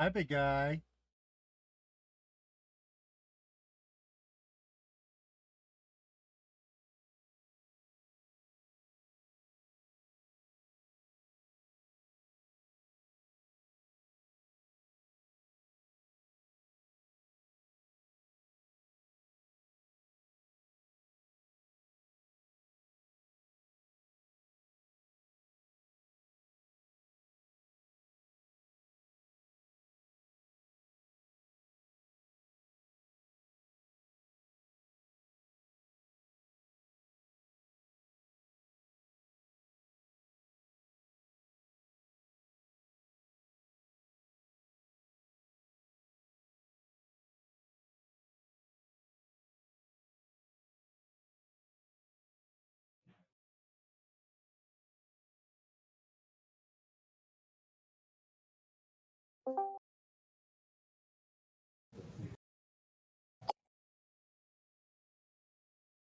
Hi, big guy.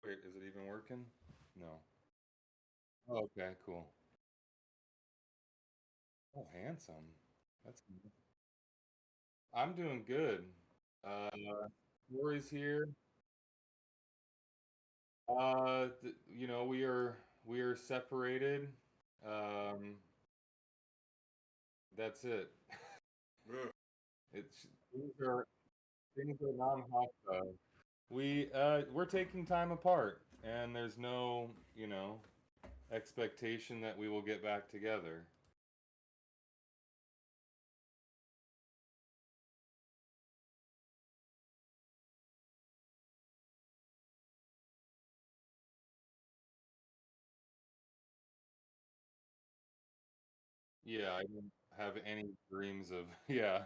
Wait, is it even working? No. Oh, okay, cool. Oh, handsome. That's good. I'm doing good. Uh, Rory's here. We are separated. Um, that's it. It's things are non-hostile. We're taking time apart, and there's no, expectation that we will get back together. Yeah, I don't have any dreams of, yeah.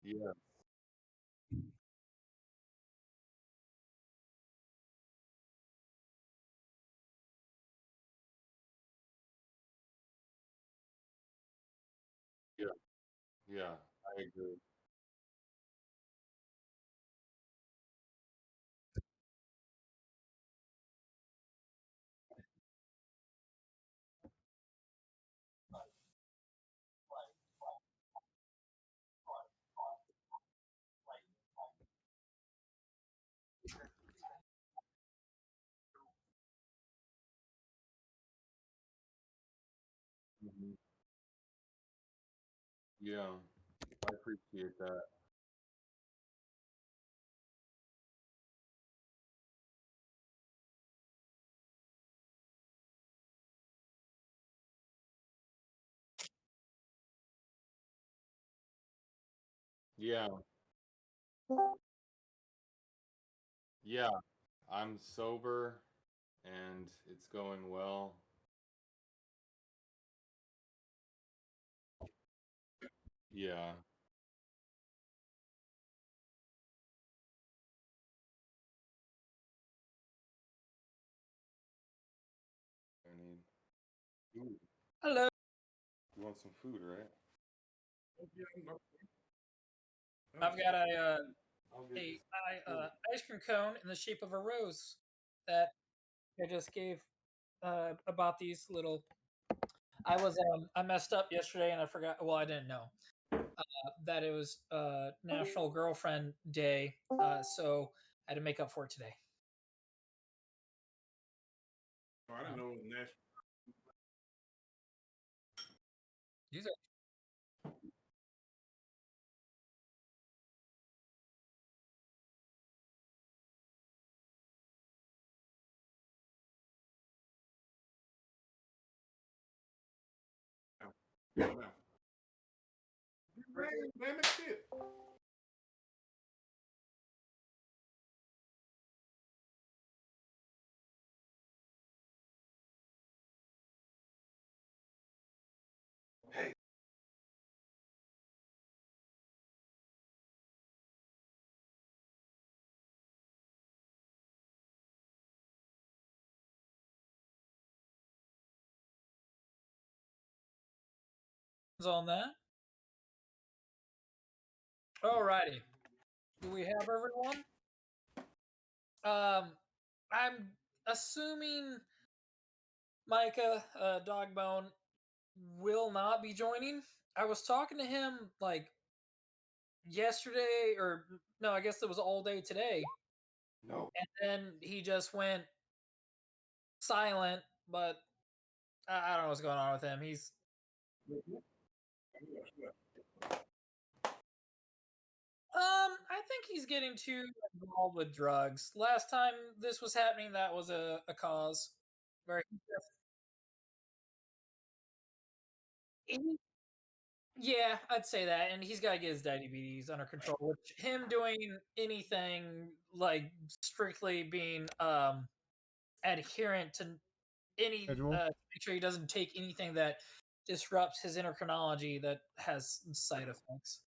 Yeah, yeah, yeah, I agree. Mhm. Yeah, I appreciate that. Yeah, yeah, I'm sober and it's going well. Yeah, I need food. Hello. You want some food, right? I've got I'll get you a some food. ice cream cone in the shape of a rose that I just gave about these little. I messed up yesterday and I forgot. Well, I didn't know that it was National Girlfriend Day, so I had to make up for it today. Oh, I didn't Um, know it was national. these are Yeah, now. Damn it, shit. on that. Alrighty. Do we have everyone? I'm assuming Micah, Dogbone, will not be joining. I was talking to him like yesterday, or no, I guess it was all day today. No. And then he just went silent, but I don't know what's going on with him. He's I think he's getting too involved with drugs. Last time this was happening, that was a cause where he, yeah, I'd say that, and he's got to get his diabetes under control. Which him doing anything like strictly being adherent to any make sure he doesn't take anything that disrupts his endocrinology that has side effects.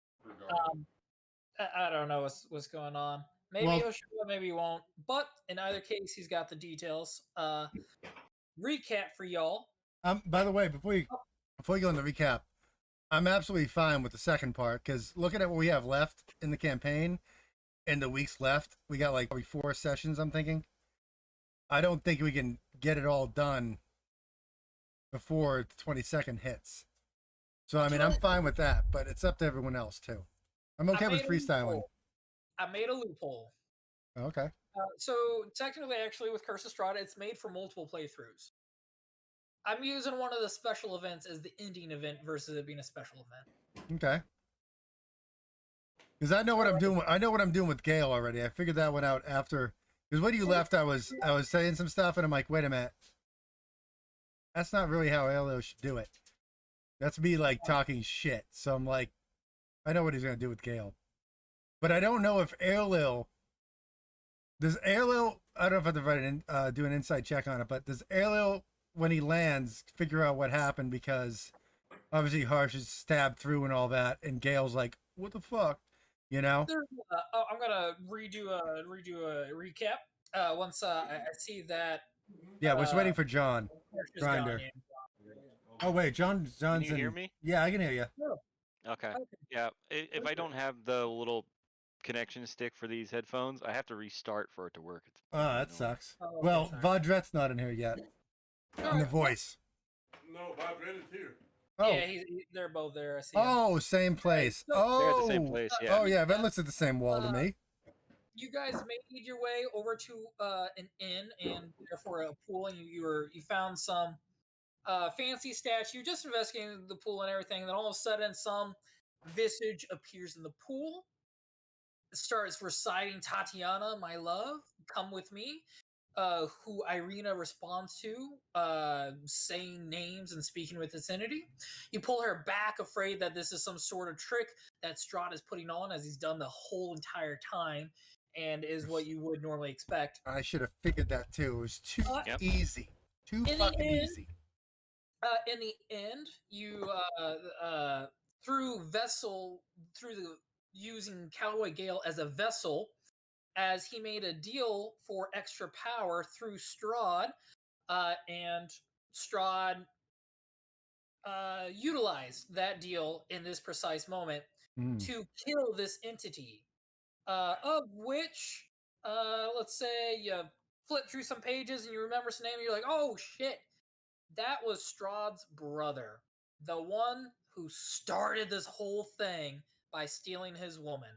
I don't know what's going on. Maybe he'll show up, maybe he won't. But in either case, he's got the details. Recap for y'all. By the way, before you go into recap, I'm absolutely fine with the second part because looking at what we have left in the campaign and the weeks left, we got like probably 4 sessions. I'm thinking. I don't think we can get it all done before the 22nd hits. So I mean, I'm fine with that, but it's up to everyone else too. I'm okay with freestyling. I made a loophole. Okay. So technically, actually, with Curse of Strahd, it's made for multiple playthroughs. I'm using one of the special events as the ending event versus it being a special event. Okay. Because I know what I'm doing. I know what I'm doing with Gale already. I figured that one out after. Because when you left, I was saying some stuff, and I'm like, wait a minute. That's not really how Aelio should do it. That's me like talking shit. So I'm like, I know what he's gonna do with Gale, but I don't know if Aelio. Does Aelio? I don't know if I have to write do an inside check on it, but does Aelio, when he lands, figure out what happened? Because obviously Harsh is stabbed through and all that, and Gale's like, what the fuck? You know? I'm gonna redo a recap. Once I see that. Yeah, we're just waiting for John Grinder. Oh wait, John's. Can you hear me? Yeah, I can hear you. Okay. Yeah. If I don't have the little connection stick for these headphones, I have to restart for it to work. It's that sucks. Well, Vaudrette's not in here yet. On the voice. No, Bob Red is here. Oh. Yeah, they're both there. I see him. Same place. They're at the same place. Yeah. Oh yeah, that looks at the same wall to me. You guys made your way over to an inn and therefore a pool, and you found some fancy statue, just investigating the pool and everything. And then all of a sudden, some visage appears in the pool. It starts reciting "Tatiana, my love, come with me." Who Irina responds to, saying names and speaking with vicinity. You pull her back, afraid that this is some sort of trick that Strahd is putting on, as he's done the whole entire time, and is what you would normally expect. I should have figured that too. It was too easy. Too fucking easy. In the end, you using Cowboy Gale as a vessel, as he made a deal for extra power through Strahd, and Strahd utilized that deal in this precise moment to kill this entity, of which, let's say you flip through some pages and you remember some name, and you're like, oh shit, that was Strahd's brother, the one who started this whole thing by stealing his woman.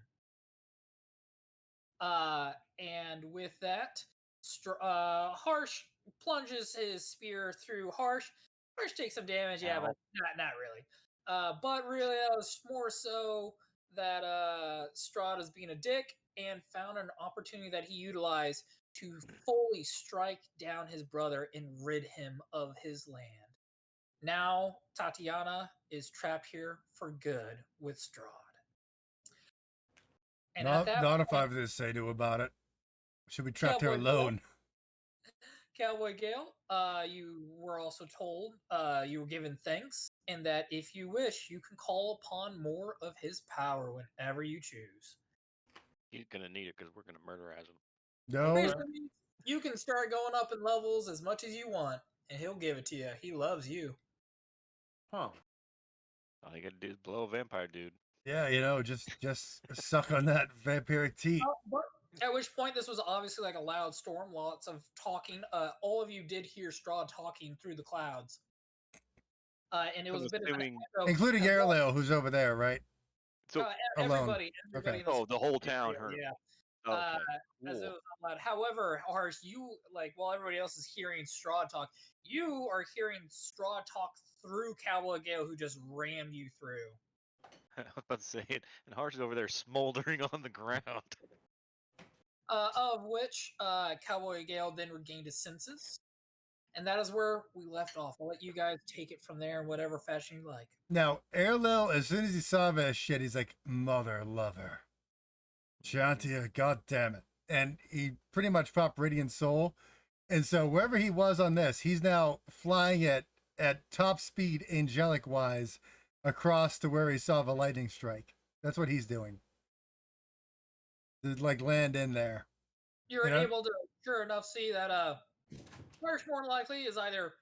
And with that, Harsh plunges his spear through Harsh. Harsh takes some damage, yeah, but not really. But really, that was more so that Strahd is being a dick and found an opportunity that he utilized to fully strike down his brother and rid him of his land. Now, Tatiana is trapped here for good with Strahd. And not if I have to say to about it. Should be trapped here alone. Cowboy Gale, you were also told, you were given thanks, and that if you wish, you can call upon more of his power whenever you choose. He's gonna need it because we're gonna murderize him. No. Basically, you can start going up in levels as much as you want, and he'll give it to you. He loves you. Huh. All you gotta do is blow a vampire dude. Yeah, just suck on that vampiric tea. But at which point, this was obviously like a loud storm. Lots of talking. All of you did hear Strahd talking through the clouds, and it was I'm a bit of an assuming. echo. Including as well. Airlail, who's over there, right? So, Alone. Everybody Okay. in the oh, the whole area, town heard. yeah. Okay, As it cool. was not loud. However, Harsh, you like while everybody else is hearing Strahd talk, you are hearing Strahd talk through Cowboy Gale, who just rammed you through. I was about to say it, and Harsh is over there smoldering on the ground. Of which Cowboy Gale then regained his senses, and that is where we left off. I'll let you guys take it from there in whatever fashion you like. Now, Airlail, as soon as he saw that shit, he's like, mother lover. Shantia, god damn it. And he pretty much popped Radiant Soul. And so wherever he was on this, he's now flying at top speed, angelic wise, across to where he saw the lightning strike. That's what he's doing. To like land in there. You're You know? able to, sure enough, see that Marsh more than likely is either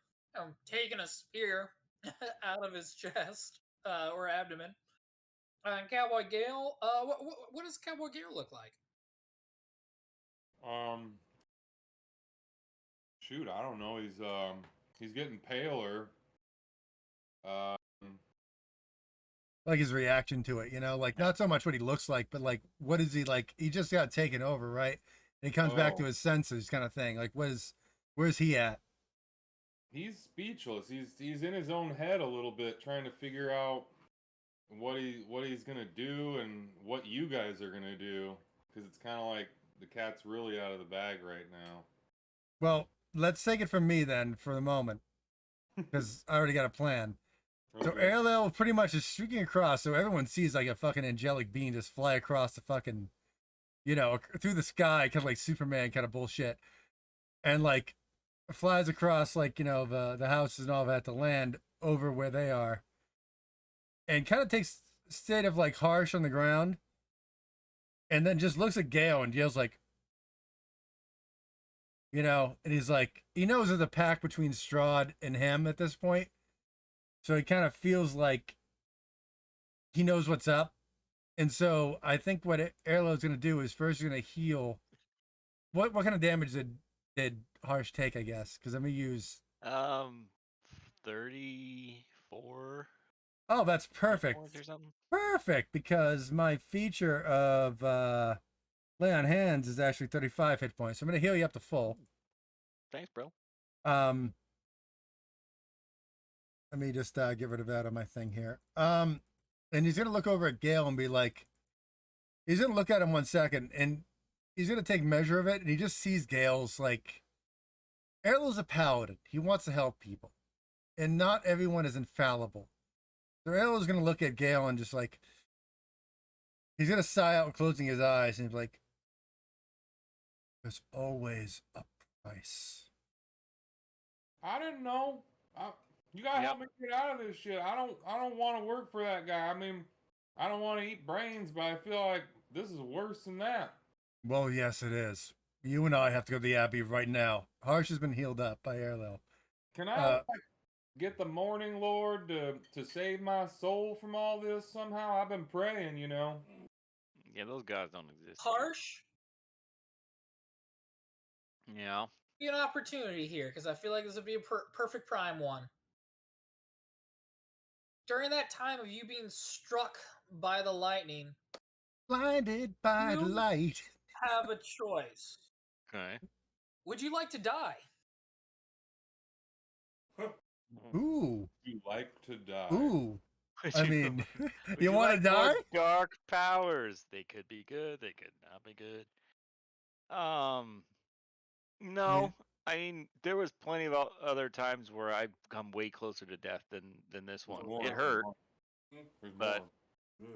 taking a spear out of his chest or abdomen. And Cowboy Gale, what does Cowboy Gale look like? Shoot, I don't know. He's getting paler. Um, Like his reaction to it, like not so much what he looks like, but like what is he like? He just got taken over, right? And he comes back to his senses, kind of thing. Like, where's he at? he's speechless. He's in his own head a little bit, trying to figure out what he's gonna do and what you guys are gonna do, because it's kind of like the cat's really out of the bag right now. Well, let's take it from me then for the moment, because I already got a plan. So Okay. Airlail pretty much is streaking across, so everyone sees like a fucking angelic being just fly across the fucking, through the sky, kind of like Superman kind of bullshit, and like flies across like the houses and all that to land over where they are, and kind of takes state of like Harsh on the ground, and then just looks at Gale, and Gale's like, and he's like, he knows there's a pact between Strahd and him at this point, so he kind of feels like he knows what's up. And so I think what Airlo's going to do is first he's going to heal. What kind of damage did Harsh take, I guess? Because I'm going to use. 34. Oh, that's perfect. Or something. Perfect, because my feature of Lay on Hands is actually 35 hit points. So I'm going to heal you up to full. Thanks, bro. Let me just get rid of that on my thing here. And he's going to look over at Gale and be like, he's going to look at him 1 second, and he's going to take measure of it, and he just sees Gale's like, Erlo's a paladin. He wants to help people. And not everyone is infallible. So Erlo's going to look at Gale and just like, he's going to sigh out, closing his eyes, and he's like, there's always a price. I didn't know. You gotta help me get out of this shit. I don't want to work for that guy. I mean, I don't want to eat brains, but I feel like this is worse than that. Well, yes, it is. You and I have to go to the Abbey right now. Harsh has been healed up by Airlil. Can I get the Morning Lord to save my soul from all this somehow? I've been praying, Yeah, those guys don't exist. Harsh? Yeah. Be an opportunity here, because I feel like this would be a perfect prime one. During that time of you being struck by the lightning, blinded by the light, have a choice. Okay. Would you like to die? Ooh. You like to die. Ooh. Would I mean, would you want like to die? more dark powers. They could be good. They could not be good. No. I mean, there was plenty of other times where I've come way closer to death than this one. It hurt, but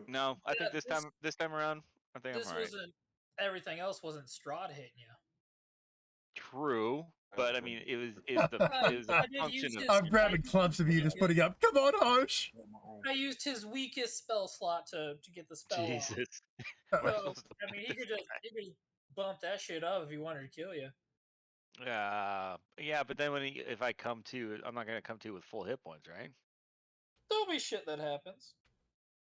no. I think this time around, I think I'm alright. Wasn't everything else wasn't Strahd hitting you. True, but I mean, it was a function of. I'm grabbing clumps of you, just putting up. Come on, Harsh. I used his weakest spell slot to get the spell Jesus. off. So, I mean, he could just bump that shit up if he wanted to kill you. Yeah, but then if I come to, I'm not gonna come to with full hit points, right? There'll be shit that happens.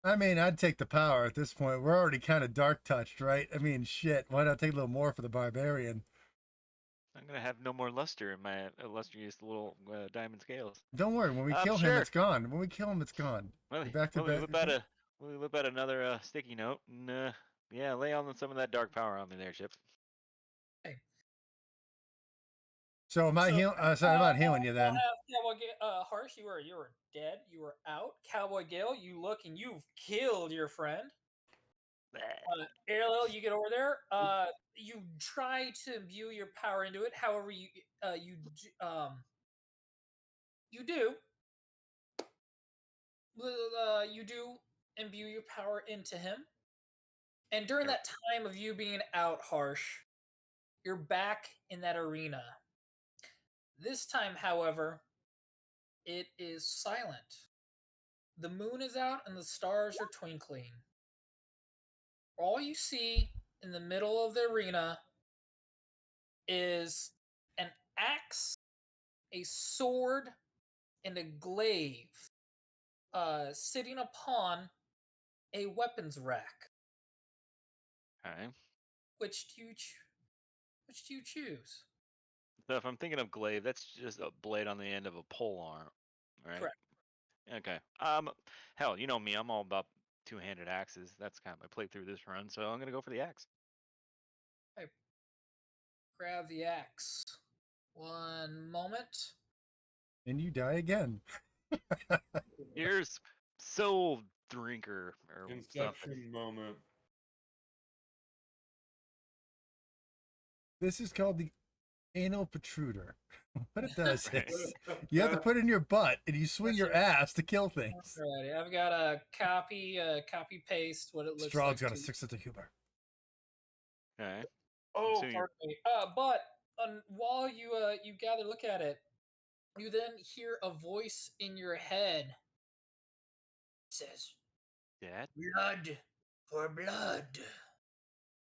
I mean, I'd take the power at this point. We're already kind of dark touched, right? I mean, shit. Why not take a little more for the barbarian? I'm gonna have no more luster in my illustrious little diamond scales. Don't worry. When we kill him, Sure. it's gone. When we kill him, it's gone. Well, You're back to well, we bed. whip out another sticky note, and yeah, lay on some of that dark power on me there, Chip. So am I healing? Sorry, I'm not healing you then. Cowboy Harsh, you were dead. You were out. Cowboy Gale, you look and you've killed your friend. Ariel, you get over there. You try to imbue your power into it. However, you do. You do imbue your power into him. And during that time of you being out, Harsh, you're back in that arena. This time, however, it is silent. The moon is out and the stars are twinkling. All you see in the middle of the arena is an axe, a sword, and a glaive sitting upon a weapons rack. Okay. Which do you choose? So if I'm thinking of glaive, that's just a blade on the end of a pole arm, right? Correct. Okay. Hell, you know me, I'm all about two-handed axes. That's kind of my playthrough this run, so I'm gonna go for the axe. Okay. Grab the axe. One moment. And you die again. Here's Soul Drinker or something. Inception moment. This is called the anal protruder. What it does Right. is you have to put it in your butt and you swing your ass to kill things. Alrighty, I've got a copy paste what it looks Strahd's like. got a 6 sense of humor. Okay. Oh, So you- pardon me. But while you gather look at it, you then hear a voice in your head. It says, Dad? "Blood for blood,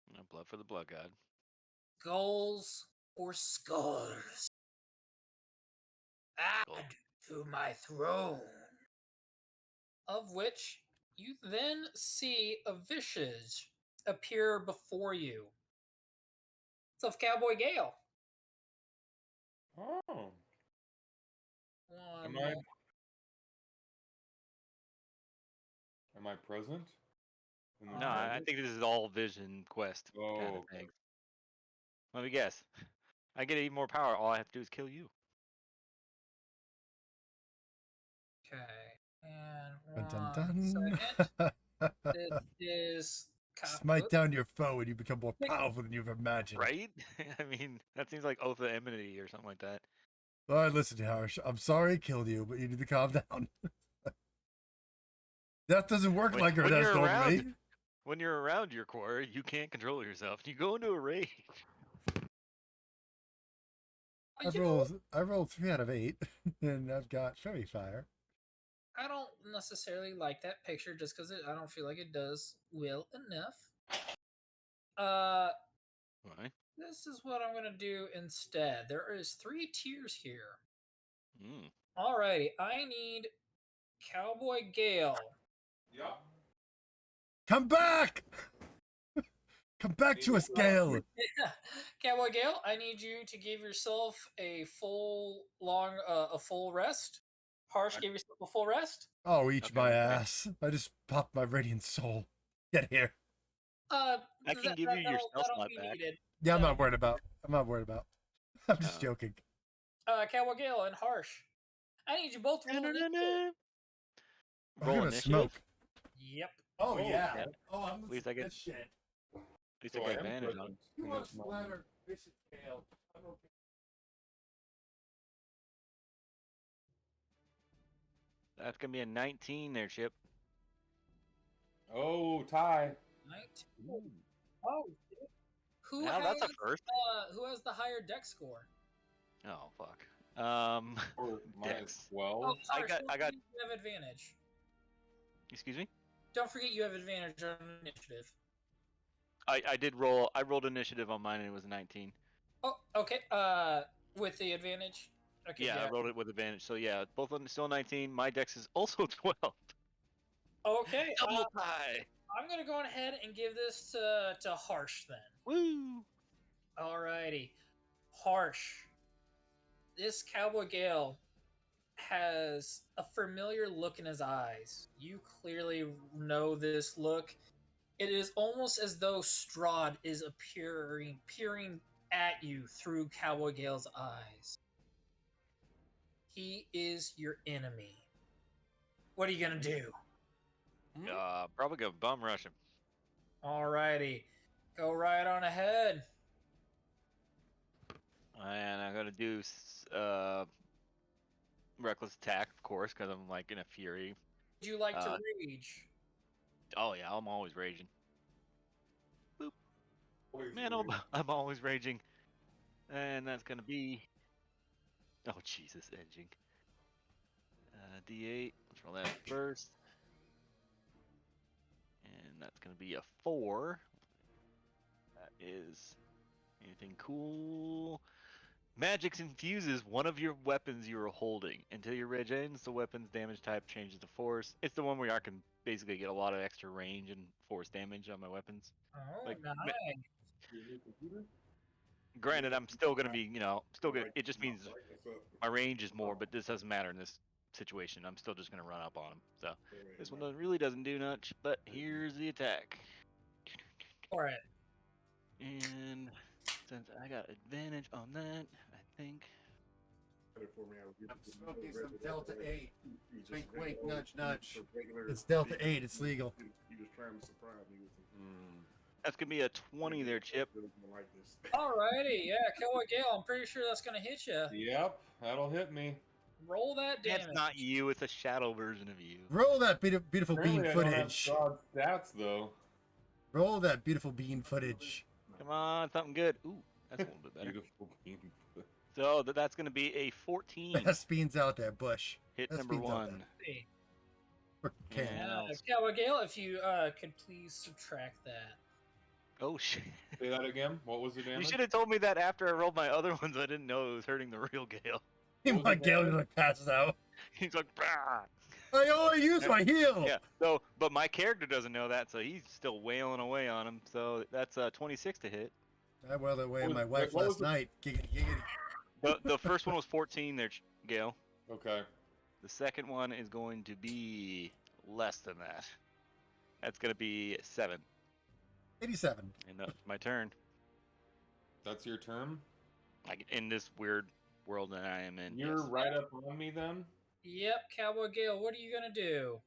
No, blood for the blood god. skulls for skulls. Add to my throne." Of which you then see a visage appear before you. It's of Cowboy Gale. Oh. One Am moment. Am I present? In the No, I target? think this is all vision quest kind Oh, of thing. Let me guess. I get even more power. All I have to do is kill you. Okay. And Dun, one dun, second. dun. This is Smite down your foe and you become more powerful than you've imagined. Right? I mean, that seems like Oath of Enmity or something like that. All right, listen, Harsh. I'm sorry I killed you, but you need to calm down. Death doesn't work like her has told me. When you're around your core, you can't control yourself. You go into a rage. I rolled 3 out of 8, and I've got Fairy Fire. I don't necessarily like that picture just because I don't feel like it does well enough. Why? This is what I'm gonna do instead. There is 3 tiers here. Mm. Alrighty, I need Cowboy Gale. Yeah. Come back! Come back to us, Gale! Cowboy Gale, I need you to give yourself a full rest. Harsh, give yourself a full rest. Oh, eat Okay, my okay. ass. I just popped my radiant soul. Get here. I can give you your spell slot back. Needed. Yeah, I'm not worried about. I'm just Oh. joking. Cowboy Gale and Harsh, I need you both to roll initiative. I'm Roll gonna initiative? smoke. Yep. Oh, yeah. yeah. Oh, I'm At least I get- this shit. At least So I I get am advantage on. present You in want this moment. splatter? This is Gale. I'm okay. That's gonna be a 19 there, Chip. Oh, tie. 19. Oh, who Now has that's a first. who has the higher dex score? Oh fuck. Or minus Dex. 12. Oh, I Harsh, got- don't I got- forget you have advantage. Excuse me. Don't forget you have advantage on initiative. I did roll. I rolled initiative on mine and it was a 19. Oh, okay. With the advantage. Okay. Yeah, I rolled it with advantage. So yeah, both of them still 19. My dex is also 12. Okay, Double tie. I'm gonna go ahead and give this to Harsh then. Woo! Alrighty, Harsh. This Cowboy Gale has a familiar look in his eyes. You clearly know this look. It is almost as though Strahd is peering at you through Cowboy Gale's eyes. He is your enemy. What are you gonna do? Probably go bum rush him. Alrighty, go right on ahead. And I'm gonna do reckless attack, of course, because I'm like in a fury. Would you like to rage? Oh yeah, I'm always raging. Boop. Always Man, raging. I'm always raging. And that's gonna be. Oh Jesus, edging. D8. Let's roll that first. And that's gonna be a 4. That is anything cool. Magic infuses one of your weapons you are holding. Until your rage ends, the weapon's damage type changes to force. It's the one where I can basically get a lot of extra range and force damage on my weapons. Oh, Like, nice. Granted, I'm still gonna be, still good. It just means my range is more, but this doesn't matter in this situation. I'm still just gonna run up on him. So this one really doesn't do much. But here's the attack. Alright. And since I got advantage on that, I think. I'm smoking some Delta 8. Wink, wink, nudge, nudge. It's Delta 8. It's legal. He was trying to surprise me with That's gonna be a 20 there, Chip. Alrighty, yeah, Cowboy Gale, I'm pretty sure that's gonna hit you. Yep, that'll hit me. Roll that damage. That's not you. It's a shadow version of you. Roll that beautiful bean Apparently I don't have footage. broad stats though. Roll that beautiful bean footage. Come on, something good. Ooh, that's a little bit better. Beautiful bean. So that's gonna be a 14. Best beans out there, Bush. Hit Best number beans out 1. See. For Ken. Yeah. Cowboy Gale, if you could please subtract that. Oh shit. Say that again. What was the You damage? should have told me that after I rolled my other ones. I didn't know it was hurting the real Gale. My Gale just like passes out. He's like, bah! I only use my heel. Yeah. So, but my character doesn't know that, so he's still wailing away on him. So that's 26 to hit. I wailed away my What wife was last the- night. Giggity, giggity. The first one was 14 there, Gale. Okay. The second one is going to be less than that. That's going to be 7. 87. And that's my turn. That's your turn? Like in this weird world that I am in. You're yes. right up on me then? Yep, Cowboy Gale, what are you gonna do?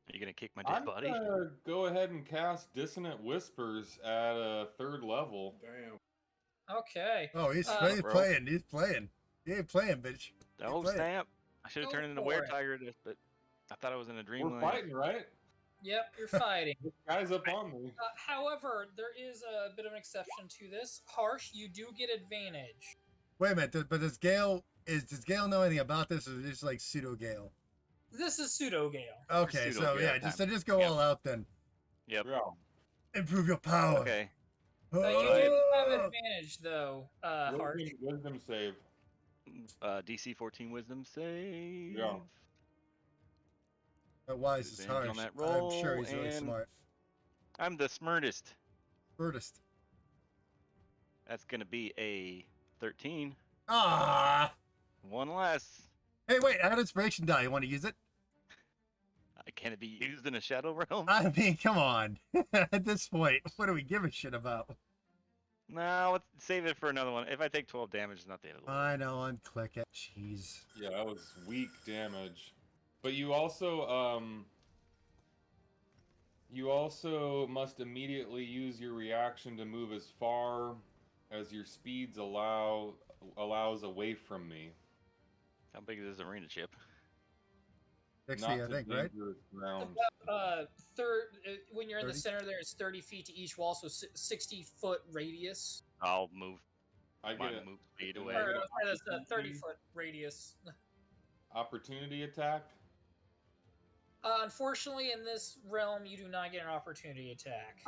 Are you going to kick my dead I'm body? gonna go ahead and cast Dissonant Whispers at a 3rd level. Damn. Okay. Oh, he's bro. playing. He's playing. He ain't playing, bitch. Oh, play it. snap. I should have Go turned into for Were it. Tiger, but I thought I was in a We're dreamland. fighting, right? Yep, you're fighting. This guy's up on me. However, there is a bit of an exception to this. Harsh, you do get advantage. Wait a minute, but does Gale know anything about this, or is it just like pseudo Gale? This is pseudo Gale. Okay, Pseudo so Gale yeah, time. just go Yep. all out then. Yep. Yeah. Improve your power. Okay. You do have advantage though, Harsh. Wisdom save. DC 14 Wisdom save. Yeah. That wise is Advantage harsh. on that I'm sure roll, he's really and- smart. I'm the smartest. Birdist. That's gonna be a 13. Ah. One less. Hey, wait! I got inspiration die. You want to use it? Can it be used in a shadow realm? I mean, come on. At this point, what do we give a shit about? No, let's save it for another one. If I take 12 damage, it's not the end of the world. I know. Unclick it. Jeez. Yeah, that was weak damage. But you also must immediately use your reaction to move as far as your speeds allows away from me. How big is this arena, Chip? 60, Not I to think, right? dangerous ground. When you're in the 30? center, there it's 30 feet to each wall, so 60-foot radius. I'll move I my get an move speed Or- away. Or that's a 30-foot radius. opportunity attack. Unfortunately, in this realm, you do not get an opportunity attack.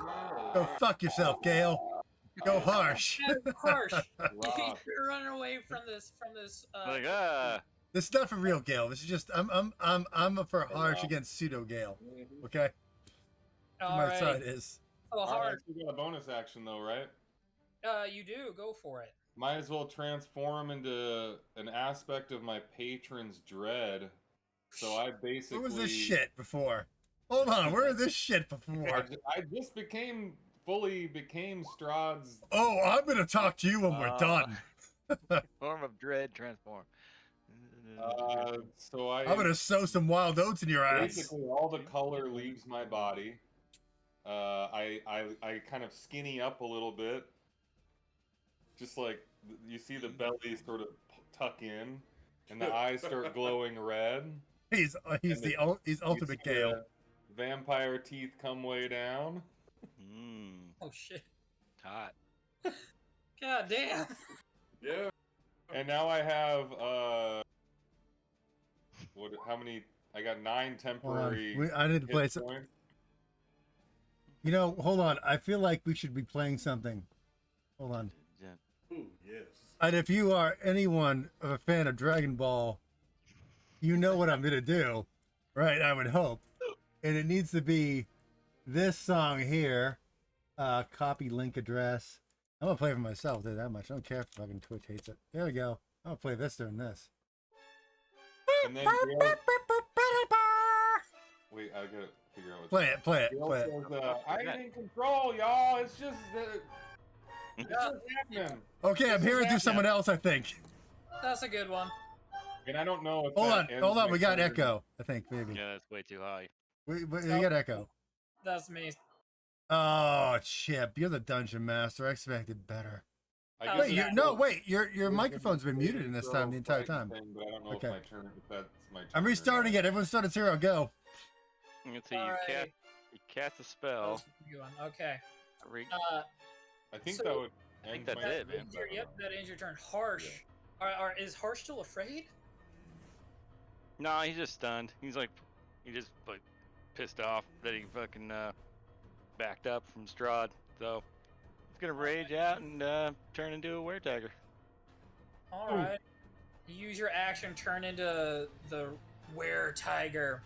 Go fuck yourself, Gale. Go harsh. Harsh. Rock. You're running away from this. Like, This is not for real, Gale. This is just I'm for harsh Yeah. against pseudo Gale. Okay, my Alrighty. side is. So All right, hard. you got a bonus action though, right? You do go for it. Might as well transform into an aspect of my patron's dread. So I basically. Where was this shit before? Hold on, where was this shit before? I just fully became Strahd's. Oh, I'm gonna talk to you when we're done. Form of dread transform. So I'm gonna sow some wild oats in your ass. basically all the color leaves my body. I kind of skinny up a little bit, just like you see the belly sort of tuck in, and the eyes start glowing red. He's And he's ultimate you see Gale. the vampire teeth come way down. Oh shit. Hot. God damn. Yeah. And now I have how many? I got 9 temporary. I need to play hit some. points. You know, hold on. I feel like we should be playing something. Hold on. Ooh, yes. And if you are anyone of a fan of Dragon Ball, you know what I'm gonna do, right? I would hope. And it needs to be this song here. Copy link address. I'm gonna play for myself. I'll do that much. I don't care if fucking Twitch hates it. There we go. I'm gonna play this during this. And then Gale, wait, I gotta figure out what. Play it. Play it. Gale Play it. says, I ain't in control, y'all. It's just it's just happening. Okay, I'm This is hearing through happening. someone else. I think. That's a good one. And I don't know if Hold that on. ends Hold on. my We got turn. echo. I think maybe. Yeah, that's way too high. We got echo. That's me. Oh, Chip, you're the dungeon master. I expected better. I Wait, guess Wait, it's no, still- wait. Your it's microphone's been gonna be muted in this intro time the entire fighting time. thing, but I don't know Okay. if that's my turn. I'm or restarting not. it. Everyone start at 0. Go. Let's see. Alright. You cast a spell. That's a good one. Okay. Re- I think So- that would. I think end that's my it, turn, man. but I don't Yep, know. that ends your turn. Harsh. Is Harsh still afraid? No, he's just stunned. He's like, he just like pissed off that he fucking backed up from Strahd. So he's gonna rage out and turn into a were-tiger. All right. You use your action, turn into the were-tiger.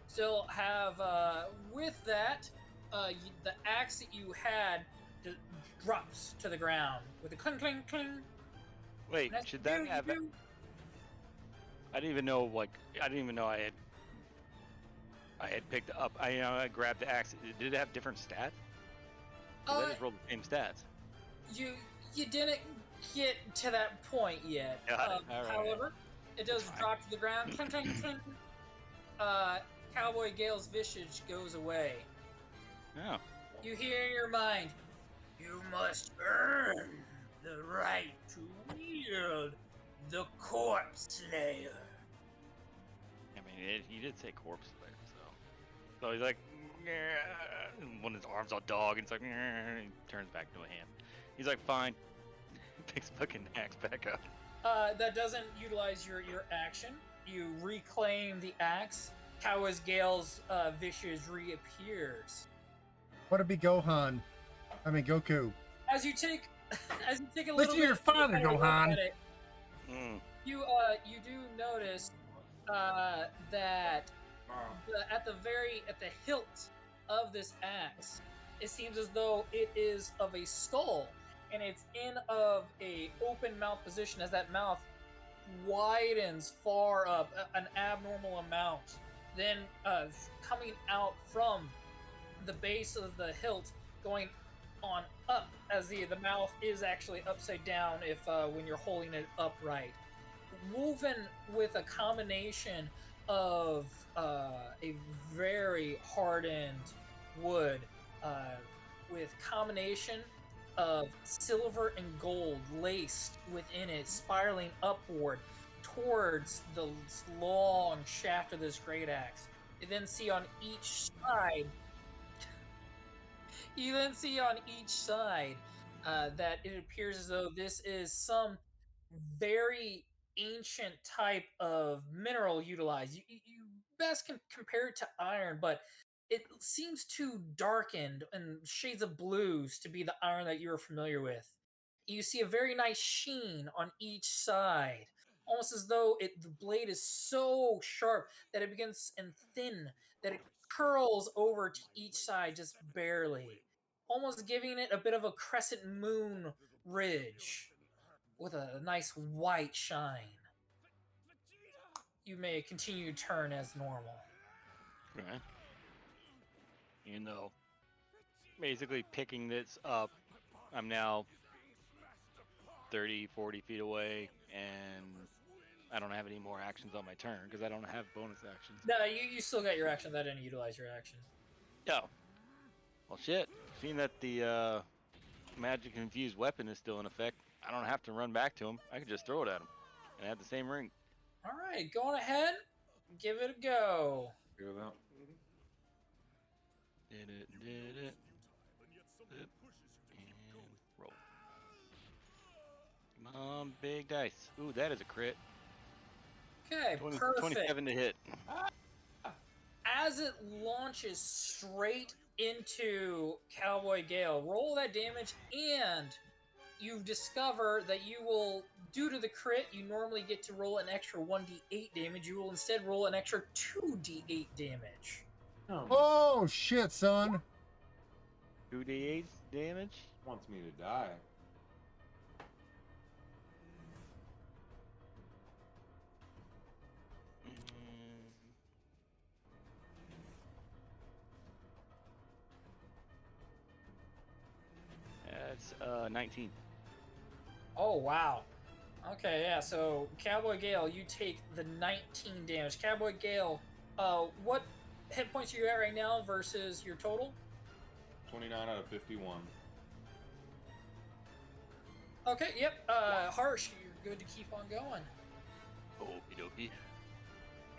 Still have with that, the axe that you had drops to the ground with a cling, cling, cling. Wait, That's should that you, have? you. I didn't even know. Like, I didn't even know I had picked up. I grabbed the axe. Did it have different stats? 'Cause I just rolled the same stats. You didn't get to that point yet. Got it. All right. However, it does That's fine. drop to the ground. Clink, clink, clink. Cowboy Gale's visage goes away. Oh. You hear in your mind, you must earn the right to wield the Corpse Slayer. I mean, he did say corpse slayer, so he's like, "Nyeh," and when his arm's all dog, and it's like, "Nyeh," and he turns back to a hand. He's like, fine. Picks fucking axe back up. That doesn't utilize your action. You reclaim the axe. Cowboy Gale's visage reappears. What would be Gohan? I mean Goku. As you take a little Listen to your bit father, closer look Gohan. at it, Mm. you do notice that at the hilt of this axe, it seems as though it is of a skull, and it's in of a open mouth position as that mouth widens far up an abnormal amount, then coming out from the base of the hilt, going on up as the mouth is actually upside down if when you're holding it upright, woven with a combination of a very hardened wood with combination of silver and gold laced within it, spiraling upward towards the long shaft of this great axe. You then see on each side that it appears as though this is some very ancient type of mineral utilized. You best can compare it to iron, but it seems too darkened and shades of blues to be the iron that you're familiar with. You see a very nice sheen on each side. almost as though the blade is so sharp that it begins and thin that it curls over to each side just barely, almost giving it a bit of a crescent moon ridge with a nice white shine. You may continue to turn as normal. Right. You know, basically picking this up, I'm now 30, 40 feet away, and I don't have any more actions on my turn because I don't have bonus actions. No, you still got your action. That didn't utilize your action. Oh. Well, shit. Seeing that the magic infused weapon is still in effect, I don't have to run back to him. I can just throw it at him and have the same ring. All right, go on ahead. Give it a go. Figure it out. Did it. Zip, and roll. Come on, big dice. Ooh, that is a crit. Okay, 20, perfect. 27 to hit. As it launches straight into Cowboy Gale, roll that damage, and you discover that you will, due to the crit, you normally get to roll an extra 1d8 damage. You will instead roll an extra 2d8 damage. Oh shit, son. 2d8 damage. Wants me to die. That's 19. Oh, wow. Okay, yeah, so Cowboy Gale, you take the 19 damage. Cowboy Gale, what hit points are you at right now versus your total? 29 out of 51. Okay, yep, Harsh, you're good to keep on going. Okie dokie.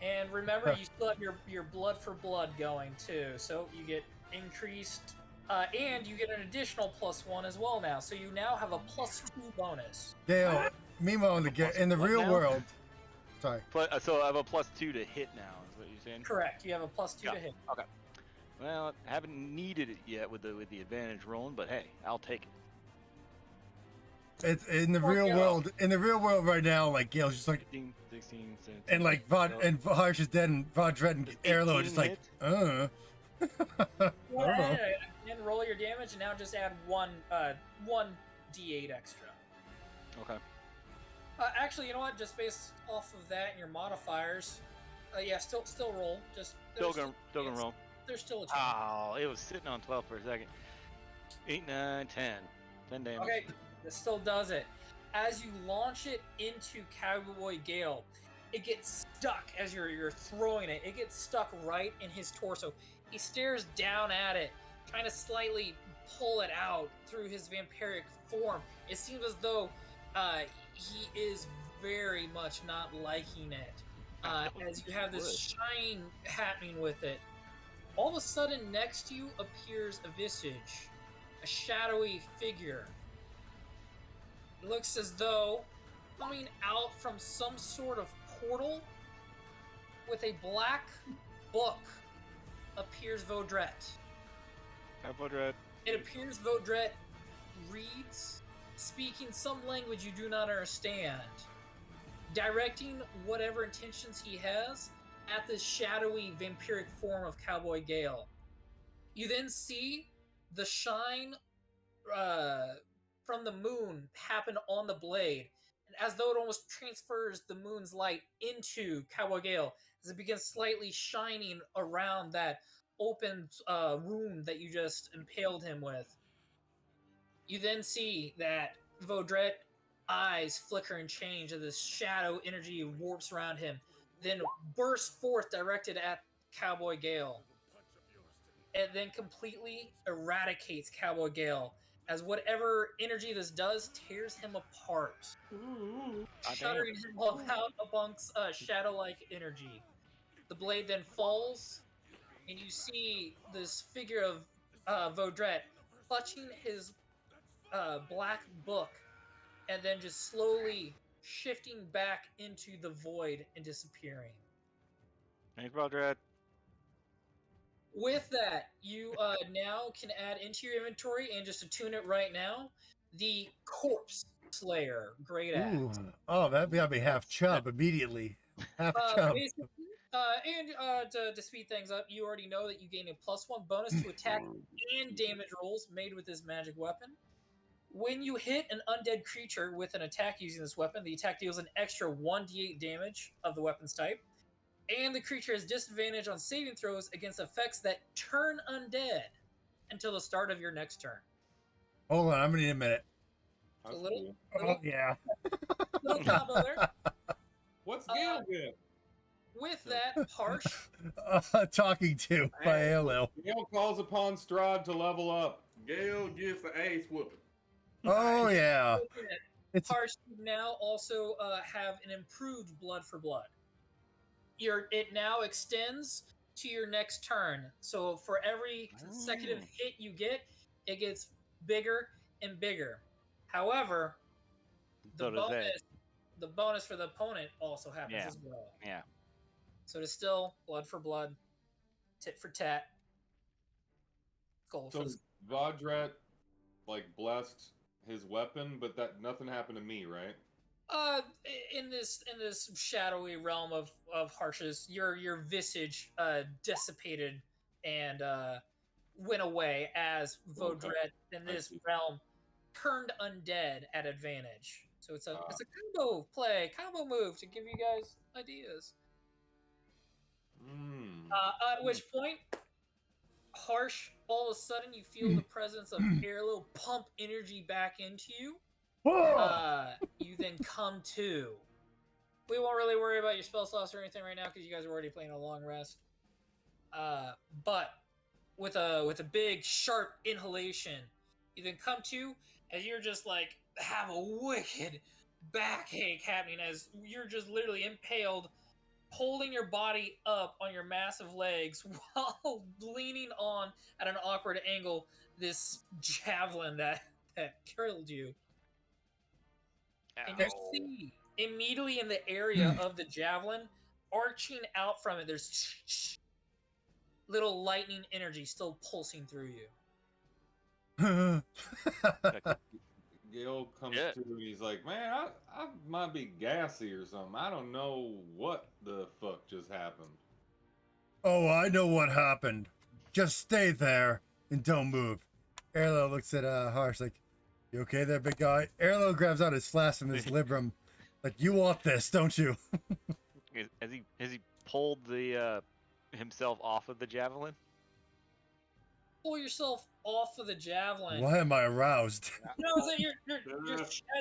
And remember, you still have your blood for blood going, too, so you get increased, and you get an additional +1 as well now, so you now have a +2 bonus. Gale, meanwhile, in the What real now? world. Sorry. So I have a +2 to hit now, is what you're saying? Correct, you have a +2 to hit. Okay. Well, I haven't needed it yet with the advantage rolling, but hey, I'll take it. It's in the Oh, real yeah. world. In the real world right now, like Gale's just like, 15, 16, 17. and like Harsh is dead, and Vaudrad and Does Airlo are 18 just like, hit? I don't know. And roll your damage, and now just add one d8 extra. Okay. Actually, you know what? Just based off of that and your modifiers, yeah, still roll. Just Still gonna roll. There's still a chance. Oh, it was sitting on 12 for a second. 8, 9, 10. 10 damage. Okay, this still does it. As you launch it into Cowboy Gale, it gets stuck as you're throwing it. It gets stuck right in his torso. He stares down at it, trying to slightly pull it out through his vampiric form. It seems as though he is very much not liking it. As you have this shine happening with it. All of a sudden, next to you appears a visage, a shadowy figure. It looks as though coming out from some sort of portal with a black book appears Vaudrette. Vaudrette. It appears Vaudrette reads, speaking some language you do not understand, directing whatever intentions he has at this shadowy vampiric form of Cowboy Gale. You then see the shine from the moon happen on the blade, and as though it almost transfers the moon's light into Cowboy Gale as it begins slightly shining around that open wound that you just impaled him with. You then see that Vaudrette eyes flicker and change as this shadow energy warps around him, then bursts forth directed at Cowboy Gale. It then completely eradicates Cowboy Gale as whatever energy this does tears him apart, shuddering him about amongst shadow-like energy. The blade then falls, and you see this figure of Vaudrette clutching his black book, and then just slowly shifting back into the void and disappearing. Thanks, Vaudrette. With that, you now can add into your inventory, and just to tune it right now, the corpse Slayer. Great act. Ooh. Oh, that'd be half chub immediately. Half chub. Basically, to speed things up, you already know that you gain a +1 bonus to attack and damage rolls made with this magic weapon. When you hit an undead creature with an attack using this weapon, the attack deals an extra 1d8 damage of the weapon's type, and the creature has disadvantage on saving throws against effects that turn undead until the start of your next turn. Hold on, I'm gonna need a minute. So little, Oh yeah. little combo there. What's Gale get? With that, Harsh. Talking to by ALL. Gale calls upon Strahd to level up. Gale gets the ace whooping. Oh yeah. It's Harsh, you now also have an improved blood for blood. It now extends to your next turn. So for every consecutive hit you get, it gets bigger and bigger. However, So does that. the bonus for the opponent also happens Yeah. as well. Yeah. So it's still blood for blood, tit for tat. Goal So for the Vodret like blessed his weapon, but that nothing happened to me, right? in this shadowy realm of Harsh's, your visage dissipated and went away as Vodret in this realm turned undead at advantage. So it's a combo move to give you guys ideas. At which point, Harsh, all of a sudden you feel the presence of Airlo pump energy back into you. You then come to. We won't really worry about your spell slots or anything right now because you guys are already playing a long rest. But with a big sharp inhalation, you then come to as you're just like have a wicked backache happening as you're just literally impaled, holding your body up on your massive legs while leaning on at an awkward angle this javelin that killed you. And you see immediately in the area of the javelin, arching out from it, there's little lightning energy still pulsing through you. Gale comes Yeah. to and he's like, man, I might be gassy or something. I don't know what the fuck just happened. Oh, I know what happened. Just stay there and don't move. Erlo looks at Harsh like, you okay there, big guy? Erlo grabs out his flask from his librum. Like, you want this, don't you? Has he pulled the himself off of the javelin? Pull yourself off of the javelin. Why am I aroused? You know that you're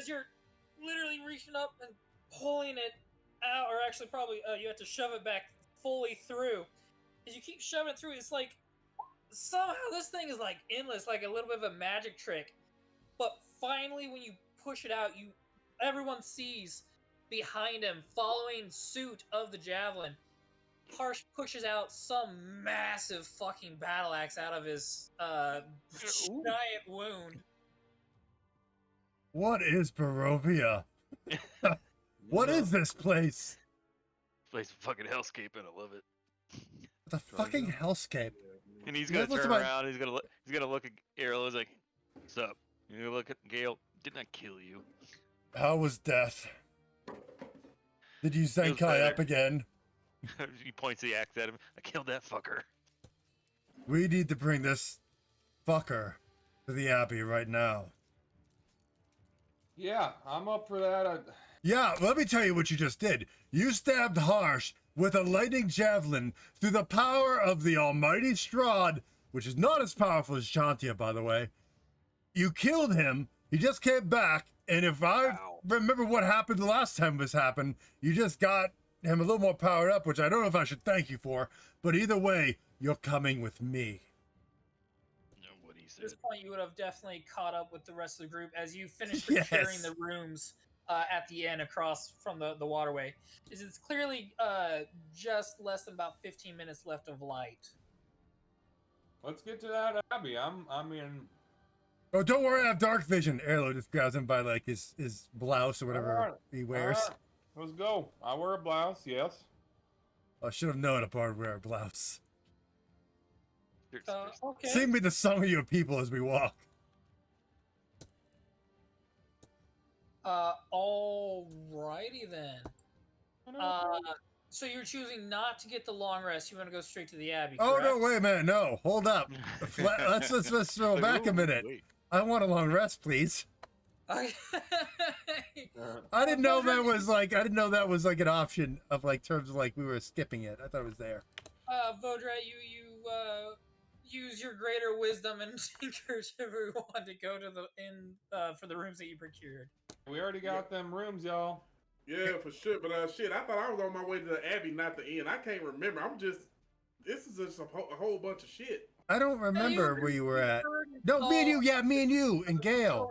as you're literally reaching up and pulling it out, or actually probably you have to shove it back fully through. As you keep shoving it through, it's like somehow this thing is like endless, like a little bit of a magic trick. But finally, when you push it out, everyone sees behind him, following suit of the javelin, Harsh pushes out some massive fucking battle axe out of his giant wound. What is Barovia? What is this place? Place a fucking hellscape and I love it. The fucking hellscape. And he's You gonna guys look turn at my- around. He's gonna look at Arrow. He's like, "What's up?" You look at Gale. Didn't I kill you? How was death? Did you Feels Zenkai up better. again? He points the axe at him. I killed that fucker. We need to bring this fucker to the Abbey right now. Yeah, I'm up for that. Yeah, let me tell you what you just did. You stabbed Harsh with a lightning javelin through the power of the almighty Strahd, which is not as powerful as Shantia, by the way. You killed him. He just came back, and if I remember what happened the last time this happened, you just got him a little more powered up, which I don't know if I should thank you for, but either way, you're coming with me. What he At said. this point, you would have definitely caught up with the rest of the group as you finished Yes. procuring the rooms at the end across from the waterway. It's clearly just less than about 15 minutes left of light. Let's get to that Abbey. I'm in. Oh, don't worry, I have dark vision. Erlo just grabs him by like his blouse or whatever Alright, he wears. Alright, let's go. I wear a blouse, yes. I should have known a bard wear a blouse. Okay. Sing me the song of your people as we walk. Alrighty then. So you're choosing not to get the long rest. You want to go straight to the Abbey, Oh correct? no! Wait a minute. No, hold up. Let's throw Like, back a ooh, minute. wait. I want a long rest, please. I didn't know that was like. I didn't know that was like an option of like terms of like we were skipping it. I thought it was there. Vodra, you use your greater wisdom and encourage everyone to go to the for the rooms that you procured. We already got them rooms, y'all. Yeah, for sure. But shit, I thought I was on my way to the Abbey, not the inn. I can't remember. This is just a whole bunch of shit. I don't remember where you were at. No, me and you. Yeah, me and you and Gail.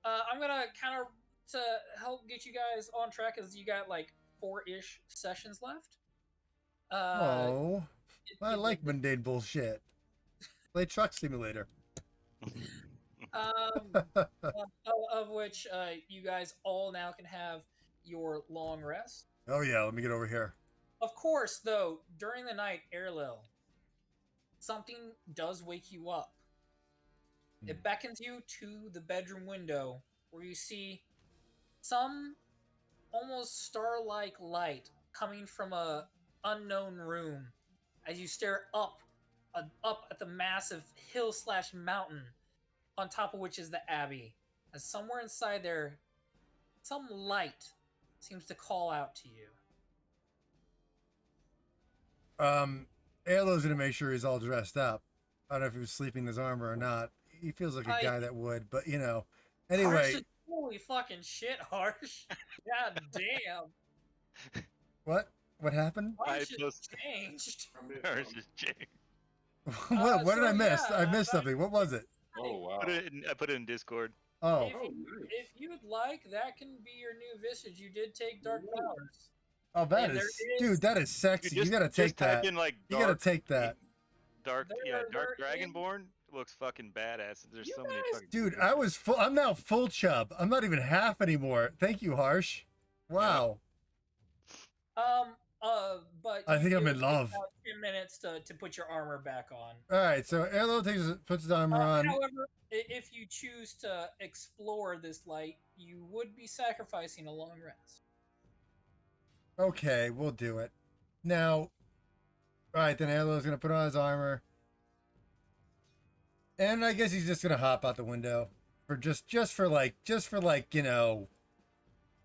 I'm gonna kind of to help get you guys on track, as you got like 4-ish sessions left. Oh, I like mundane bullshit. Play Truck Simulator. Of which you guys all now can have your long rest. Oh yeah, let me get over here. Of course, though, during the night, Airlil, something does wake you up. It beckons you to the bedroom window, where you see some almost star-like light coming from a unknown room as you stare up at the massive hill/mountain on top of which is the Abbey. As somewhere inside there, some light seems to call out to you. Airlo's gonna make sure he's all dressed up. I don't know if he was sleeping in his armor or not. He feels like a guy that would, but you know. Anyway. Harsh is holy fucking shit, Harsh. God damn. What happened? Harsh has changed. Harsh has changed. What did I miss? Yeah, I missed something. What was it? Oh wow. I put it in Discord. Oh. If you'd like, that can be your new visage. You did take Dark Powers. Oh, dude, that is sexy. You gotta take that. In, like, you gotta take that. Dark Dragonborn looks fucking badass. There's so many fucking. Dude, I'm now full chub. I'm not even half anymore. Thank you, Harsh. Wow. But I think I'm in love. About 10 minutes to put your armor back on. All right, so Airlo puts his armor on. However, if you choose to explore this light, you would be sacrificing a long rest. Okay, we'll do it. Now, all right, then Airlo's gonna put on his armor, and I guess he's just gonna hop out the window for just for like you know,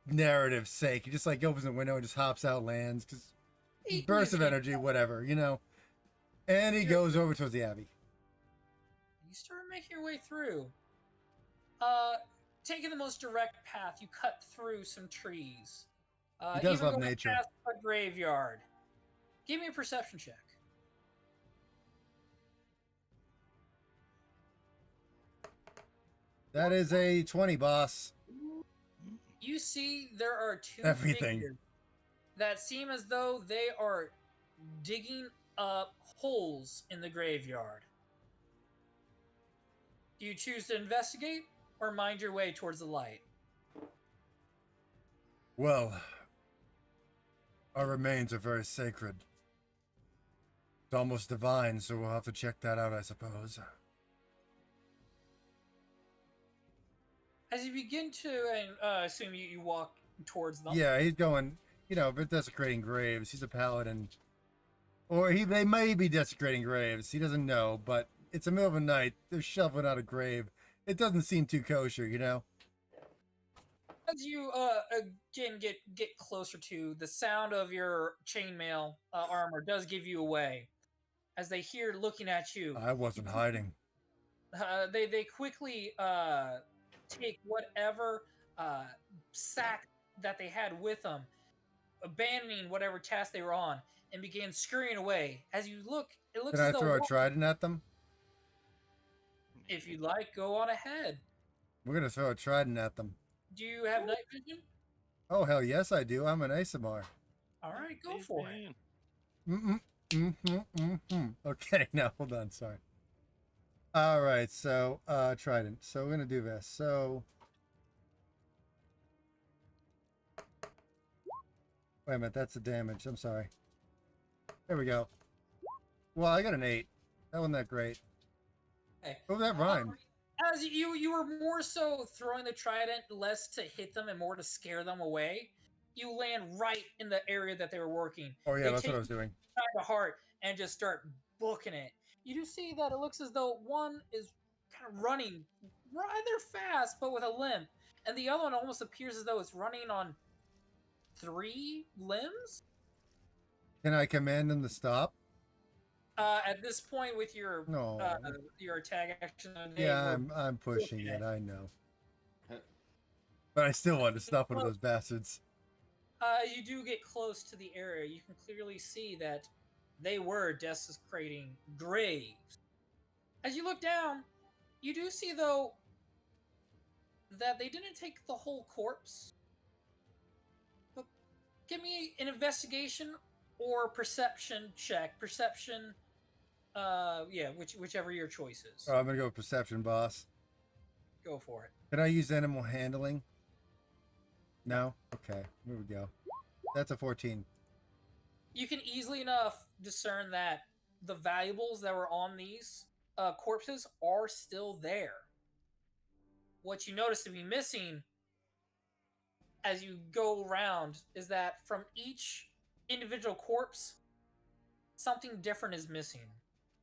narrative's sake. He just like opens the window and just hops out, lands, because burst of energy, whatever, you know. And he goes over towards the Abbey. You start making your way through. Taking the most direct path, you cut through some trees. He does love nature. Past a graveyard. Give me a perception check. That is a 20, boss. You see there are two Everything figures that seem as though they are digging up holes in the graveyard. Do you choose to investigate or mind your way towards the light? Well, our remains are very sacred. It's almost divine, so we'll have to check that out, I suppose. As you begin to, and assume you walk towards them. Yeah, he's going, you know, but desecrating graves. He's a paladin. Or they may be desecrating graves. He doesn't know, but it's the middle of the night. They're shoveling out a grave. It doesn't seem too kosher, you know? As you again get closer to, the sound of your chainmail armor does give you away. As they hear looking at you, I wasn't hiding. They quickly take whatever sack that they had with them, abandoning whatever task they were on, and began scurrying away. As you look, it looks. Can I as though throw a trident at them? If you'd like, go on ahead. We're gonna throw a trident at them. Do you have night vision? Oh hell yes I do. I'm an ASMR. All right, go for it. Okay, now hold on. Sorry. All right, so trident. So we're gonna do this. So wait a minute, that's the damage. I'm sorry. There we go. Well, I got an 8. That wasn't that great. Okay. Oh, that rhymed. As you were more so throwing the trident less to hit them and more to scare them away. You land right in the area that they were working. Oh yeah, They that's take what I was doing. it to heart and just start booking it. You do see that it looks as though one is kind of running rather fast, but with a limp, and the other one almost appears as though it's running on 3 limbs. Can I command them to stop? At this point, with No. your attack action, they Yeah, were I'm pushing okay. it. I know. But I still want to stop one of those bastards. You do get close to the area. You can clearly see that they were desecrating graves. As you look down, you do see, though, that they didn't take the whole corpse. But give me an investigation or perception check. Perception, yeah, whichever your choice is. Oh, I'm gonna go with perception, boss. Go for it. Can I use animal handling? No? Okay, here we go. That's a 14. You can easily enough discern that the valuables that were on these corpses are still there. What you notice to be missing as you go around is that from each individual corpse, something different is missing.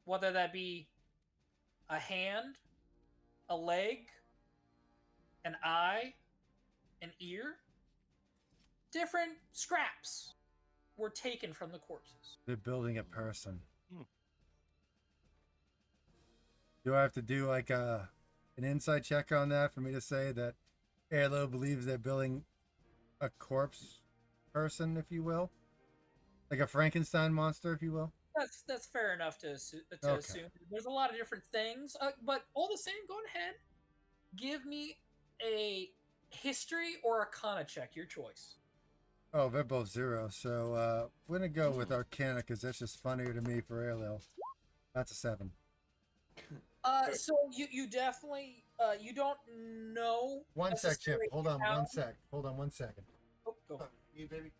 Whether that be a hand, a leg, an eye, an ear, different scraps were taken from the corpses. They're building a person. Hmm. Do I have to do like an insight check on that for me to say that Halo believes they're building a corpse person, if you will? Like a Frankenstein monster, if you will? That's fair enough to assume. There's a lot of different things, but all the same, go ahead. Give me a history or arcana check, your choice. Oh, they're both 0. So we're going to go with Arcana because that's just funnier to me for Halo. That's a 7. So you definitely you don't know. One sec, Chip. necessarily Hold on how- 1 sec. Hold on 1 second. Oh, go. You, baby.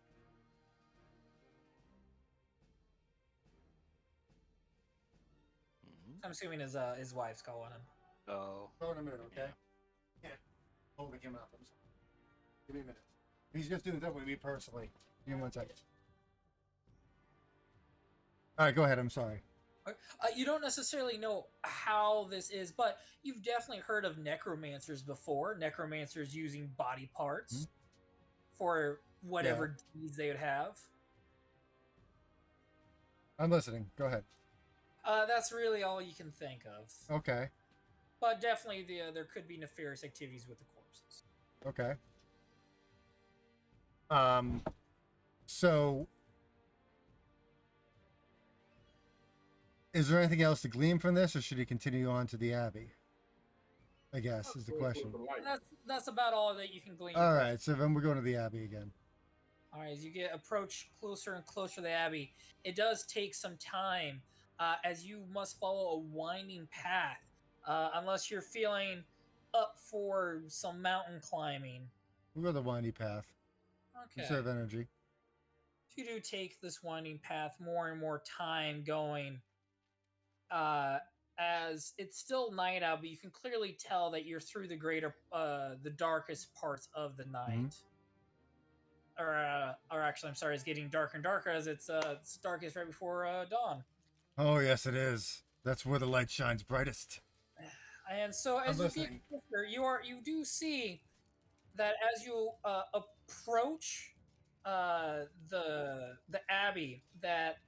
I'm assuming his wife's calling him. Oh. Hold on a minute, okay? Yeah. Holding him up. I'm sorry. Give me a minute. He's just doing that with me personally. Give me 1 second. All right, go ahead. I'm sorry. You don't necessarily know how this is, but you've definitely heard of necromancers before. Necromancers using body parts for whatever deeds they would have. I'm listening. Go ahead. That's really all you can think of. Okay. But definitely, there could be nefarious activities with the corpses. Okay. So is there anything else to glean from this, or should he continue on to the Abbey? I guess is the question. That's about all that you can glean. All right, so then we're going to the Abbey again. All right, as you approach closer and closer to the Abbey, it does take some time, as you must follow a winding path, unless you're feeling up for some mountain climbing. We'll go the windy path. Okay. Conserve energy. You do take this winding path, more and more time going, as it's still night out, but you can clearly tell that you're through the darkest parts of the night. Or actually, I'm sorry, it's getting darker and darker as it's darkest right before dawn. Oh yes, it is. That's where the light shines brightest. And so, as you get closer, you do see that as you approach the abbey, that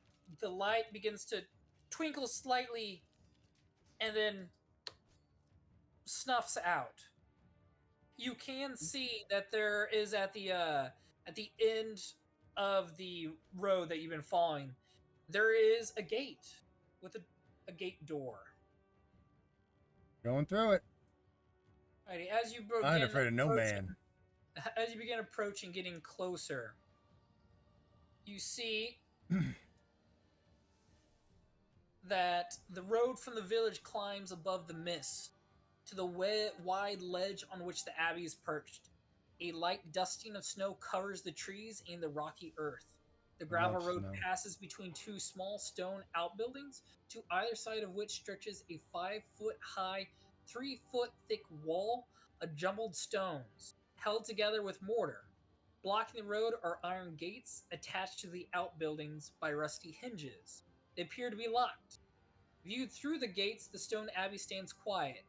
the light begins to twinkle slightly, and then snuffs out. You can see that there is at the end of the road that you've been following, there is a gate with a gate door. Going through it. Alrighty, as you begin I ain't afraid of no man. As you begin approaching, getting closer, you see that the road from the village climbs above the mist to the wide ledge on which the abbey is perched. A light dusting of snow covers the trees and the rocky earth. The gravel road passes between 2 small stone outbuildings, to either side of which stretches a 5-foot-high, 3-foot thick wall of jumbled stones, held together with mortar. Blocking the road are iron gates attached to the outbuildings by rusty hinges. They appear to be locked. Viewed through the gates, the stone abbey stands quiet.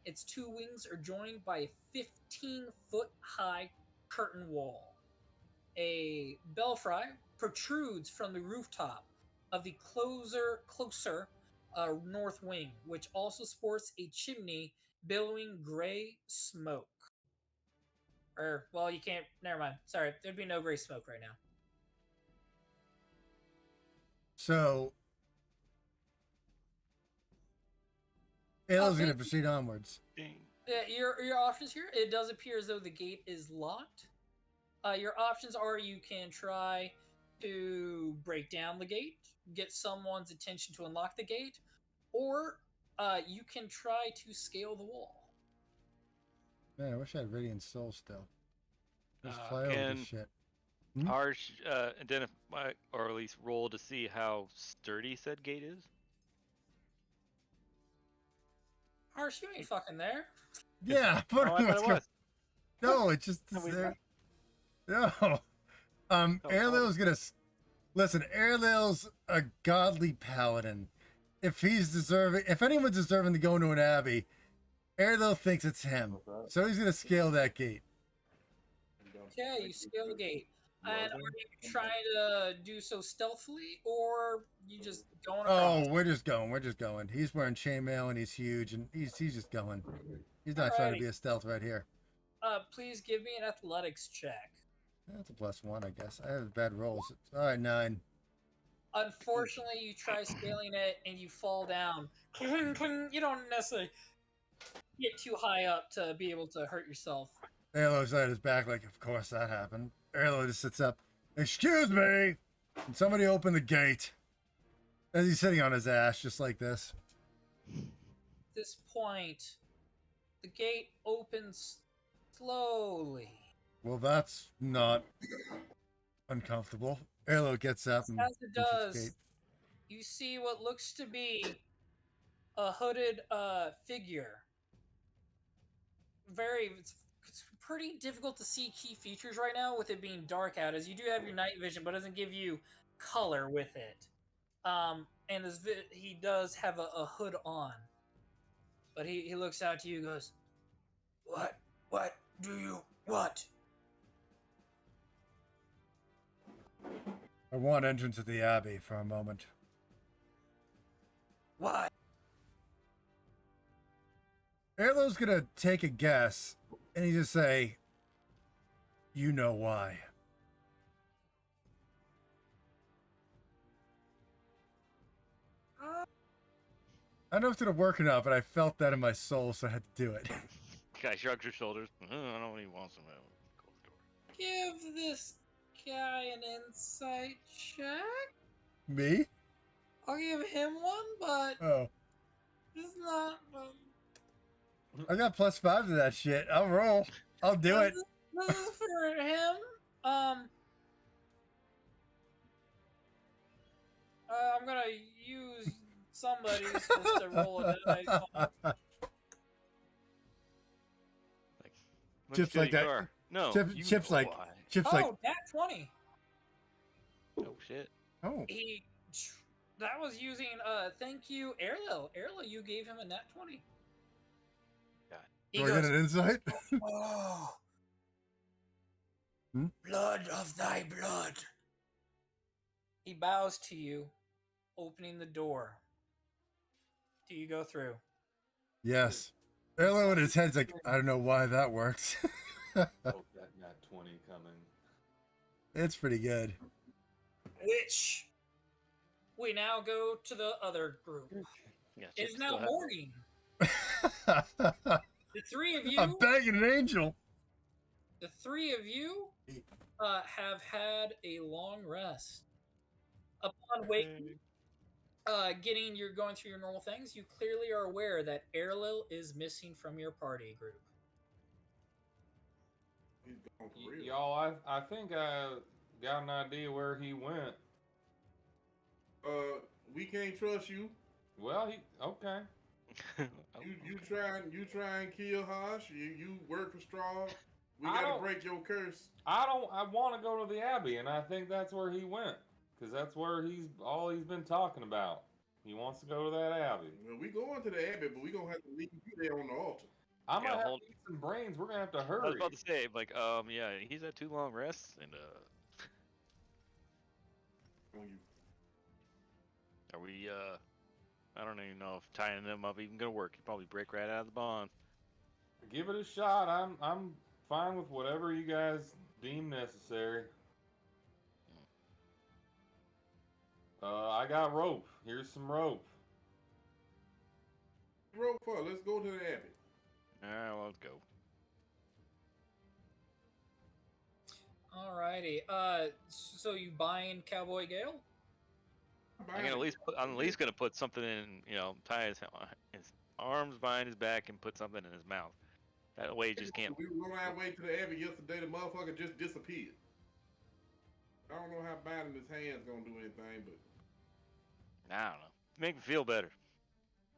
Its two wings are joined by a 15-foot-high curtain wall. A belfry protrudes from the rooftop of the closer north wing, which also sports a chimney billowing gray smoke. Well, you can't. Never mind. Sorry, there'd be no gray smoke right now. So, Ayla's going to thank proceed onwards. Dang. Your options here. It does appear as though the gate is locked. Your options are you can try to break down the gate, get someone's attention to unlock the gate, or you can try to scale the wall. Man, I wish I had Radiant Soul still. Just fly over Can this shit. Harsh identify or at least roll to see how sturdy said gate is? Harsh, you ain't fucking there. Yeah, but Oh, I thought it was. No, it's just No, we- there. No. Airlil's gonna listen. Airlil's a godly paladin. If anyone's deserving to go into an abbey, Airlil thinks it's him. So he's gonna scale that gate. Okay, you scale the gate. And are you trying to do so stealthily, or you just going across? Oh, we're just going. He's wearing chainmail and he's huge, and he's just going. He's not trying to be a stealth right here. Please give me an athletics check. That's a +1, I guess. I have bad rolls. All right, 9. Unfortunately, you try scaling it and you fall down. Cling, cling. You don't necessarily get too high up to be able to hurt yourself. Airlo's at his back like, of course that happened. Airlo just sits up. Excuse me! Can somebody open the gate? And he's sitting on his ass just like this. At this point, the gate opens slowly. Well, that's not uncomfortable. Airlo gets up and As it opens does, the gate. you see what looks to be a hooded figure. It's pretty difficult to see key features right now with it being dark out, as you do have your night vision, but it doesn't give you color with it. And he does have a hood on. But he looks out to you and goes, What do you want? I want entrance to the Abbey for a moment. Why? Airlo's gonna take a guess, and he just say, "You know why." I don't know if it's gonna work or not, but I felt that in my soul, so I had to do it. Guy shrugs your shoulders. I don't really want some closed door. Give this guy an insight check. Me? I'll give him one, but Oh, it's not. I got +5 to that shit. I'll roll. I'll do it. This is for him. I'm gonna use somebody's just to roll a dice. Like, Chips like that. No. Chips like. Why. Chips Oh, like. nat 20. Oh shit. Oh. That was using thank you, Airlo. Airlo, you gave him a nat 20. God. He Do I get goes, an insight? Oh, Hmm? blood of thy blood. He bows to you, opening the door. Do you go through? Yes. Airlo in his head's like, I don't know why that works. Hope that nat 20 coming. It's pretty good. Which we now go to the other group. Yeah, It is Chip now still has- morning. The three of you. I'm begging an angel. The three of you have had a long rest. Upon waking, you're going through your normal things, you clearly are aware that Airlil is missing from your party group. He's gone for real. Y'all, I think I got an idea where he went. We can't trust you. Well, okay. You try and kill Hush. You work for Straw. We I gotta don't- break your curse. I want to go to the Abbey, and I think that's where he went, because that's where he's been talking about. He wants to go to that Abbey. Well, we going to the Abbey, but we gonna have to leave you there on the altar. I'm Yeah, gonna have hold- to eat some brains. We're gonna have to I was hurry. about to say, like, yeah, he's had 2 long rests, and On you. are we? I don't even know if tying them up even gonna work. He'd probably break right out of the bond. Give it a shot. I'm fine with whatever you guys deem necessary. I got rope. Here's some rope. Rope for. Let's go to the Abbey. All right, well, let's go. Alrighty. So you buying Cowboy Gale? I'm at least gonna put something in, tie his arms behind his back and put something in his mouth. That way he just can't. We were on our way to the Abbey yesterday. The motherfucker just disappeared. I don't know how biting his hands gonna do anything, but I don't know. Make me feel better.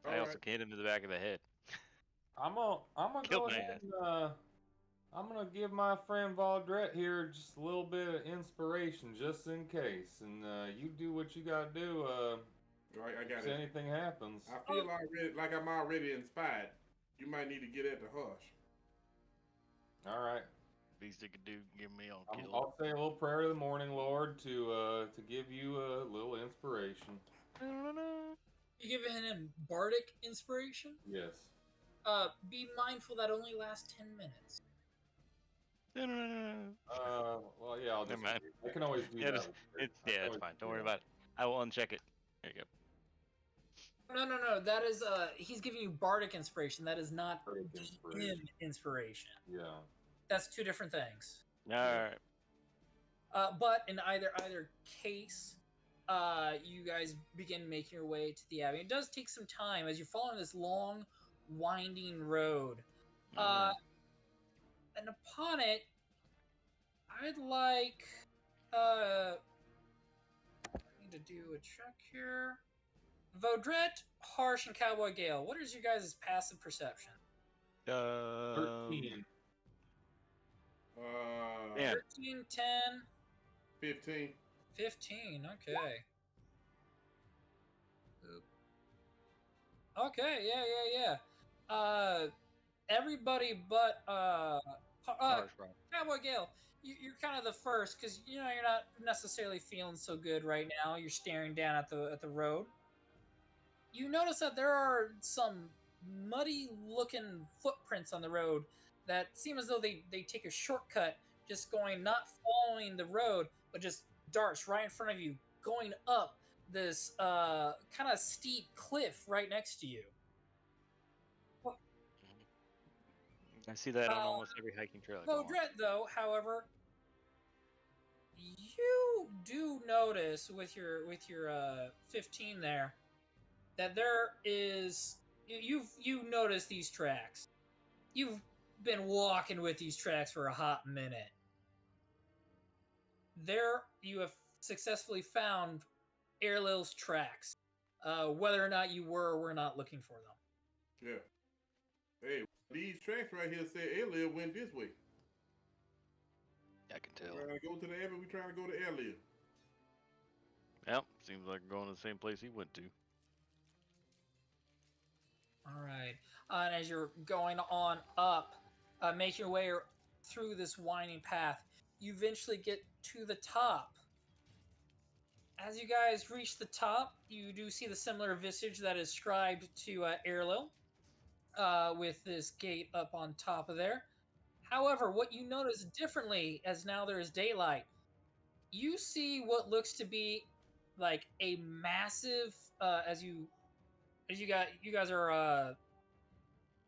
all I also right. can hit him to the back of the head. I'm gonna Killed go my ahead and I'm gonna give my friend Valdret here just a little bit of inspiration, just in case. And you do what you gotta do. All right, I got If it. anything happens, I feel like I'm already inspired. You might need to get at the Hush. all right. Least they could do, give me all killed. I'll say a little prayer to the morning Lord to give you a little inspiration. You giving him bardic inspiration? Yes. Be mindful that only lasts 10 minutes. Well, yeah, I'll just. Never mind. I can always do Yeah, that. it's fine. Don't worry about it. I will uncheck it. There you go. No. That is he's giving you bardic inspiration. That is not Bardic DM inspiration. Yeah. That's two different things. All right. But in either case, you guys begin making your way to the Abbey. It does take some time as you're following this long, winding road. And upon it, I'd like I need to do a check here. Vaudret, Harsh, and Cowboy Gale. What is your guys' passive perception? 13. Yeah. 13, 10, 15. 15. Okay. Oop. Okay, yeah. Everybody but Harsh, bro. Cowboy Gale, you're kind of the first because you're not necessarily feeling so good right now. You're staring down at the road. You notice that there are some muddy-looking footprints on the road that seem as though they take a shortcut, just going not following the road, but just darts right in front of you, going up this kind of steep cliff right next to you. I see that on almost every hiking trail. I go on. Vaudret, though, however, you do notice with your 15 there that there is you notice these tracks. You've been walking with these tracks for a hot minute. There you have successfully found Airlil's tracks, whether or not you were or were not looking for them. Yeah. Hey, these tracks right here say Airlil went this way. I can tell. We're trying to go to the Abbey. We're trying to go to Airlil. Yep, seems like we're going to the same place he went to. All right. And as you're going on up, making your way through this winding path, you eventually get to the top. As you guys reach the top, you do see the similar visage that is scribed to Airlil, with this gate up on top of there. However, what you notice differently, as now there is daylight, you see what looks to be like a massive.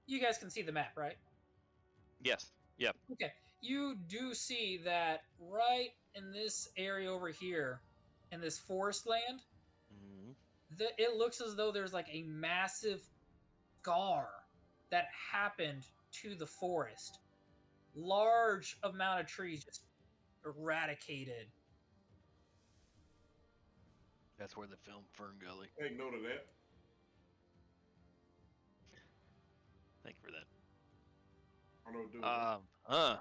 You guys can see the map, right? Yes. Yep. Okay. You do see that right in this area over here, in this forest land, it looks as though there's like a massive scar that happened to the forest. Large amount of trees just eradicated. That's where they filmed Fern Gully. Take note of that. Thank you for that. I don't know what to do with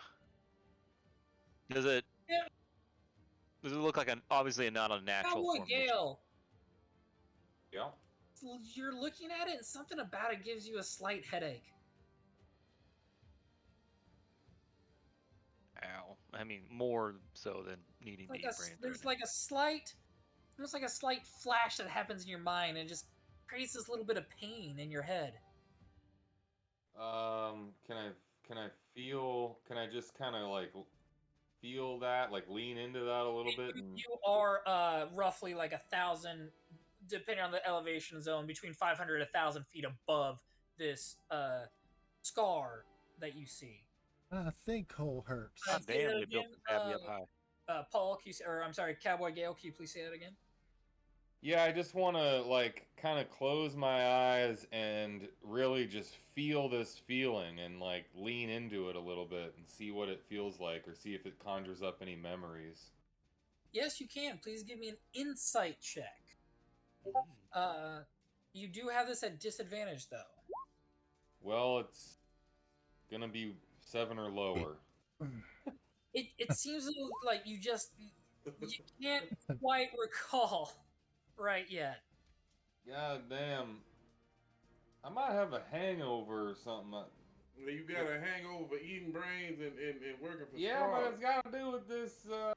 it. Does it? Yeah. Does it look like obviously not a natural Cowboy formation? Gale, Yeah. you're looking at it and something about it gives you a slight headache. Ow. I mean, more so than needing to Like eat brains. there's like a slight, almost like a slight flash that happens in your mind and just creates this little bit of pain in your head. Can I feel? Can I just kind of like feel that, like lean into that a little bit? And You are roughly like 1,000, depending on the elevation zone, between 500 and 1,000 feet above this scar that you see. I think hole hurts. God Say damn, that they built again, the tabby up high. Paul, or I'm sorry, Cowboy Gale, can you please say that again? yeah, I just want to like kind of close my eyes and really just feel this feeling and like lean into it a little bit and see what it feels like, or see if it conjures up any memories. Yes, you can. Please give me an insight check. You do have this at disadvantage, though. Well, it's gonna be 7 or lower. It seems like you can't quite recall right yet. God damn. I might have a hangover or something. You got a hangover eating brains and working for Yeah, straws. but it's got to do with this, I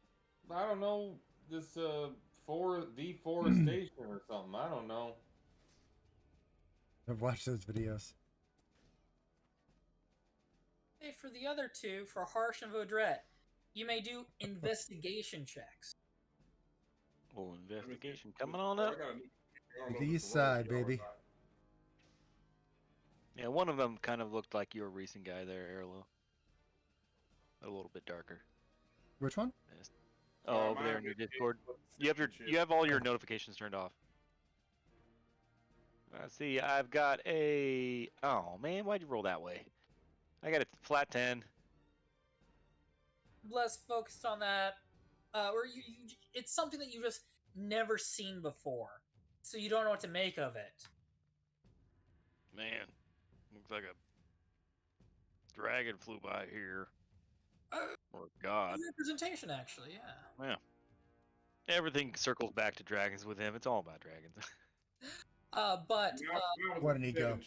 don't know, this deforestation or something. I don't know. I've watched those videos. Hey, for the other two, for Harsh and Vaudrette, you may do investigation checks. Oh, investigation coming on up. The east side, baby. Yeah, one of them kind of looked like your recent guy there, Arlo. A little bit darker. Which one? Yes. Oh, over there in your Discord. You have all your notifications turned off. See, I've got a. Oh man, why'd you roll that way? I got a flat 10. Less focused on that, or it's something that you just never seen before, so you don't know what to make of it. Man, looks like a dragon flew by here. Or God. Representation, actually, yeah. Yeah. Everything circles back to dragons with him. It's all about dragons. But What an ego.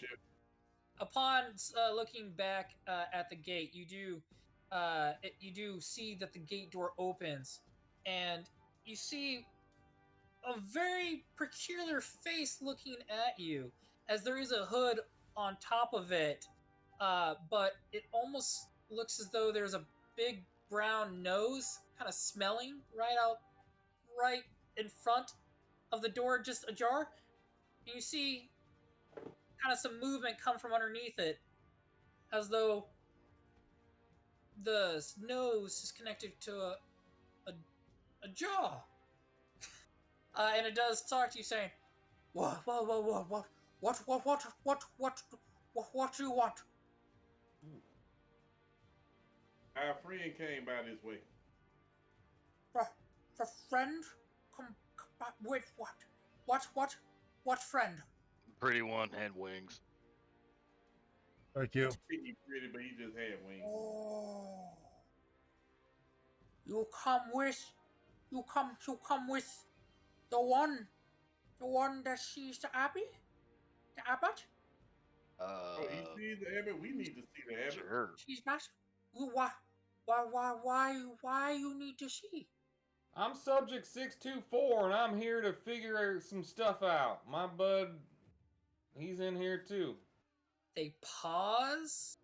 upon looking back at the gate, you do see that the gate door opens, and you see a very peculiar face looking at you, as there is a hood on top of it, but it almost looks as though there's a big brown nose kind of smelling right in front of the door, just ajar. And you see kind of some movement come from underneath it, as though the nose is connected to a jaw. And it does talk to you, saying, what do you want? Our friend came by this way. For friend? Come back with what? What friend? Pretty one had wings. Thank you. He's pretty, but he just had wings. Oh. You come with the one that sees the abbey? The abbot? Oh, he sees the abbot? We need to see the abbot. Sure. She's not. Why you need to see? I'm Subject 624, and I'm here to figure some stuff out. My bud, he's in here too. They pause.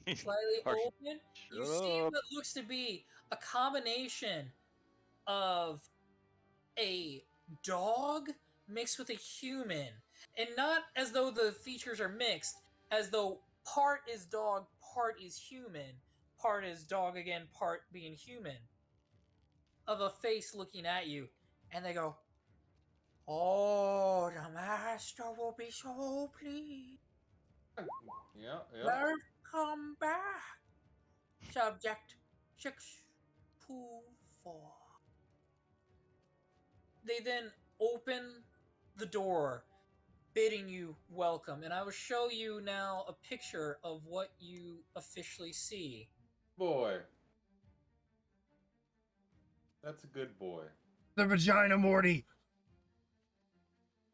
Slightly open. You see what looks to be a combination of a dog mixed with a human. And not as though the features are mixed, as though part is dog, part is human, part is dog again, part being human. Of a face looking at you, and they go, "Oh, the master will be so pleased. Yeah. Welcome back, Subject 624." They then open the door, bidding you welcome, and I will show you now a picture of what you officially see. Boy. That's a good boy. The vagina, Morty.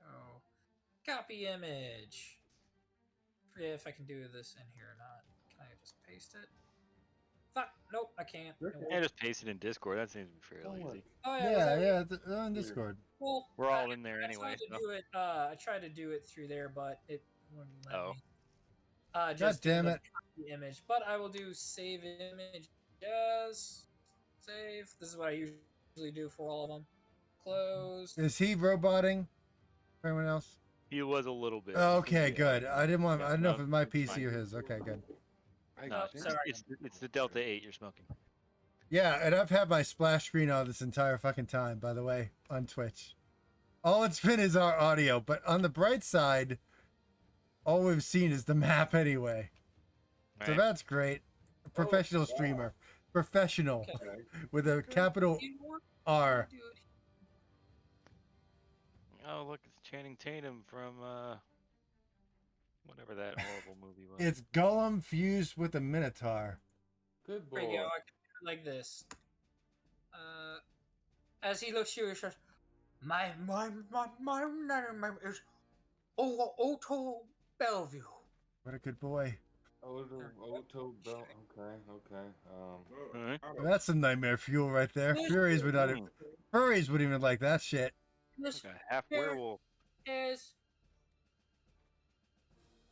Oh, copy image. Forget if I can do this in here or not. Can I just paste it? Fuck, nope, I can't. Yeah, just paste it in Discord. That seems to be fairly easy. Oh Yeah, on Discord. Well, We're all in there anyway. I tried to do it. I tried to do it through there, but it wouldn't let Oh. me. Just God damn do the it. copy image. But I will do save image as save. This is what I usually do for all of them. Close. Is he roboting? For anyone else? He was a little bit. Okay, good. I didn't want. Yeah, I didn't know no, if it was my it's PC fine. or his. Okay, good. No, Oh, sorry. it's the Delta 8 you're smoking. Yeah, and I've had my splash screen on this entire fucking time, by the way, on Twitch. All it's been is our audio, but on the bright side, all we've seen is the map anyway. So Right. that's great. A professional streamer. Professional. Okay. With a capital You know what? R. Do it. Oh, look, it's Channing Tatum from whatever that horrible movie was. It's Gollum fused with a Minotaur. Good There you boy. go. I can do it like this. As he looks at you, he says, "My name is Otto Bellevue." What a good boy. Oto Bell. Okay. Alright. That's some nightmare fuel right there. Furies would not. Furries wouldn't even like that shit. This Like a half werewolf. is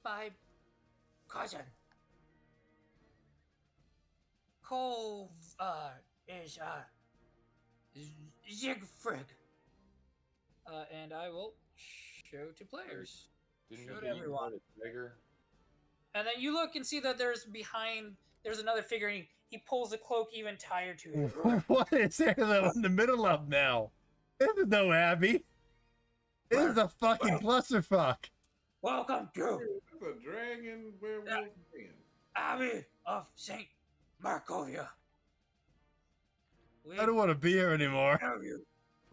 my cousin. Cove is Siegfried. And I will show to players. Didn't Show you to beat everyone. the tiger? And then you look and see that there's another figure, and he pulls the cloak even tighter to it. What is there that in the middle of now? This is no Abby. This is a fucking clusterfuck. Welcome to That's a dragon werewolf man. Abbey of Saint Markovia. We I don't want to be here anymore. know you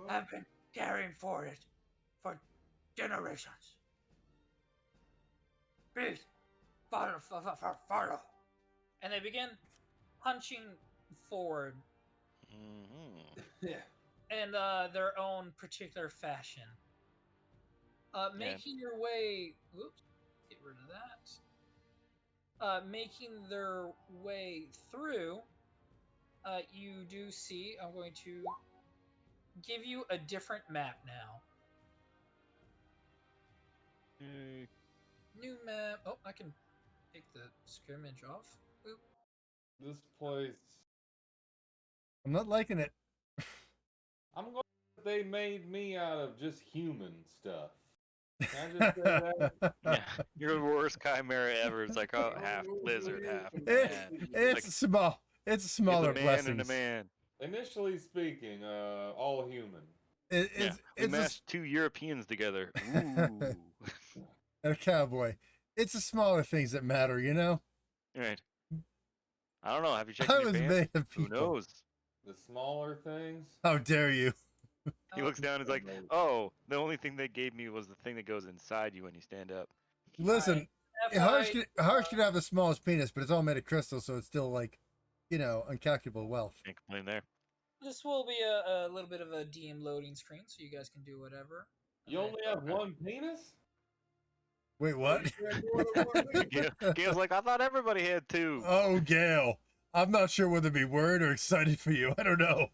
have been caring for it for generations. Please, follow. And they begin punching forward Mm-hmm. in their own particular fashion. Making your way. Whoops, get rid of that. Making their way through. You do see. I'm going to give you a different map now. New map. Oh, I can take the scrimmage off. Oop. This place. I'm not liking it. I'm going. They made me out of just human stuff. Can I just say that? Yeah, you're the worst chimera ever. It's like half lizard, half man. It's Like, small. It's a smaller it's a man blessings. and a man. Initially speaking, all human. Yeah, It's we mashed two Europeans together. Ooh. a cowboy. It's the smaller things that matter, you know. Right. I don't know. Have you checked I your was pants? made of Who people. knows? The smaller things. How dare you? He looks down and is like, "Oh, the only thing they gave me was the thing that goes inside you when you stand up." Listen, FYI, Harsh could have the smallest penis, but it's all made of crystal, so it's still like, you know, incalculable wealth. Can't complain there. This will be a little bit of a DM loading screen, so you guys can do whatever. You only have one penis? Wait, what? Gail's like, "I thought everybody had two." Oh, Gail. I'm not sure whether to be worried or excited for you. I don't know.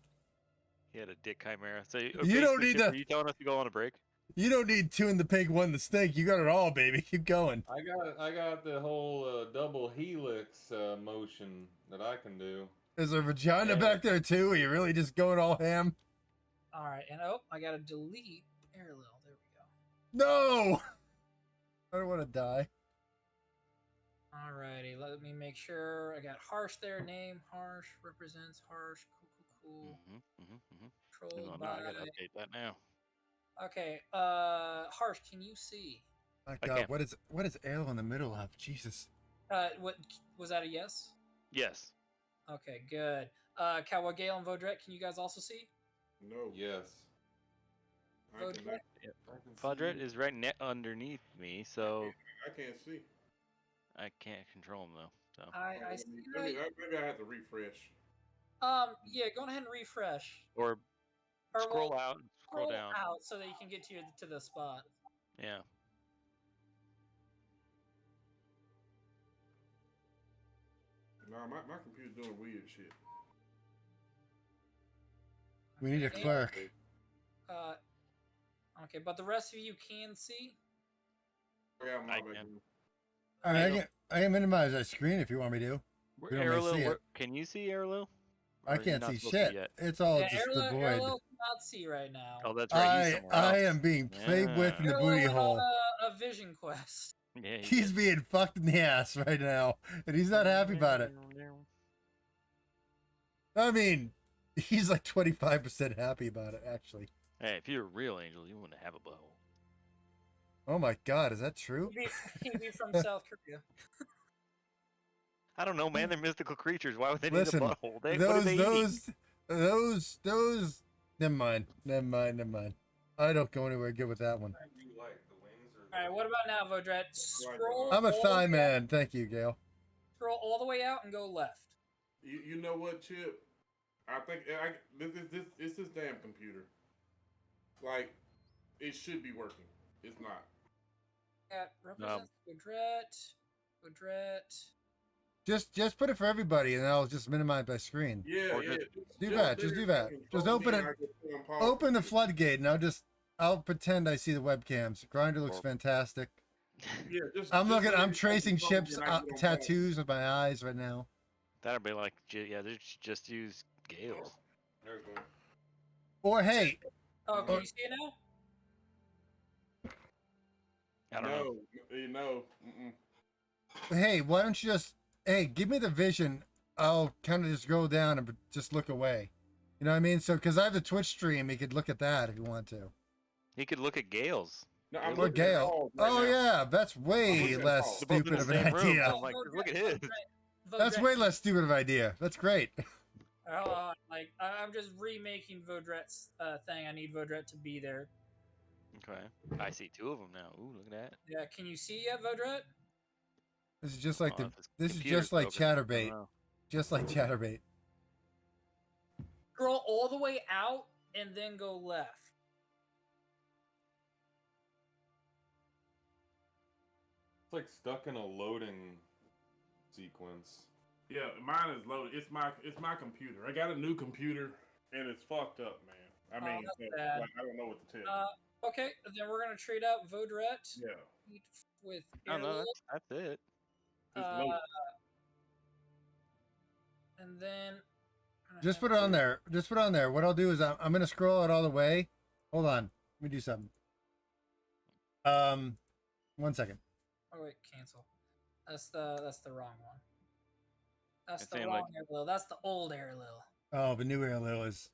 He had a dick chimera. So You don't basically, need Chip, to- Are you telling us to go on a break? You don't need two in the pink, one in the stink. You got it all, baby. Keep going. I got the whole double helix motion that I can do. Is there a vagina Yeah. back there too? Are you really just going all ham? All right, and oh, I gotta delete parallel. There we go. No! I don't want to die. Alrighty, let me make sure I got Harsh there. Name Harsh represents Harsh. Cool. Controlled No, by. I gotta update that now. Okay, Harsh, can you see? My I God, can't. what is ale in the middle of? Jesus. What was that a yes? Yes. Okay, good. Cowboy Gale and Vodret, can you guys also see? No. Yes. I Vote can, right. I can Fudret see- is right underneath me, so I can't see. I can't control him though. So I see Maybe right. I have to refresh. Yeah, go ahead and refresh. or Or scroll well, out, and scroll down. out so that you can get to the spot. Yeah. No, my computer's doing weird shit. We need a Okay. clerk. Okay, but the rest of you can see. I got my I back can. in. All right, Hey, I can minimize that screen if you want me to. We don't really see it. Can you see Airlu? I can't see shit. It's all Yeah, just the void. Arlo cannot see right now. Oh, that's right. He's somewhere else. I am being played with in the Arlo booty went hole. on a vision quest. Yeah, He's being fucked in the ass right now, and he's not happy about it. I mean, he's like 25% happy about it, actually. Hey, if you're a real angel, you wouldn't have a butthole. Oh my god, is that true? He'd be from South Korea. I don't know, man. They're mystical creatures. Why would they Listen, need a butthole? What do they eat? those. Never mind. I don't go anywhere good with that one. What do you like, the wings or All right, what about now, Vodret? Scroll. I'm a all thigh the way- man. Thank you, Gail. Scroll all the way out and go left. You know what, Chip? I think it's this damn computer. Like, it should be working. It's not. That represents Vodret. Just put it for everybody, and I'll just minimize my screen. Yeah, Or yeah. Do that. Just do that. Just open it. Open the floodgate, and I'll pretend I see the webcams. Grinder looks fantastic. Yeah, I'm tracing ships tattoos with my eyes right now. That'd be like, yeah, they should just use Gales. There we go. Or hey, Oh, can you see it now? I don't know. No. Mm-mm. hey, why don't you just give me the vision? I'll kind of just go down and just look away. You know what I mean? So because I have the Twitch stream, you could look at that if you want to. He could look at Gales. No, I'm Or looking at Gail. Paul's right Oh now. yeah, that's way looking at less Paul. They're both stupid in of the an same room, idea. so I'm like, look at his. That's way less stupid of an idea. That's great. I'm just remaking Vodret's thing. I need Vodret to be there. Okay. I see two of them now. Ooh, look at that. Yeah, can you see yet, Vodret? This is just like Oh, if his this is computer's just like broken, I don't Chatterbait. know. Just like Chatterbait. Scroll all the way out and then go left. It's like stuck in a loading sequence. Yeah, mine is loaded. It's my computer. I got a new computer, and it's fucked up, man. I Oh, mean, that's bad. like, I don't know what to tell you. Okay, then we're gonna trade out Vodret Yeah, with Oh, no, Airlil, that's it. it's loaded. and then Just put it on there. Just put it on there. What I'll do is I'm gonna scroll it all the way. Hold on. Let me do something. 1 second. Oh wait, cancel. That's the wrong one. That's It's the saying, wrong like- Airlil. That's the old Airlil. Oh, the new Airlil is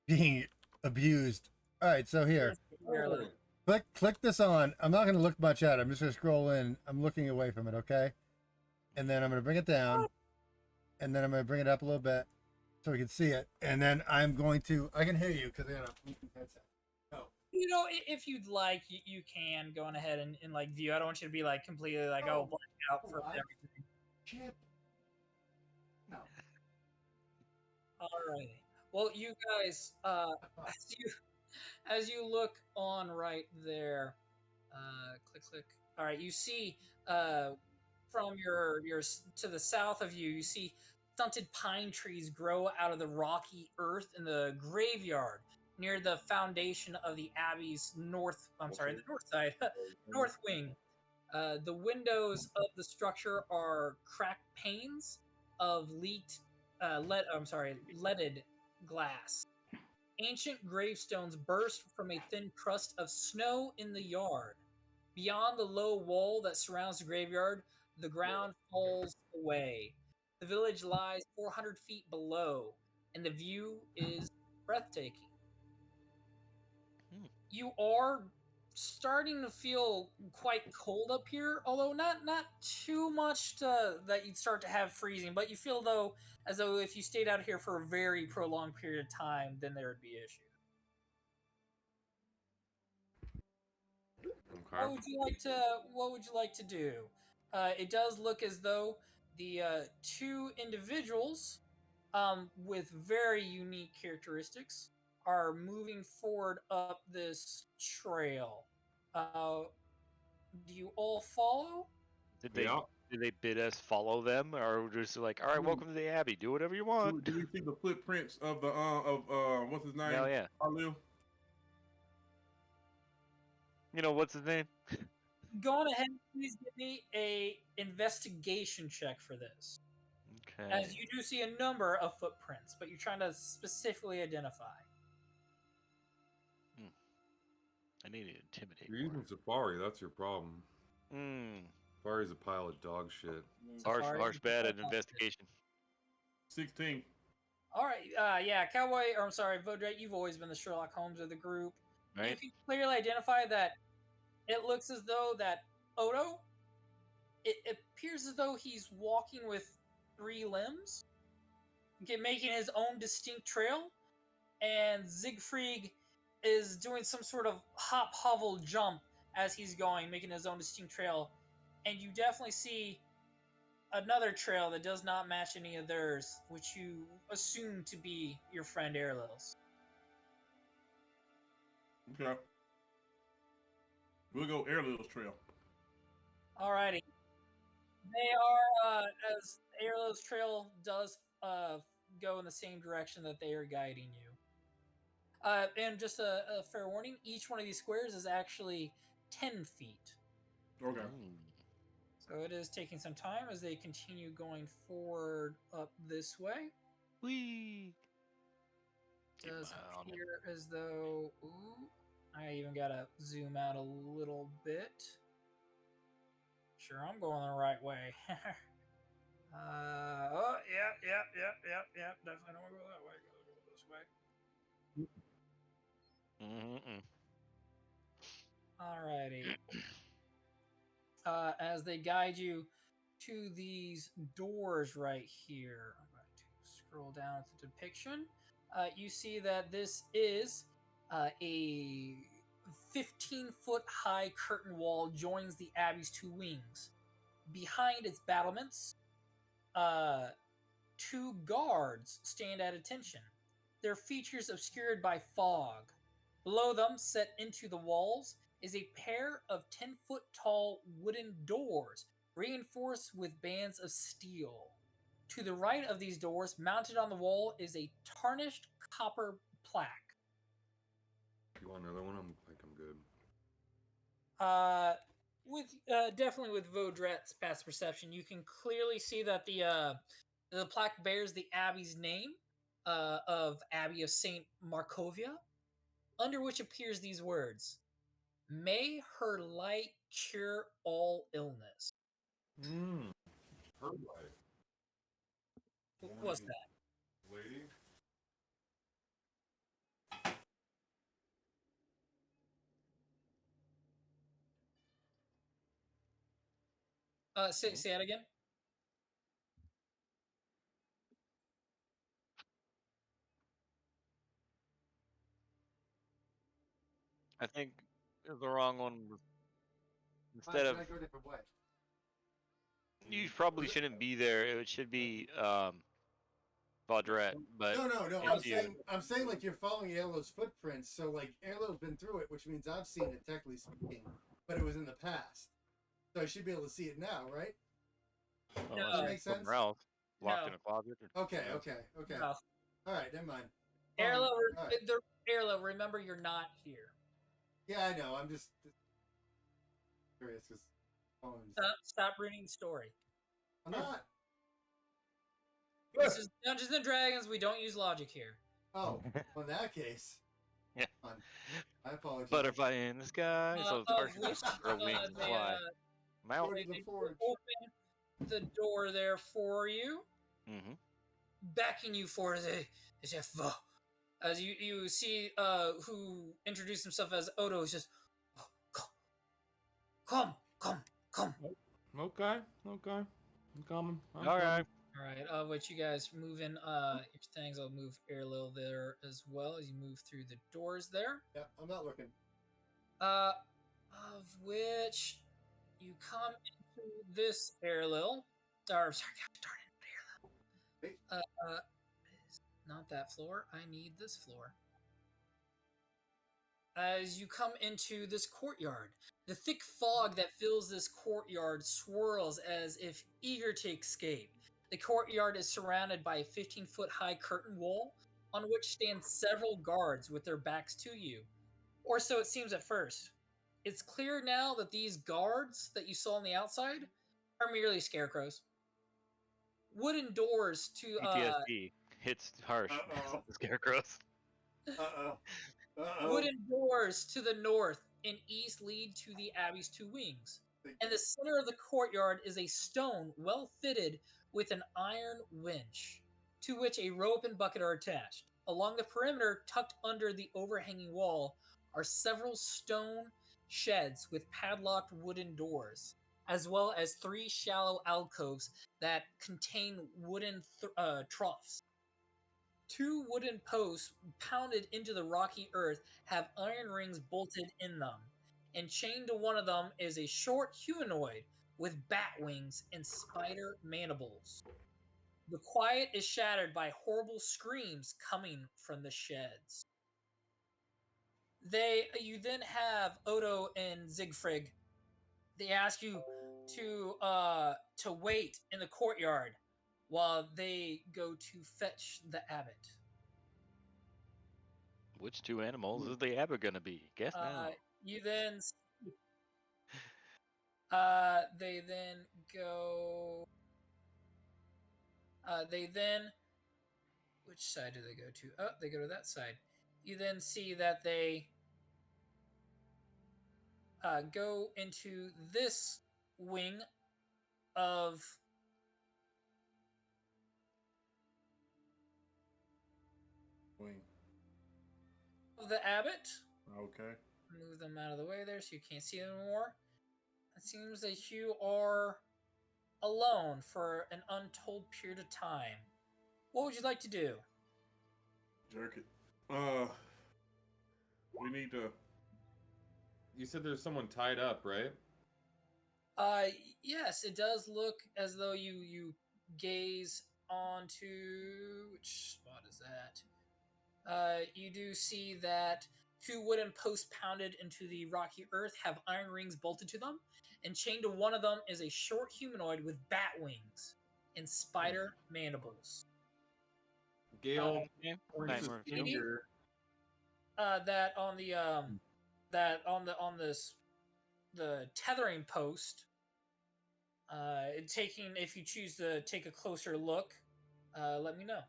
being abused. All right, so here, Airlil. click this on. I'm not gonna look much at it. I'm just gonna scroll in. I'm looking away from it, okay? And then I'm gonna bring it down, and then I'm gonna bring it up a little bit so we can see it. And then I'm going to. I can hear you because I got a Bluetooth headset. You know, if you'd like, you can go on ahead and like view. I don't want you to be like completely like blacked out for everything. Chip. No. Alrighty. Well, you guys, as you look on right there, click. All right, you see, from your to the south of you, you see stunted pine trees grow out of the rocky earth in the graveyard near the foundation of the abbey's the north side, north wing. The windows of the structure are cracked panes of leaded glass. Ancient gravestones burst from a thin crust of snow in the yard. Beyond the low wall that surrounds the graveyard, the ground falls away. The village lies 400 feet below, and the view is breathtaking. You are starting to feel quite cold up here, although not too much that you'd start to have freezing, but you feel as though if you stayed out here for a very prolonged period of time, then there would be issues. What would you like to? What would you like to do? It does look as though the two individuals, with very unique characteristics, are moving forward up this trail. Do you all follow? Did they Yeah. did they bid us follow them, or just like, all right, welcome to the Abbey, do whatever you want? Do we see the footprints of the what's his name? Hell yeah. Arlil? You know what's his name? Go on ahead, please give me a investigation check for this. Okay. As you do see a number of footprints, but you're trying to specifically identify. I need to intimidate. You're using Safari. That's your problem. Hmm. Safari's a pile of dog shit. Harsh bad at investigation. 16. All right, yeah, Cowboy, or I'm sorry, Vodret, you've always been the Sherlock Holmes of the group. Right. You can clearly identify that it looks as though that Odo, it appears as though he's walking with 3 limbs, making his own distinct trail, and Siegfried is doing some sort of hop, hovel, jump as he's going, making his own distinct trail. And you definitely see another trail that does not match any of theirs, which you assume to be your friend Airlil's. Okay. We'll go Airlil's trail. Alrighty. They are, as Airlil's trail does go in the same direction that they are guiding you. And just a fair warning, each one of these squares is actually 10 feet. Okay. So it is taking some time as they continue going forward up this way. Whee! It does appear as though... Ooh, I even gotta zoom out a little bit. Sure, I'm going the right way. Oh, yep. Definitely don't want to go that way. Gotta go this way. Alrighty. As they guide you to these doors right here, I'm going to scroll down to the depiction. You see that this is a 15-foot high curtain wall joins the Abbey's 2 wings. Behind its battlements, 2 guards stand at attention, their features obscured by fog. Below them, set into the walls, is a pair of 10-foot tall wooden doors, reinforced with bands of steel. To the right of these doors, mounted on the wall, is a tarnished copper plaque. If you want another one, I'm good. Definitely with Vodret's past perception, you can clearly see that the plaque bears the Abbey's name, of Abbey of Saint Markovia, under which appears these words: "May her light cure all illness." Her life. What's that? Lady? Say that again. I think the wrong one was instead of. Go a different way. You probably shouldn't be there. It should be Vaudrette, but No. it's you. I'm saying like you're following Airlo's footprints, so like Airlo's been through it, which means I've seen it technically speaking, but it was in the past, so I should be able to see it now, right? Well, No. unless That you're makes sense? somewhere else, locked No. in a closet. Okay. No. All right, never mind. Airlo, All right. Airlo, remember you're not here. Yeah, I know. I'm just curious because Stop ruining the story. I'm not. This is Dungeons and Dragons. We don't use logic here. Oh, well, in that case, Yeah. fine. I apologize. Butterfly in the sky, so the Of person which, or wings they, fly. Mount. Go to the forge. open the door there for you, Mm-hmm. backing you for the chef. As you see, who introduced himself as Odo, is just, come. Okay. I'm coming. All right. All right, what you guys move in your things, I'll move Airlil there as well as you move through the doors there. Yeah, I'm not looking. of which you come into this airlil. Or, sorry, gosh darn it, airlil. Not that floor. I need this floor. As you come into this courtyard, the thick fog that fills this courtyard swirls as if eager to escape. The courtyard is surrounded by a 15-foot high curtain wall on which stand several guards with their backs to you. Or so it seems at first. It's clear now that these guards that you saw on the outside are merely scarecrows. Wooden doors to PTSD hits harsh. Uh-oh. The scarecrows. Uh-oh. Uh-oh. wooden doors to the north and east lead to the abbey's two wings. In the center of the courtyard is a stone well fitted with an iron winch, to which a rope and bucket are attached. Along the perimeter, tucked under the overhanging wall, are several stone sheds with padlocked wooden doors, as well as 3 shallow alcoves that contain wooden troughs. 2 wooden posts pounded into the rocky earth have iron rings bolted in them, and chained to one of them is a short humanoid with bat wings and spider mandibles. The quiet is shattered by horrible screams coming from the sheds. You then have Odo and Siegfried. They ask you to wait in the courtyard while they go to fetch the abbot. Which 2 animals is the abbot gonna be? Guess now. You then they then go which side do they go to? Oh, they go to that side. You then see that they go into this wing of the abbot. Okay. Move them out of the way there so you can't see them anymore. It seems that you are alone for an untold period of time. What would you like to do? Jerk it. We need to. You said there's someone tied up, right? Yes, it does look as though you gaze onto which spot is that? You do see that 2 wooden posts pounded into the rocky earth have iron rings bolted to them, and chained to one of them is a short humanoid with bat wings and spider mandibles. Gale Yeah, points his nightmare fuel. finger. That on the tethering post. If you choose to take a closer look, let me know.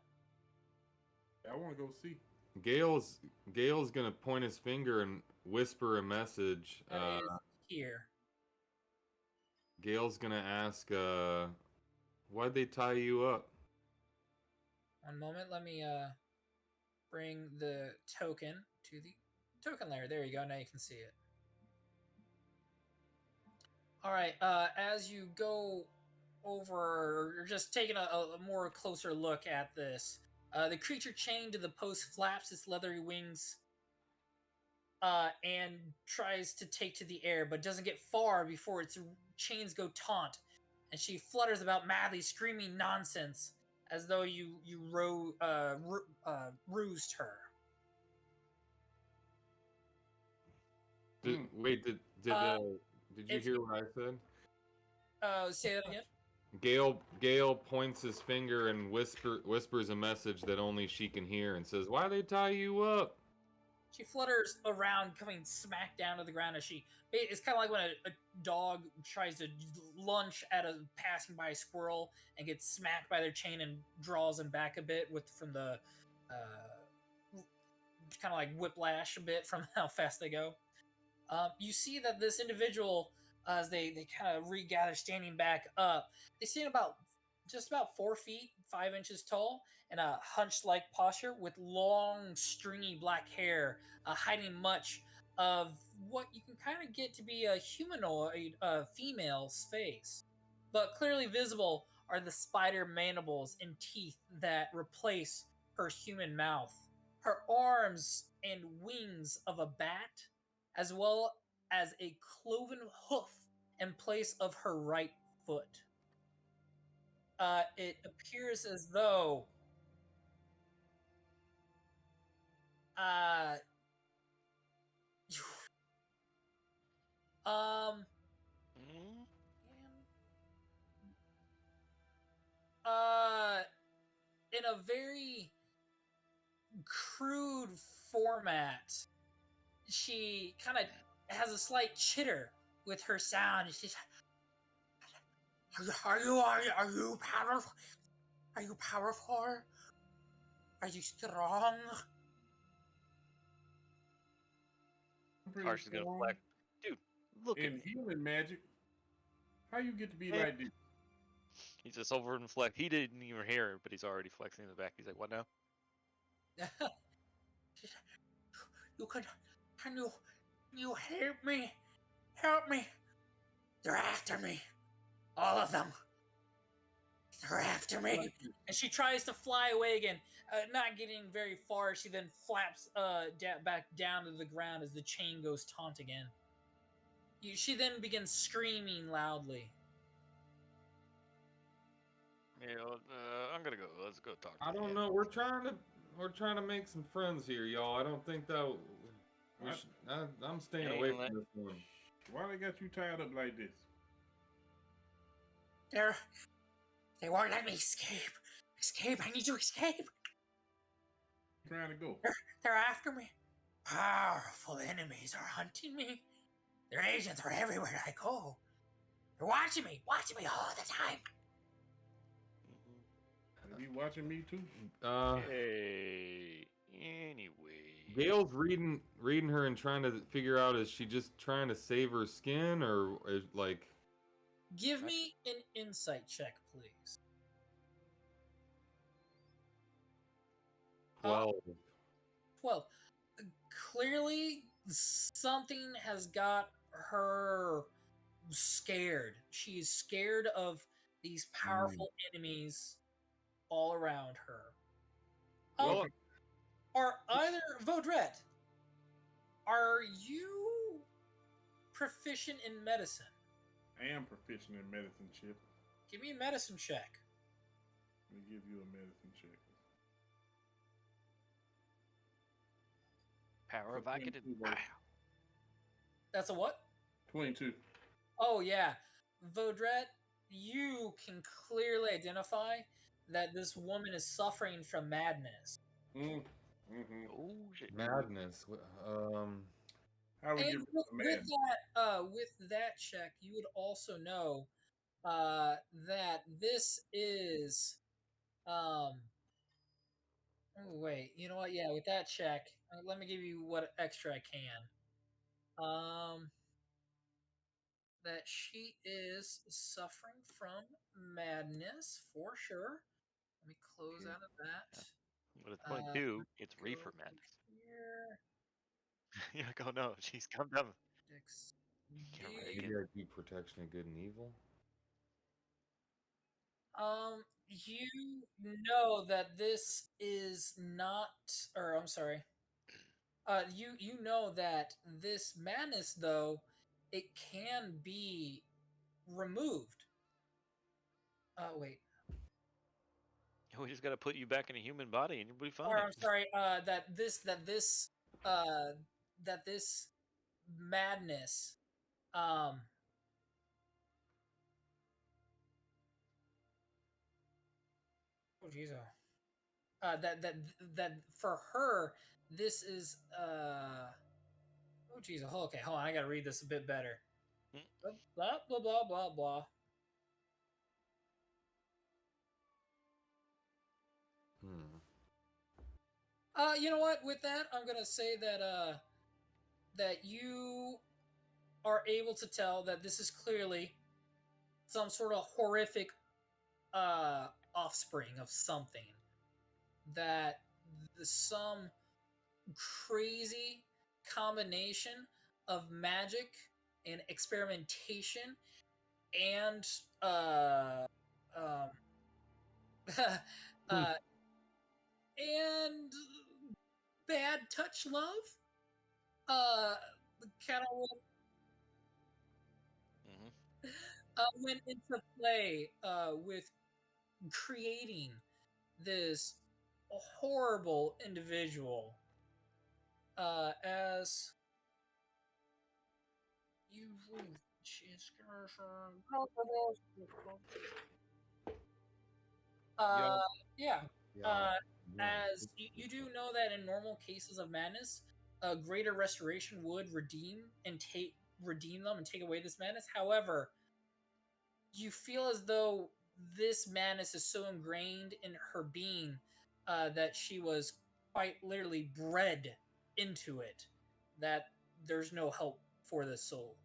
I want to go see. Gale's gonna point his finger and whisper a message. That is here. Gale's gonna ask, why'd they tie you up? One moment, let me bring the token to the token layer. There you go. Now you can see it. All right. As you go over, or just taking a more closer look at this, the creature chained to the post flaps its leathery wings and tries to take to the air, but doesn't get far before its chains go taut, and she flutters about madly, screaming nonsense as though you rused her. Wait, did you hear what I said? Say that again. Gale points his finger and whispers a message that only she can hear and says, "Why they tie you up?" She flutters around, coming smack down to the ground as it's kind of like when a dog tries to lunge at a passing by squirrel and gets smacked by their chain and draws them back a bit from the kind of like whiplash a bit from how fast they go. You see that this individual, as they kind of regather, standing back up, they stand about 4 feet 5 inches tall in a hunched-like posture with long, stringy black hair, hiding much of what you can kind of get to be a humanoid female's face. But clearly visible are the spider mandibles and teeth that replace her human mouth. Her arms and wings of a bat, as well as a cloven hoof in place of her right foot. It appears as though Mm, in a very crude format, she kind of has a slight chitter with her sound. She's, are you powerful? Are you powerful? Are you strong? I'm pretty Harsh is gonna strong. flex. Dude, look at In me. human magic, how you get to be Man. like this? He's just over and flex. He didn't even hear it, but he's already flexing in the back. He's like, "What now?" Can you help me? Help me! They're after me. All of them. They're after me. And she tries to fly away again, not getting very far. She then flaps back down to the ground as the chain goes taut again. She then begins screaming loudly. You know, I'm gonna go. Let's go talk to I don't him. know. We're trying to make some friends here, y'all. I don't think that we should, I'm staying Ain't away let- from this one. Why they got you tied up like this? They won't let me escape. Escape! I need to escape. Trying to go. They're after me. Powerful enemies are hunting me. Their agents are everywhere I go. They're watching me all the time. They be watching me too. Hey, anyway. Gail's reading her and trying to figure out, is she just trying to save her skin, or is like? Give me an insight check, please. 12. 12. Clearly, something has got her scared. She is scared of these powerful enemies all around her. Well, Are either Vaudrette, are you proficient in medicine? I am proficient in medicine, Chip. Give me a medicine check. Let me give you a medicine check. power of Vicodin. That's a what? 22. Oh, yeah. Vaudrette, you can clearly identify that this woman is suffering from madness. Oh shit. Madness. How we And get rid of man? with that check, you would also know that this is oh, wait, you know what? Yeah, with that check, let me give you what extra I can. That she is suffering from madness for sure. Let me close out of that. But it's 22. It's Go reefer madness. here. You're like, oh no, she's come down. Can't really Maybe get. I do protection of good and evil. You know that this is not, or I'm sorry. You know that this madness, though, it can be removed. Wait. We just gotta put you back in a human body and you'll be fine. Or I'm sorry. That this madness. Oh jeez. That for her, this is oh jeez. Okay, hold on. I gotta read this a bit better. Blah blah blah blah blah. You know what? With that, I'm gonna say that that you are able to tell that this is clearly some sort of horrific offspring of something. That some crazy combination of magic and experimentation and and bad touch love kind of went into play with creating this horrible individual as you yeah. Yeah. As you do know that in normal cases of madness, a greater restoration would redeem them and take away this madness. However, you feel as though this madness is so ingrained in her being that she was quite literally bred into it that there's no help for the soul.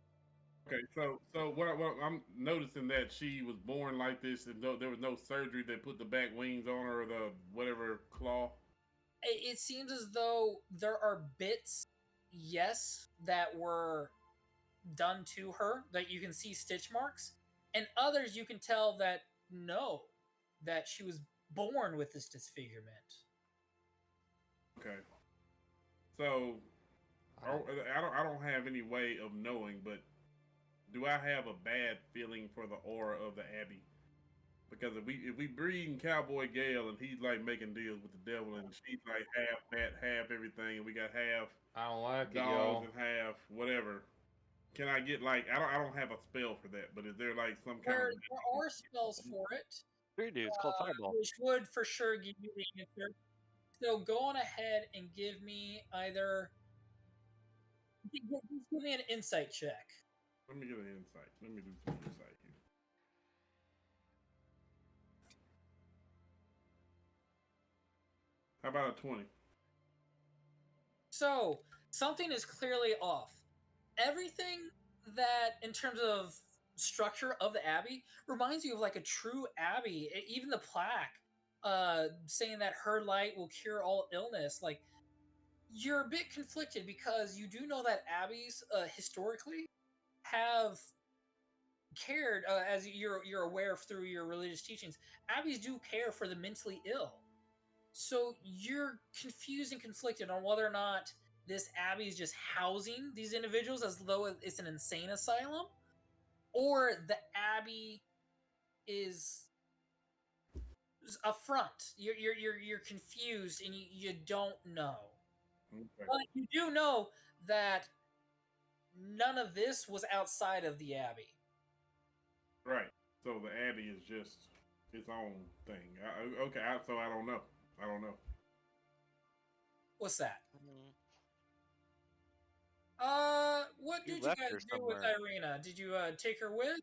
Okay, so what I'm noticing that she was born like this, and there was no surgery that put the back wings on her or the whatever claw. It seems as though there are bits, yes, that were done to her that you can see stitch marks, and others you can tell that no, that she was born with this disfigurement. Okay, so I don't have any way of knowing, but do I have a bad feeling for the aura of the Abbey? Because if we breed Cowboy Gale and he's like making deals with the devil and she's like half bat, half everything, and we got half I don't like it, dogs y'all. and half whatever. Can I get like I don't have a spell for that, but is there like some kind There of are spells for it, Sure, dude. It's called Fireball. which would for sure give you the answer. So go on ahead and give me either. Just give me an insight check. Let me get an insight. Let me do some insight here. How about a 20? So something is clearly off. Everything that, in terms of structure of the abbey, reminds you of like a true abbey. Even the plaque, saying that her light will cure all illness. Like, you're a bit conflicted because you do know that abbeys historically have cared, as you're aware through your religious teachings. Abbeys do care for the mentally ill. So you're confused and conflicted on whether or not this abbey is just housing these individuals as though it's an insane asylum, or the abbey is a front. You're confused and you don't know. Okay. But you do know that none of this was outside of the abbey. Right. So the Abbey is just its own thing. So I don't know. I don't know. What's that? What You did you left guys her do with somewhere. Irina? Did you take her with?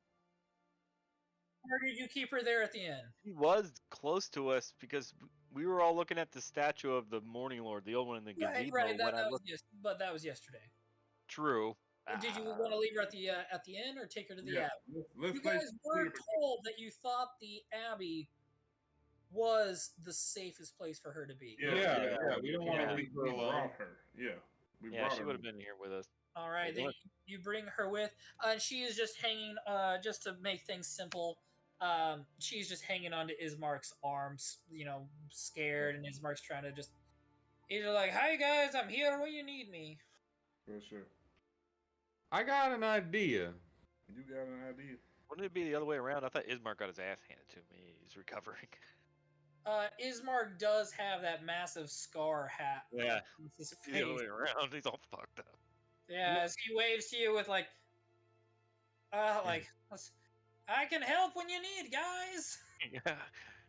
Or did you keep her there at the end? He was close to us because we were all looking at the statue of the Morning Lord, the old one in the gazebo. Right. When I looked, But that was yesterday. true. Did you want to leave her at the inn or take her to the Yeah. abbey? Let's You play guys were told that you thought the abbey was the safest place for her to be. Yeah. We don't want to leave her we alone. brought her. Yeah. We Yeah, brought she her. would have been here with us. All right, then you bring her with, and she is just hanging. Just to make things simple, she's just hanging onto Ismark's arms. Scared, and Ismark's trying to just. He's like, "Hi guys, I'm here when you need me." For sure. I got an idea. You got an idea? Wouldn't it be the other way around? I thought Ismark got his ass handed to me. He's recovering. Ismark does have that massive scar hat. Yeah. Across his It's the other face. way around. He's all fucked up. Yeah, as he waves to you with like, I can help when you need, guys. Yeah.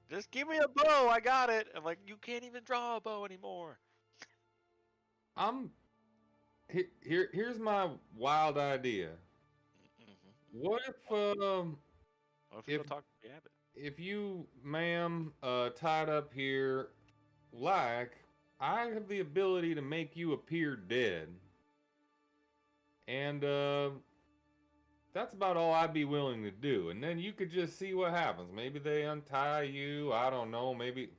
Just give me a bow. I got it. I'm like, you can't even draw a bow anymore. Here's my wild idea. What if What if we go talk to the abbot? if you, ma'am, tied up here, like, I have the ability to make you appear dead. And that's about all I'd be willing to do. And then you could just see what happens. Maybe they untie you. I don't know. Maybe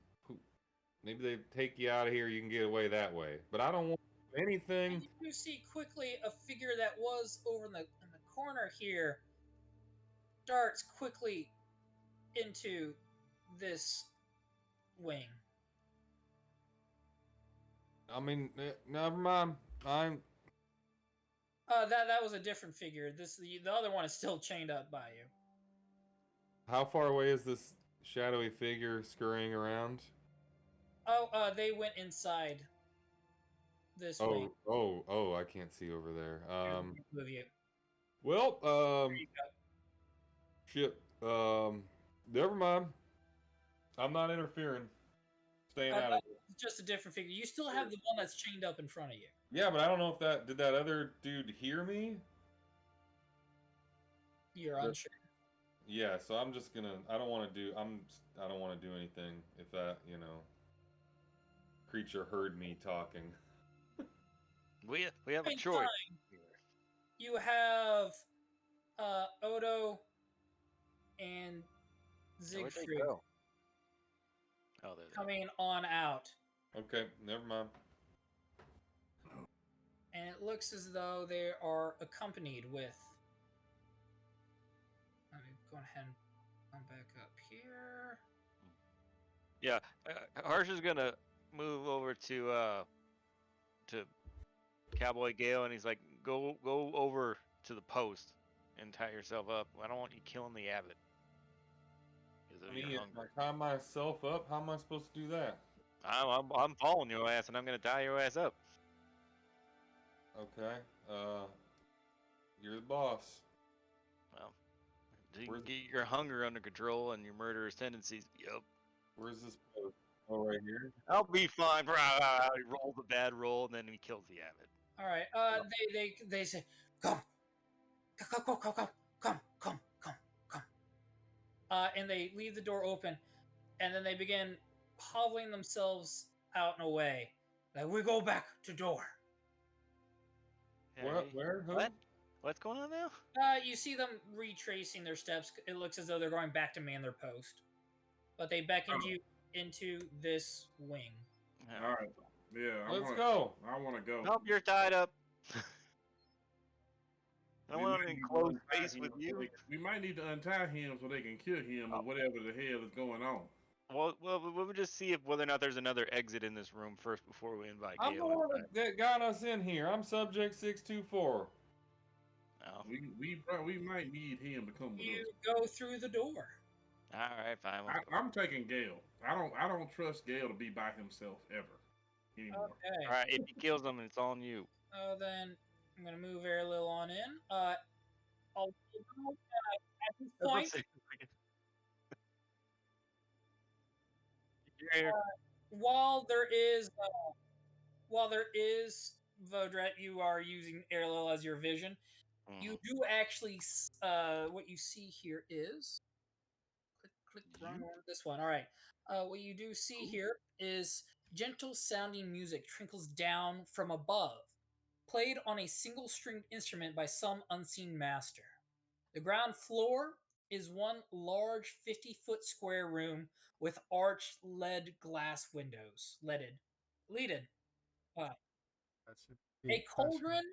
they take you out of here. You can get away that way. But I don't want anything. And you see quickly a figure that was over in the corner here darts quickly into this wing. I mean, never mind. That was a different figure. The other one is still chained up by you. How far away is this shadowy figure scurrying around? Oh, they went inside this wing. Oh, I can't see over there. There's a group of you. Well, There you go. shit. Never mind. I'm not interfering. Staying out of it. It's just a different figure. You still have the one that's chained up in front of you. Yeah, but I don't know if did that other dude hear me? You're unsure. Yeah, so I'm just gonna. I don't want to do anything if that creature heard me talking. We have a Same choice. time, you have Odo and Where'd they Siegfried go? Oh, there they coming on out. Okay, never mind. And it looks as though they are accompanied with. Let me go ahead and come back up here. Yeah, Harsh is gonna move over to Cowboy Gale, and he's like, go over to the post and tie yourself up. I don't want you killing the abbot. I mean, if I tie myself up, how am I supposed to do that? I'm following your ass, and I'm gonna tie your ass up. Okay. You're the boss. Well, you can get your hunger under control and your murderous tendencies. Yep. Where's this post? Oh, right here. I'll be fine. He rolls a bad roll, and then he kills the abbot. All right. They say, come. And they leave the door open, and then they begin hobbling themselves out and away. Like, we go back to door. What? Where? Who? What? What's going on now? You see them retracing their steps. It looks as though they're going back to man their post. But they beckoned you into this wing. All right. Yeah. Let's go. I want to go. Nope, you're tied up. I want to enclose space with you. We might need to untie him so they can kill him or whatever the hell is going on. Well, we'll just see whether or not there's another exit in this room first before we invite I'm the Gale one inside. that got us in here. I'm subject 624. Oh. We might need him to come with us. You go through the door. All right, fine. I'm taking Gale. I don't trust Gale to be by himself ever anymore. Okay. All right, if he kills them, it's on you. Then I'm gonna move Airlil on in. At this point, while there is Vodret, you are using Airlil as your vision. You do actually. What you see here is click wrong one. This one. All right. What you do see here is gentle sounding music trickles down from above, played on a single stringed instrument by some unseen master. The ground floor is one large 50-foot square room with arched lead glass windows. Leaded. A cauldron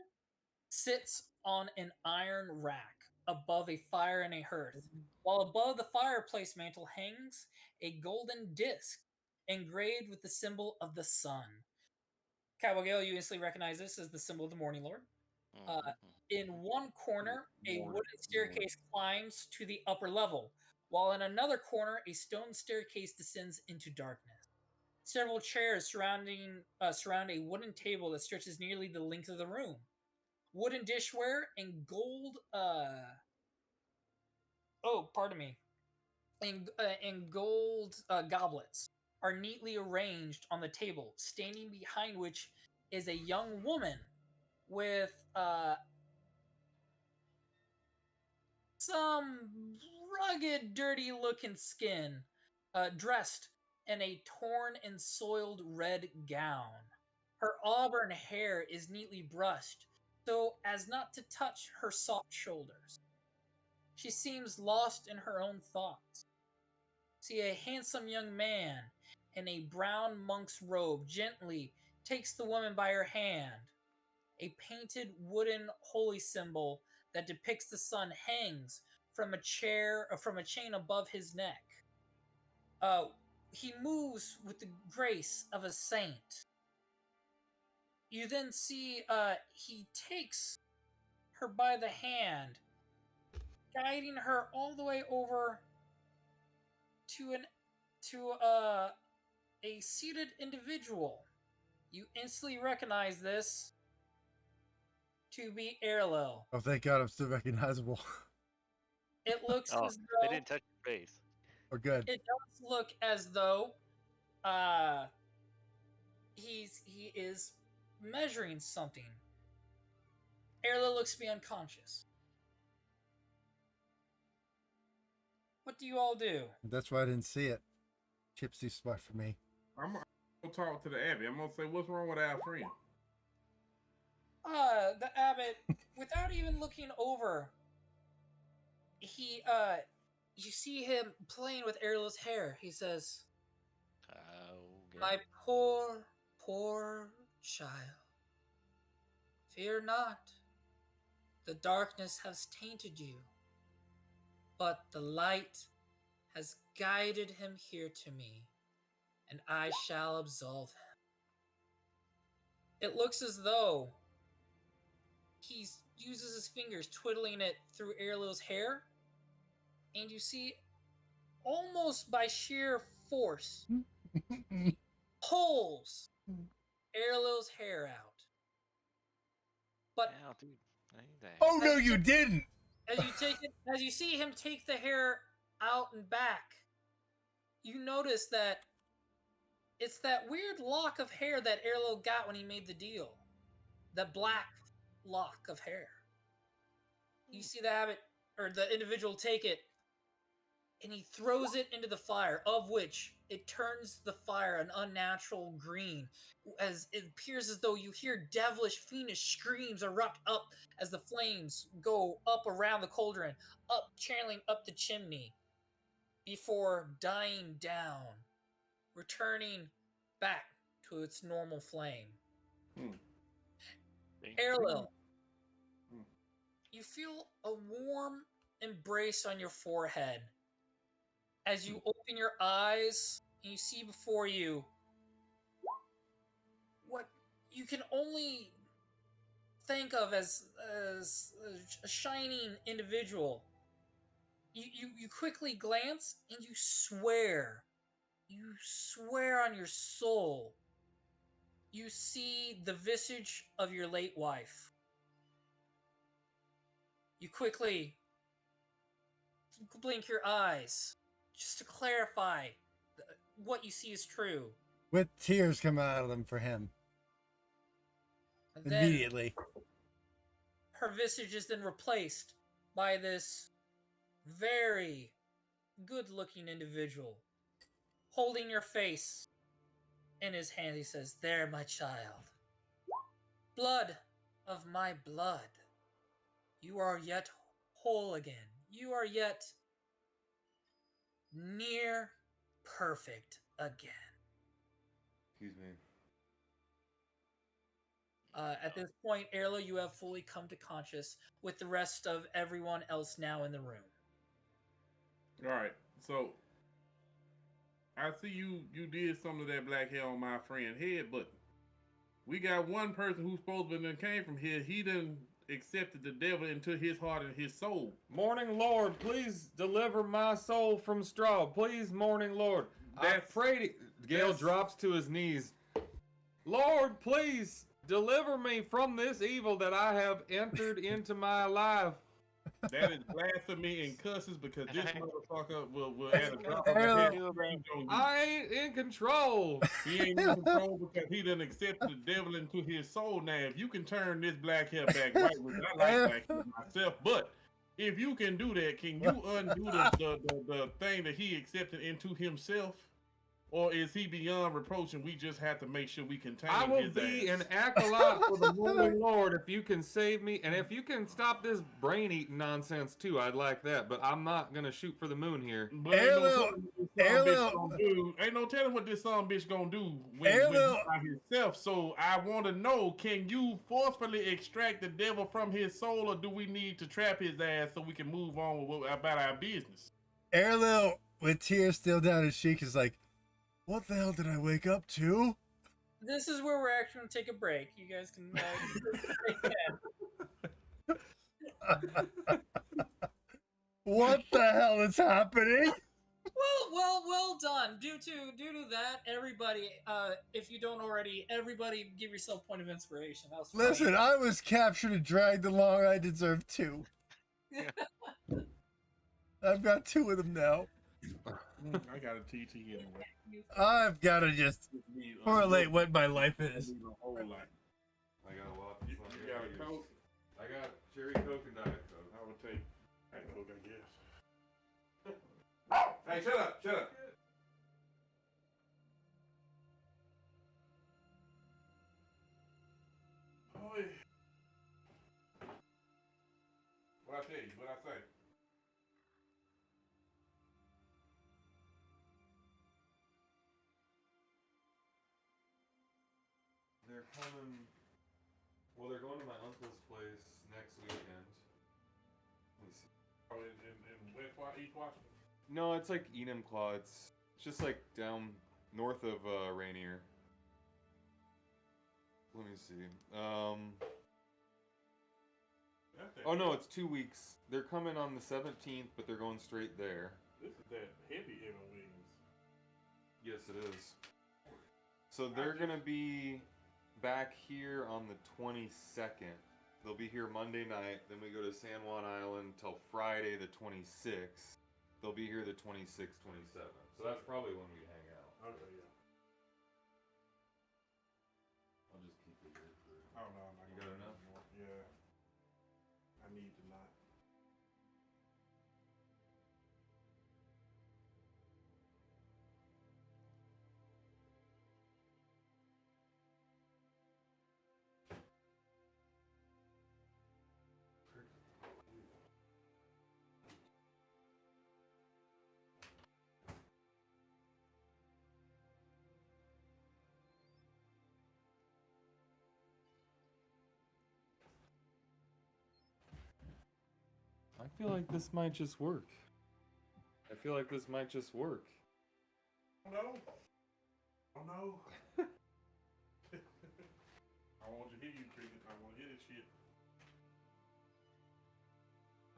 sits on an iron rack above a fire and a hearth, while above the fireplace mantle hangs a golden disc engraved with the symbol of the sun. Cabogale, you instantly recognize this as the symbol of the Morning Lord. In one corner, a wooden staircase climbs to the upper level, while in another corner, a stone staircase descends into darkness. Several chairs surround a wooden table that stretches nearly the length of the room. Wooden dishware and gold. Pardon me. And gold goblets are neatly arranged on the table, standing behind which is a young woman with some rugged, dirty-looking skin, dressed in a torn and soiled red gown. Her auburn hair is neatly brushed, so as not to touch her soft shoulders. She seems lost in her own thoughts. See, a handsome young man in a brown monk's robe gently takes the woman by her hand. A painted wooden holy symbol that depicts the sun hangs from a chain above his neck. He moves with the grace of a saint. You then see he takes her by the hand, guiding her all the way over to a seated individual. You instantly recognize this to be Erlo. Oh, thank God, I'm still recognizable. It looks Oh, as they though didn't touch your face. We're good. it does look as though he is measuring something. Erlo looks to be unconscious. What do you all do? That's why I didn't see it. Chip's too smart for me. I'm gonna talk to the Abbey. I'm gonna say, what's wrong with our friend? The abbot, without even looking over, he you see him playing with Erlo's hair. He says, "My poor, poor child. Fear not. The darkness has tainted you, but the light has guided him here to me, and I shall absolve him." It looks as though he uses his fingers, twiddling it through Erlo's hair, and you see, almost by sheer force, pulls Erlo's hair out. But Yeah, dude. I need that. Oh no, you didn't! as you see him take the hair out and back, you notice that it's that weird lock of hair that Erlo got when he made the deal. The black lock of hair. You see the abbot or the individual take it, and he throws it into the fire, of which it turns the fire an unnatural green, as it appears as though you hear devilish, fiendish screams erupt up as the flames go up around the cauldron, up, channeling up the chimney, before dying down, returning back to its normal flame. Erlil, you feel a warm embrace on your forehead as you open your eyes and you see before you what you can only think of as a shining individual. You quickly glance and you swear on your soul you see the visage of your late wife. You quickly blink your eyes just to clarify what you see is true. With tears coming out of them for him. And then Immediately. her visage is then replaced by this very good-looking individual holding your face in his hand. He says, "There, my child. Blood of my blood. You are yet whole again. You are yet near perfect again." Excuse me. At this point, Erlo, you have fully come to conscious with the rest of everyone else now in the room. All right, so I see you did some of that black hair on my friend's head, but we got one person who's supposed to have came from here. He done accepted the devil into his heart and his soul. Morning Lord, please deliver my soul from straw. Please, Morning Lord. I pray to... Gale drops to his knees. Lord, please deliver me from this evil that I have entered into my life. That is blasphemy and cusses because this motherfucker will add a drop of his head. I ain't in control. He ain't in control because he done accepted the devil into his soul. Now, if you can turn this black hair back white, which I like black hair myself, but if you can do that, can you undo the thing that he accepted into himself? Or is he beyond reproach and we just have to make sure we contain his ass? I will be an acolyte for the Morning Lord if you can save me. And if you can stop this brain-eating nonsense too, I'd like that. But I'm not going to shoot for the moon here. But ain't no telling what this son bitch gonna do when he's by himself. So I want to know, can you forcefully extract the devil from his soul, or do we need to trap his ass so we can move on about our business? Erlo, with tears still down his cheek, is like, what the hell did I wake up to? This is where we're actually going to take a break. You guys can What the hell is happening? Well, well done. Due to that, everybody, if you don't already, everybody give yourself point of inspiration. That was funny. Listen, I was captured and dragged along. I deserve 2. I've got 2 of them now. I got a TT anyway. I've got to just correlate what my life is. A whole lot. I got a lot. You got a Coke? I got cherry Coke and Diet Coke. I would take Diet Coke, I guess. Hey, shut up! Shut up! Oh, what I tell you? What I say? They're coming. Well, they're going to my uncle's place next weekend. Let me see. Oh, in East Washington? No, it's like Enumclaw. It's just like down north of Rainier. Let me see. Oh no, it's 2 weeks. They're coming on the 17th, but they're going straight there. This is that heavy wings. Yes, it is. So they're gonna be back here on the 22nd. They'll be here Monday night. Then we go to San Juan Island till Friday the 26th. They'll be here the 26th, 27th. So that's probably when we hang out. Okay, yeah. I'll just keep it here for. Oh no, I'm not You gonna got enough? anymore. Yeah. I need to not. I feel like this might just work. I feel like this might just work. Oh no. Oh no. I want to hear you, Cricket. I want to hear this shit.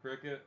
Cricket.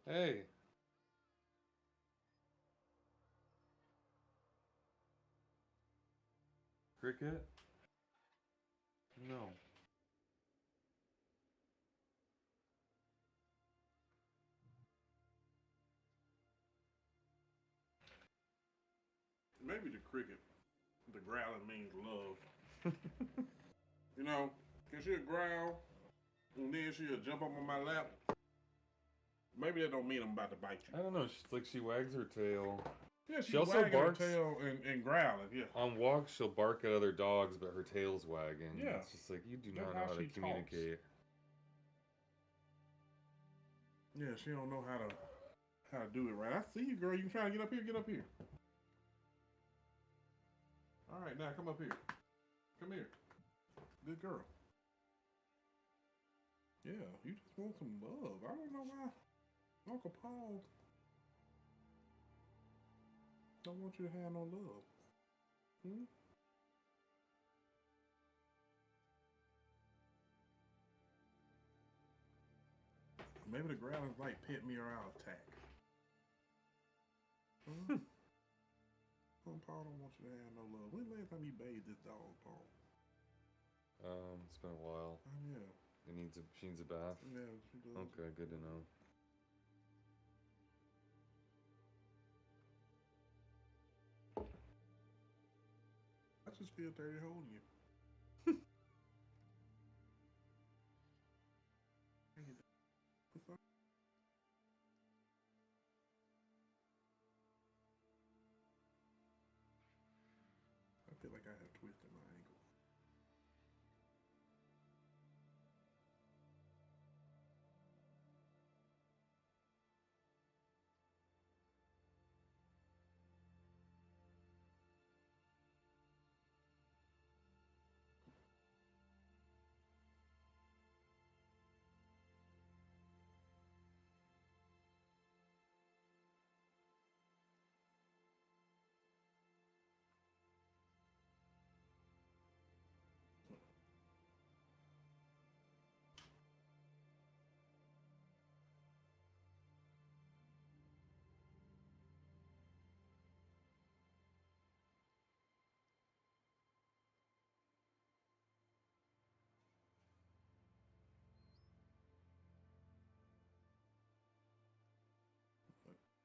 Hey. Cricket? No. Maybe the cricket, the growling means love. You know, cause she'll growl, and then she'll jump up on my lap. Maybe that don't mean I'm about to bite you. I don't know. She's like she wags her tail. Yeah, she's She also wagging barks. her tail and growling. Yeah. On walks, she'll bark at other dogs, but her tail's wagging. Yeah. It's just like you do That's not know how how to she talks. communicate. Yeah, she don't know how to do it right. I see you, girl. You trying to get up here? Get up here. All right, now come up here. Come here. Good girl. Yeah, you just want some love. I don't know why Uncle Paul don't want you to have no love. Hmm? Maybe the growlers like pet me or I'll attack. Huh? Oh, Paul don't want you to have no love. When last time you bathed this dog, Paul? It's been a while. Oh, yeah. She needs a bath. Yeah, she does. Okay, good to know. I just feel dirty holding you. I feel like I have twisted my ankle.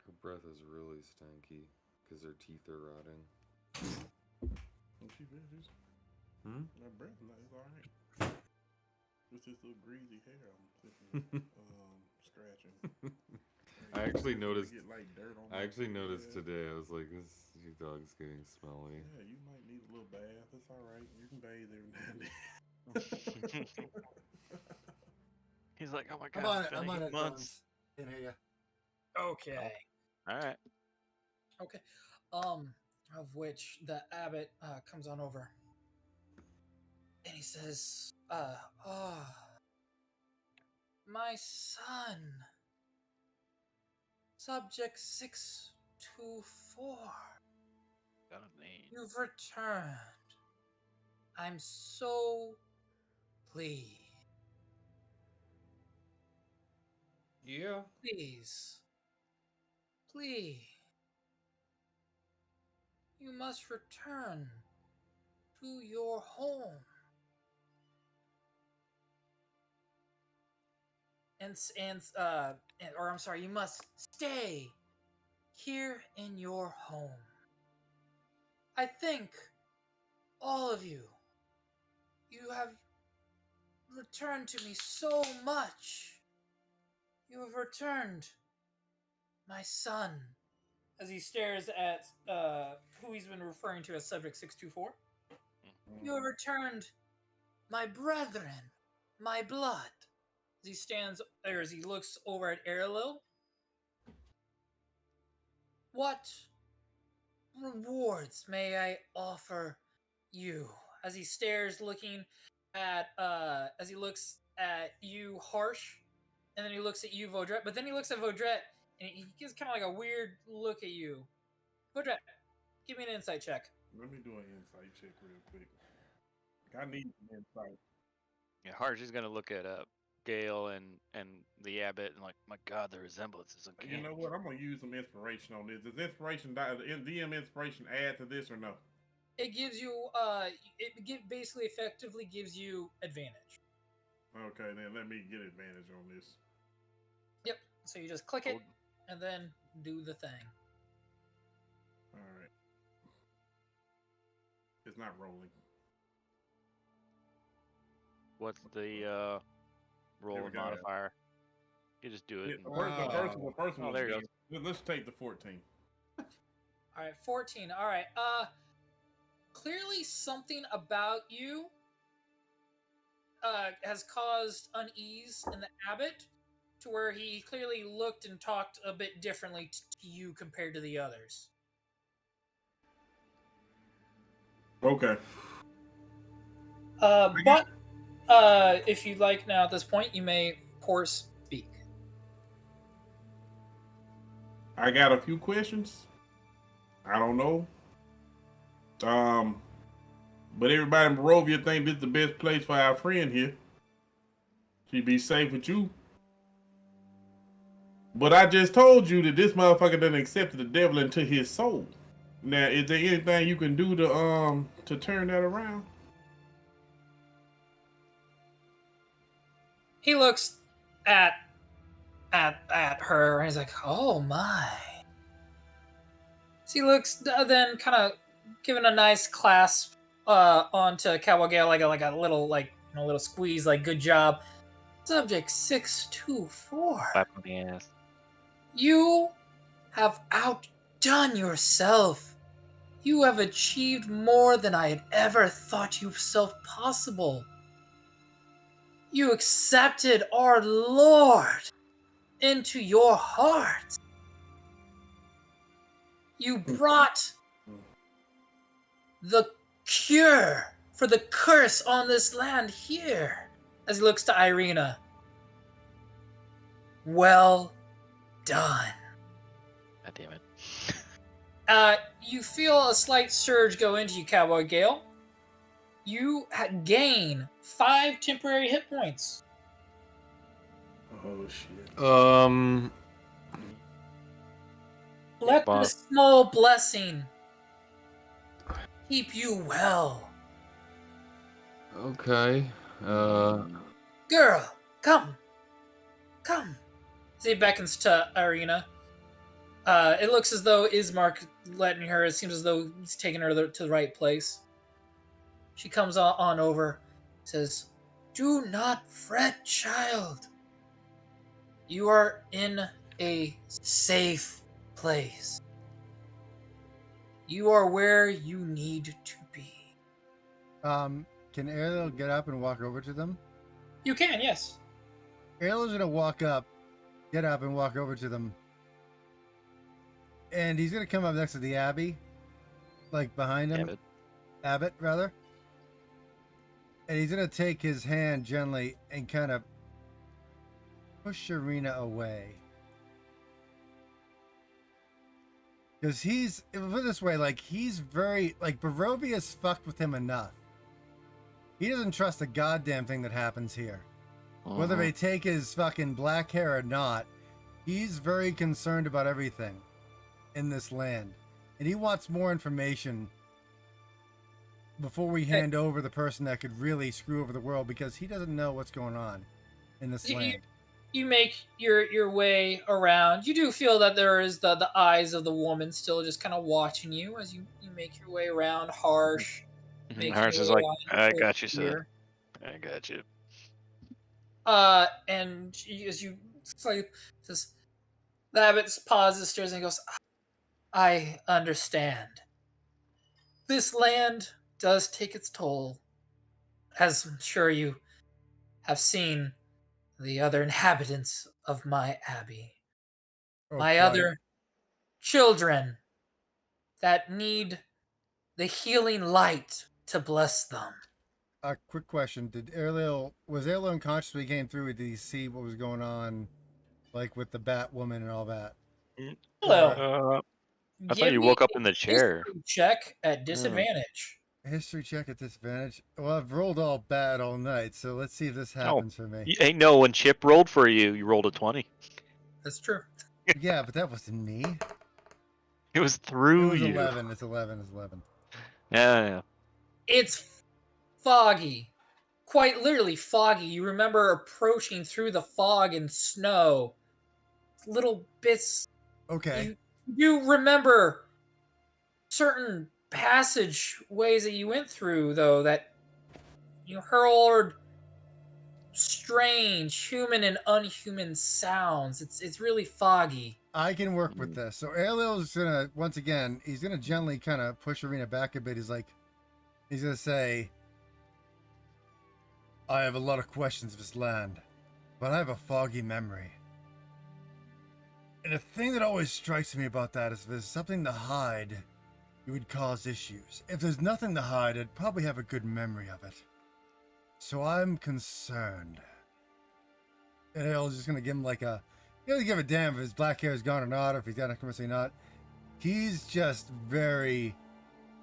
Her breath is really stanky because her teeth are rotting. And she finishes. That breath is alright. It's this little greasy hair I'm sitting scratching. I actually noticed. Get, like, dirt on I actually my noticed head. today. I was like, "This your dog's getting smelly." Yeah, you might need a little bath. It's alright. You can bathe every now and then. He's like, oh my I'm god, on it's it. been I'm on 8 it. months. In here. Okay. All right. Okay. Of which the abbot comes on over. And he says, my son, subject 624, Got a name. you've returned. I'm so pleased. Yeah. Please. You must return to your home. Or I'm sorry, you must stay here in your home. I think all of you have returned to me so much. You have returned, my son. As he stares at who he's been referring to as Subject 624. You have returned, my brethren, my blood. As he stands, or as he looks over at Arilil. What rewards may I offer you? As he stares, looking at, as he looks at you, Harsh, and then he looks at you, Vaudrette, but then he looks at Vaudrette, and he gives kind of like a weird look at you. Vaudrette, give me an insight check. Let me do an insight check real quick. I need some insight. Yeah, Harsh is gonna look at Gale and the abbot and like, my god, the resemblance is uncanny. You know what? I'm gonna use some inspiration on this. Does DM inspiration add to this or no? It gives you, basically effectively gives you advantage. Okay, then let me get advantage on this. Yep. So you just click it and then do the thing. All right. It's not rolling. What's the roll and modifier? You just do it. The first one. Oh, there you go. Let's take the 14. All right, 14. All right. Clearly something about you has caused unease in the abbot, to where he clearly looked and talked a bit differently to you compared to the others. Okay. But if you'd like now at this point, you may, of course, speak. I got a few questions. I don't know. But everybody in Barovia think this is the best place for our friend here. She'd be safe with you. But I just told you that this motherfucker done accepted the devil into his soul. Now, is there anything you can do to turn that around? He looks at her and he's like, "Oh my." So he looks then kind of giving a nice clasp onto Cowboy Gale, like a little little squeeze, like good job. Subject 624. Slap on the ass. You have outdone yourself. You have achieved more than I had ever thought yourself possible. You accepted our Lord into your heart. You brought the cure for the curse on this land here. As he looks to Irina. Well done. God damn it. You feel a slight surge go into you, Cowboy Gale. You gain 5 temporary hit points. Oh shit. Let Bob. this small blessing keep you well. Okay. Girl, come. Come. As he beckons to Irina. It looks as though Ismark letting her. It seems as though he's taking her to the right place. She comes on over, says, "Do not fret, child. You are in a safe place. You are where you need to be." Can Ariel get up and walk over to them? You can, yes. Ariel's gonna get up and walk over to them. And he's gonna come up next to the Abbey, like behind him. Abbott, rather. And he's gonna take his hand gently and kind of push Irina away. Because put it this way, like, he's very, like, Barovia's fucked with him enough. He doesn't trust a goddamn thing that happens here. Whether they take his fucking black hair or not, he's very concerned about everything in this land. And he wants more information before we hand over the person that could really screw over the world, because he doesn't know what's going on in this land. You make your way around. You do feel that there is the eyes of the woman still just kind of watching you as you make your way around. Harsh. Harsh is like, I got you, son. I got you. And as you says, the abbot pauses, stares, and goes, "I understand. This land does take its toll, as I'm sure you have seen the other inhabitants of my abbey. My other children that need the healing light to bless them." A quick question: was Ariel unconscious when he came through? Did he see what was going on, like with the Bat Woman and all that? Hello. I thought you woke up in the chair. Check at disadvantage. History check at disadvantage. Well, I've rolled all bad all night, so let's see if this happens for me. Hey, no, when Chip rolled for you, you rolled a 20. That's true. Yeah, but that wasn't me. It was through you. 11. It's 11. It's 11. Yeah. It's foggy. Quite literally foggy. You remember approaching through the fog and snow. Little bits. Okay. You remember certain passageways that you went through, though, that you heard strange human and unhuman sounds. It's really foggy. I can work with this. So Ariel's gonna, once again, he's gonna gently kind of push Irina back a bit. He's gonna say, "I have a lot of questions of this land, but I have a foggy memory. And the thing that always strikes me about that is if there's something to hide, it would cause issues. If there's nothing to hide, I'd probably have a good memory of it. So I'm concerned." And Ariel's just gonna give him like a, he doesn't give a damn if his black hair is gone or not, or if he's got a or not. He's just very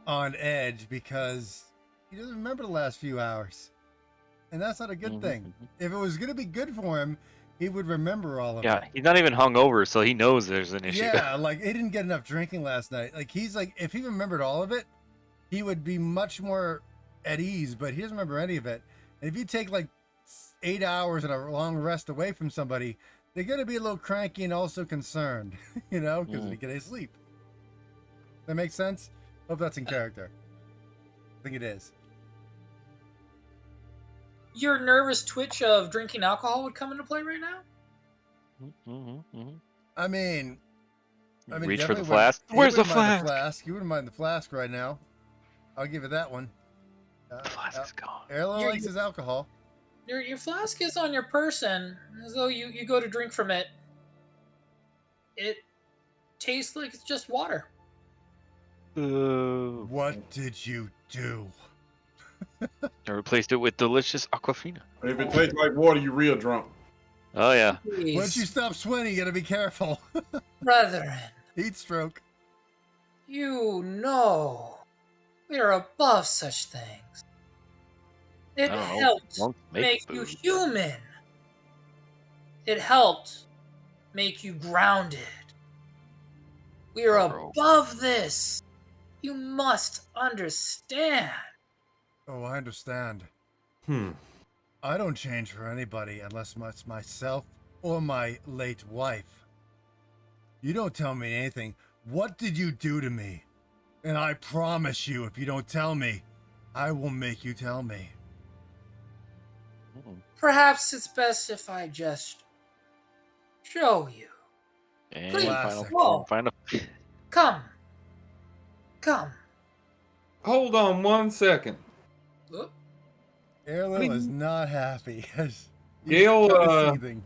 on edge because he doesn't remember the last few hours. And that's not a good thing. If it was going to be good for him, he would remember all of Yeah, it. he's not even hungover, so he knows there's an issue. Yeah, like he didn't get enough drinking last night. Like he's like, if he remembered all of it, he would be much more at ease. But he doesn't remember any of it. And if you take like 8 hours and a long rest away from somebody, they're gonna be a little cranky and also concerned, you know, because they get sleep. That makes sense. Hope that's in character. I think it is. Your nervous twitch of drinking alcohol would come into play right now? I mean, Reach for the definitely flask. you Where's the wouldn't mind flask? You wouldn't mind the flask right now. I'll give you that one. The flask is gone. Erlo likes his alcohol. Your flask is on your person, as though you go to drink from it. It tastes like it's just water. What did you do? I replaced it with delicious Aquafina. If it tastes like water, you real drunk. Oh yeah. Please, Once you stop sweating, you gotta be careful. brethren, Heat stroke. you know we are above such things. It I don't know. helped Monks make you booze. human. It helped make you grounded. We are Bro. above this. You must understand. Oh, I understand. Hmm. I don't change for anybody unless it's myself or my late wife. You don't tell me anything. What did you do to me? And I promise you, if you don't tell me, I will make you tell me. Perhaps it's best if I just show you. And Please. Classic. final. Come. Come. Hold on 1 second. Oop. Erlo is not happy. He's Gale, kinda seething.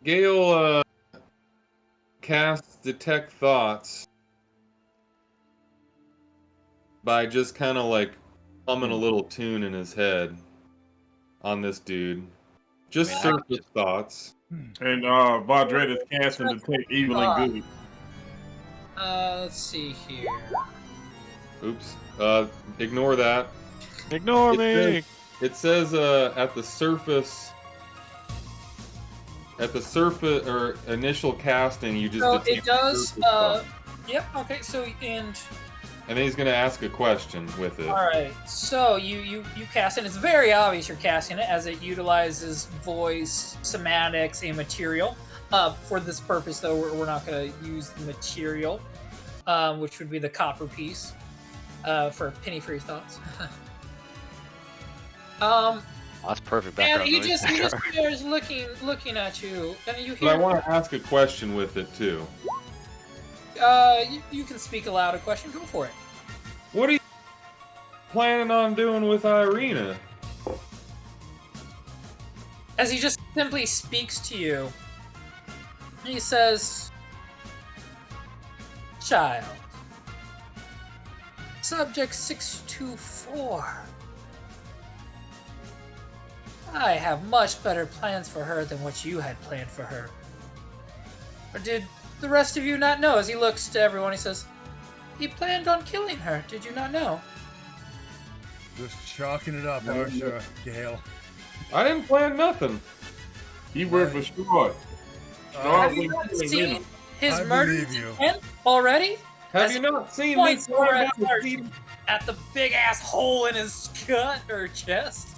Gale casts detect thoughts by just kind of like humming a little tune in his head on this dude. Just I mean, surface thoughts. And Vardred is casting detect evil and good. Let's see here. Oops. Ignore that. Ignore me. It says at the surface or initial casting, you just So detect it does. surface thoughts. Yep. Okay. So And then he's gonna ask a question with it. all right. So you cast it. It's very obvious you're casting it as it utilizes voice, semantics, and material. For this purpose, though, we're not going to use the material, which would be the copper piece, for penny for your thoughts. That's perfect And background he noise. just stares looking at you, and you But I hear. want to ask a question with it too. You can speak aloud a question. Go for it. What are you planning on doing with Irina? As he just simply speaks to you, he says, "Child, subject 624. I have much better plans for her than what you had planned for her. Or did the rest of you not know?" As he looks to everyone, he says, "He planned on killing her. Did you not know?" Just chalking it up, Arsha, Gale. I didn't plan nothing. He went for short. Have you not seen his I murder believe you. intent already? Have As you not seen me points going over down at the Clark street? at the big ass hole in his gut or chest.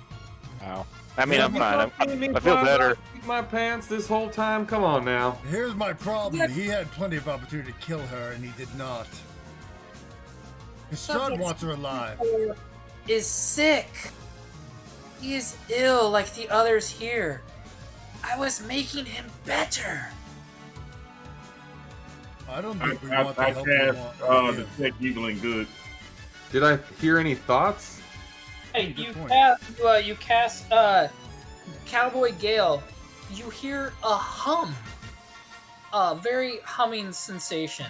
Wow. I mean, Have I'm you fine. not seen me I feel climb better. out of my pants this whole time? Come on now. Here's my problem. He had plenty of opportunity to kill her, and he did not. Strahd wants her alive. Is sick. He is ill like the others here. I was making him better. I don't think we I want the help we cast want. detect evil and good. Did I hear any thoughts? Hey, Good you point. cast Cowboy Gale. You hear a hum. A very humming sensation.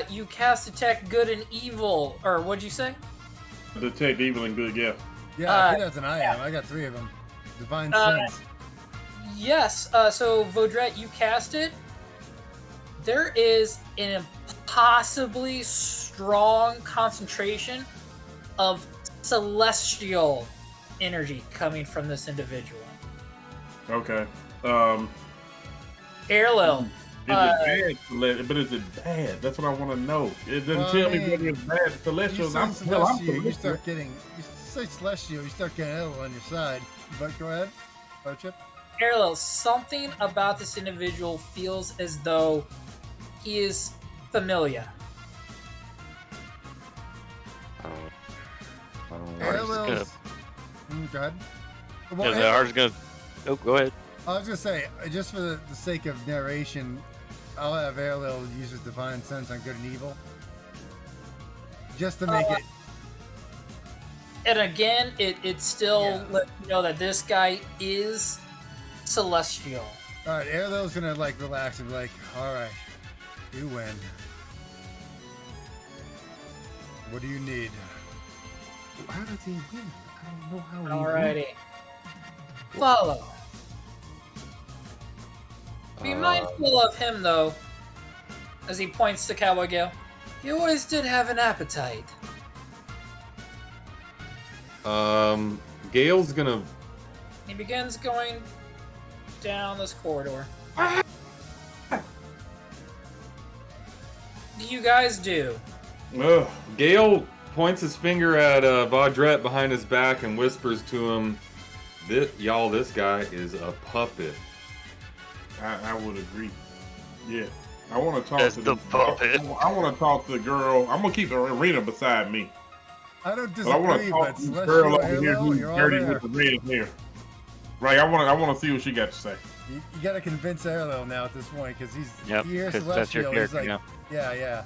You cast Detect Good and Evil, or what'd you say? Detect evil and good, yeah. Yeah, he doesn't. I am. I got 3 of them. Divine sense. Yes, so Vaudrette, you cast it. There is an impossibly strong concentration of celestial energy coming from this individual. Okay. Airlil. Is it bad? But is it bad? That's what I want to know. It doesn't tell me whether it's bad. Celestials. I'm Celestial, you celestial. start getting. You say celestial, you start getting ill on your side. But go ahead, Chip. Airlil, something about this individual feels as though he is familiar. Airlil's. Go ahead. Well, Yeah, ours is gonna. Oh, go ahead. I was gonna say, just for the sake of narration, I'll have Airlil use his divine sense on good and evil, just to make it. And again, it still lets you know that this guy is celestial. All right, Airlil's gonna like relax and be like, "All right, you win. What do you need?" How does he win? I don't know how. Alrighty. Follow. Be mindful of him, though, as he points to Cowboy Gale. You always did have an appetite. Gale's gonna. He begins going down this corridor. What do you guys do? Ugh. Gale points his finger at Vaudrette behind his back and whispers to him, This guy is a puppet." I would agree. Yeah. I want to talk That's to the puppet. I want to talk to the girl. I'm gonna keep Arena beside me. I don't But I want to disagree, talk but to this Celestial, girl over here Airlil, who's you're all dirty there. with the red hair. Right. I want to see what she got to say. You gotta convince Airlil now at this point, because Yep, he hears 'cause that's your Celestial. He's character like, now. yeah.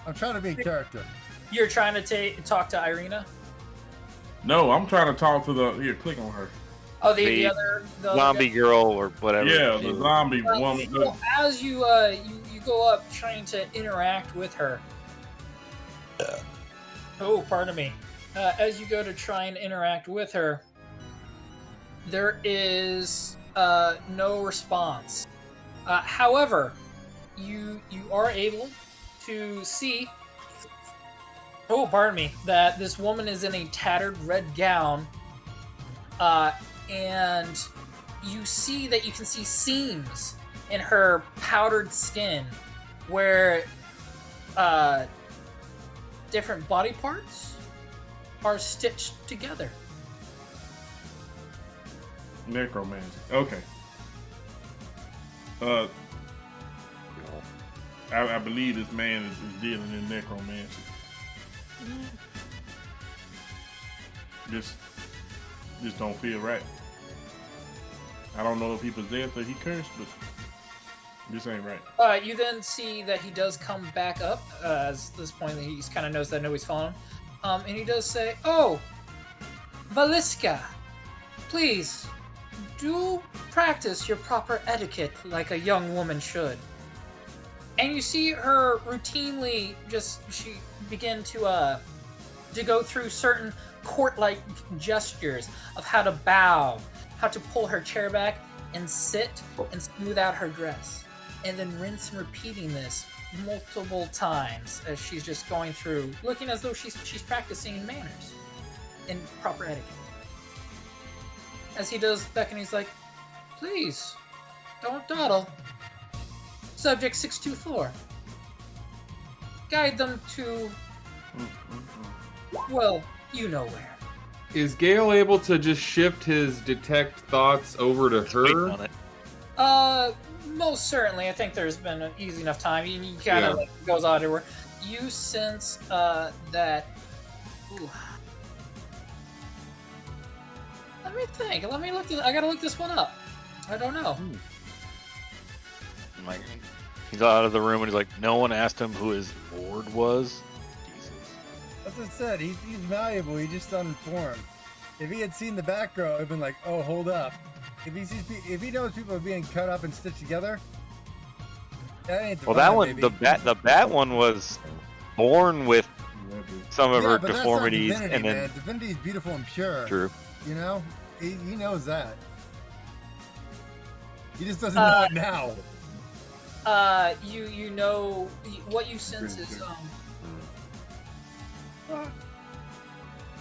I'm trying to be in character. You're trying to talk to Irina? No, I'm trying to talk to the. Here, click on her. Oh, the The other Zombie girl or whatever. Yeah, the zombie woman. So as you go up trying to interact with her. Oh, pardon me. As you go to try and interact with her, there is no response. However, you are able to see. Oh, pardon me. That this woman is in a tattered red gown. And you see that you can see seams in her powdered skin where different body parts are stitched together. Necromancy. Okay. I believe this man is dealing in necromancy. Just don't feel right. I don't know if he possessed or he cursed, but this ain't right. You then see that he does come back up as this point that he's kind of knows that nobody's following him. And he does say, "Oh, Valiska, please do practice your proper etiquette like a young woman should." And you see her routinely she begin to go through certain court-like gestures of how to bow, how to pull her chair back and sit and smooth out her dress, and then rinse and repeating this multiple times as she's just going through, looking as though she's practicing manners and proper etiquette. As he does beckon, he's like, "Please, don't dawdle. Subject 624. Guide them to, well, you know where." Is Gale able to just shift his detect thoughts over to her? On it. Most certainly. I think there's been an easy enough time. He kind of goes out everywhere. You sense that. Ooh. Let me think. Let me look. I gotta look this one up. I don't know. I'm like, he's out of the room and he's like, no one asked him who his lord was. Jesus. That's what I said. He's valuable. He's just uninformed. If he had seen the back row, I'd been like, "Oh, hold up." If he knows people are being cut up and stitched together, that ain't the Well, that vibe, one, baby. the bat one was born with some of Yeah, her but that's not deformities, divinity, and then man. Divinity is beautiful and pure. true. You know, he knows that. He just doesn't know it now. You know what you sense is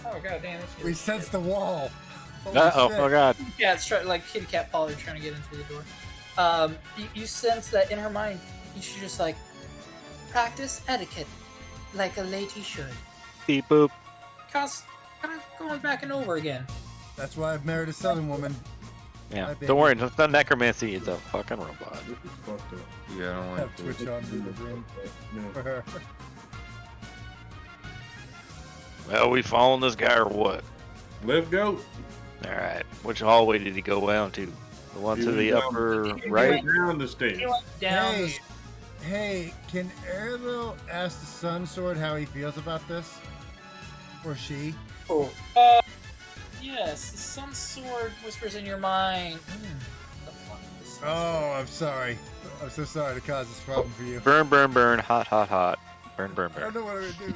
Oh god damn! We sense the wall. Holy Uh-oh. shit. Oh, God. Yeah, it's like kitty cat Polly trying to get in through the door. You sense that in her mind, she's just like, practice etiquette like a lady should. Beep boop. Cause kind of going back and over again. That's why I've married a Southern woman. Yeah. Hi, baby. Don't worry. It's not necromancy. It's a fucking robot. This is fucked up. Yeah, I don't Have like Twitch this. on in the room for her. Well, we following this guy or what? Let's go. All right. Which hallway did he go down to? The one to the upper right? Down the stairs. He went down. Hey, hey, can Ariel ask the Sun Sword how he feels about this? Or she? Oh. Yes, the Sun Sword whispers in your mind. The fuck is the Sun Oh, I'm sorry. I'm so sorry to cause this problem for you. Burn, burn, burn. Hot, hot, hot. Burn, burn, I burn. don't know what I'm gonna do.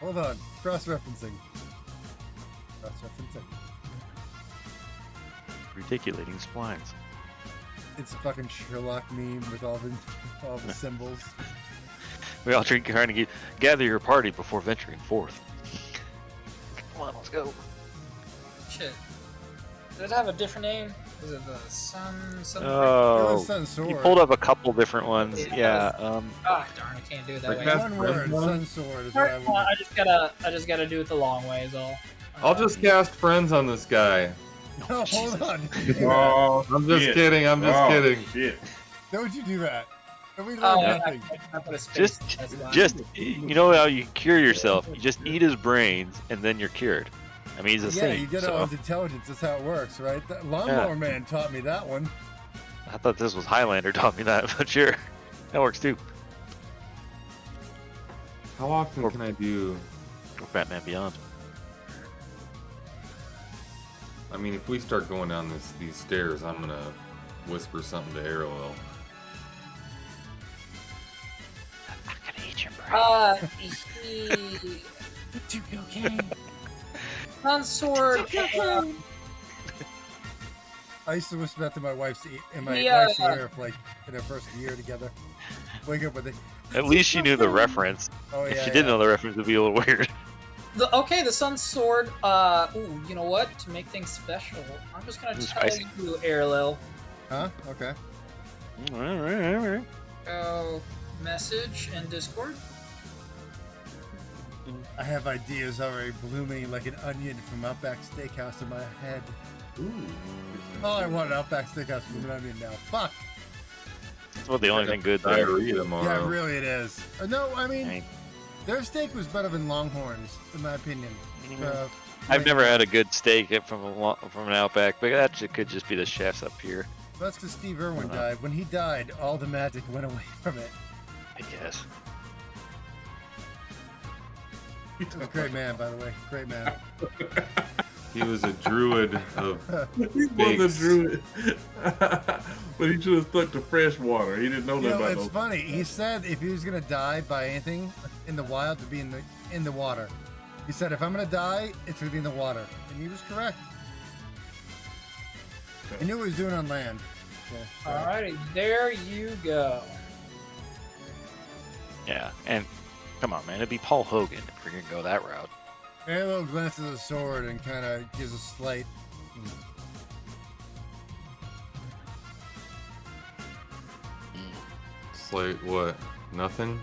Hold on. Cross-referencing. Cross-referencing. Reticulating splines. It's a fucking Sherlock meme with all the symbols. We all trying to gather your party before venturing forth. Come on, let's go. Shit. Does it have a different name? Is it the Sun? Oh, Sun Sword. he pulled up a couple different ones. Yeah. Ah, darn! I can't do it that Like way. that- One word, Sun Sword is what I would do. I just gotta do it the long way. Is all. I'll just cast friends on this guy. No, hold on. Oh, I'm just shit. kidding. I'm just Oh, kidding. Shit. Don't you do that. We learned Oh, nothing. I put a space. Just you know how you cure yourself? You just eat his brains and then you're cured. I mean, he's a Yeah, saint. you get so on intelligence. That's how it works, right? That Lawnmower Man taught me that one. I thought this was Highlander taught me that, but sure, that works too. How often can I do? Or Batman Beyond. I mean, if we start going down these stairs, I'm gonna whisper something to Ariel. I'm gonna eat your brain. Sun Sword. I used to whisper that to my wife's wife's ear for like in our first year together. Wake up with it. At least she knew the reference. Oh yeah. If she didn't know the reference, it'd be a little weird. The Sun Sword. Ooh, you know what? To make things special, I'm just gonna tell Spicy. you, Airlil. Huh? Okay. Alright. Go message in Discord. I have ideas already blooming like an onion from Outback Steakhouse in my head. Ooh. Oh, I want an Outback Steakhouse from an onion now. Fuck. That's about the only thing good there. Diarrhea tomorrow. Yeah, really it is. No, I mean, Dang. their steak was better than Longhorns, in my opinion. I've never had a good steak from an Outback, but that could just be the chefs up here, That's because Steve Irwin died. When he died, all the magic went away from it. I guess. A great man, by the way. Great man. He was a druid of He wasn't a steaks. druid. But he should have stuck to fresh water. He didn't know You that know, about it's those. funny. He said if he was gonna die by anything in the wild, to be in the water. He said if I'm gonna die, it's gonna be in the water, and he was correct. He knew what he was doing on land. So, Alrighty, there you go. Yeah, and come on, man, it'd be Paul Hogan if we're gonna go that route. Ariel glances at the sword and kind of gives a slight. It's like what? Nothing.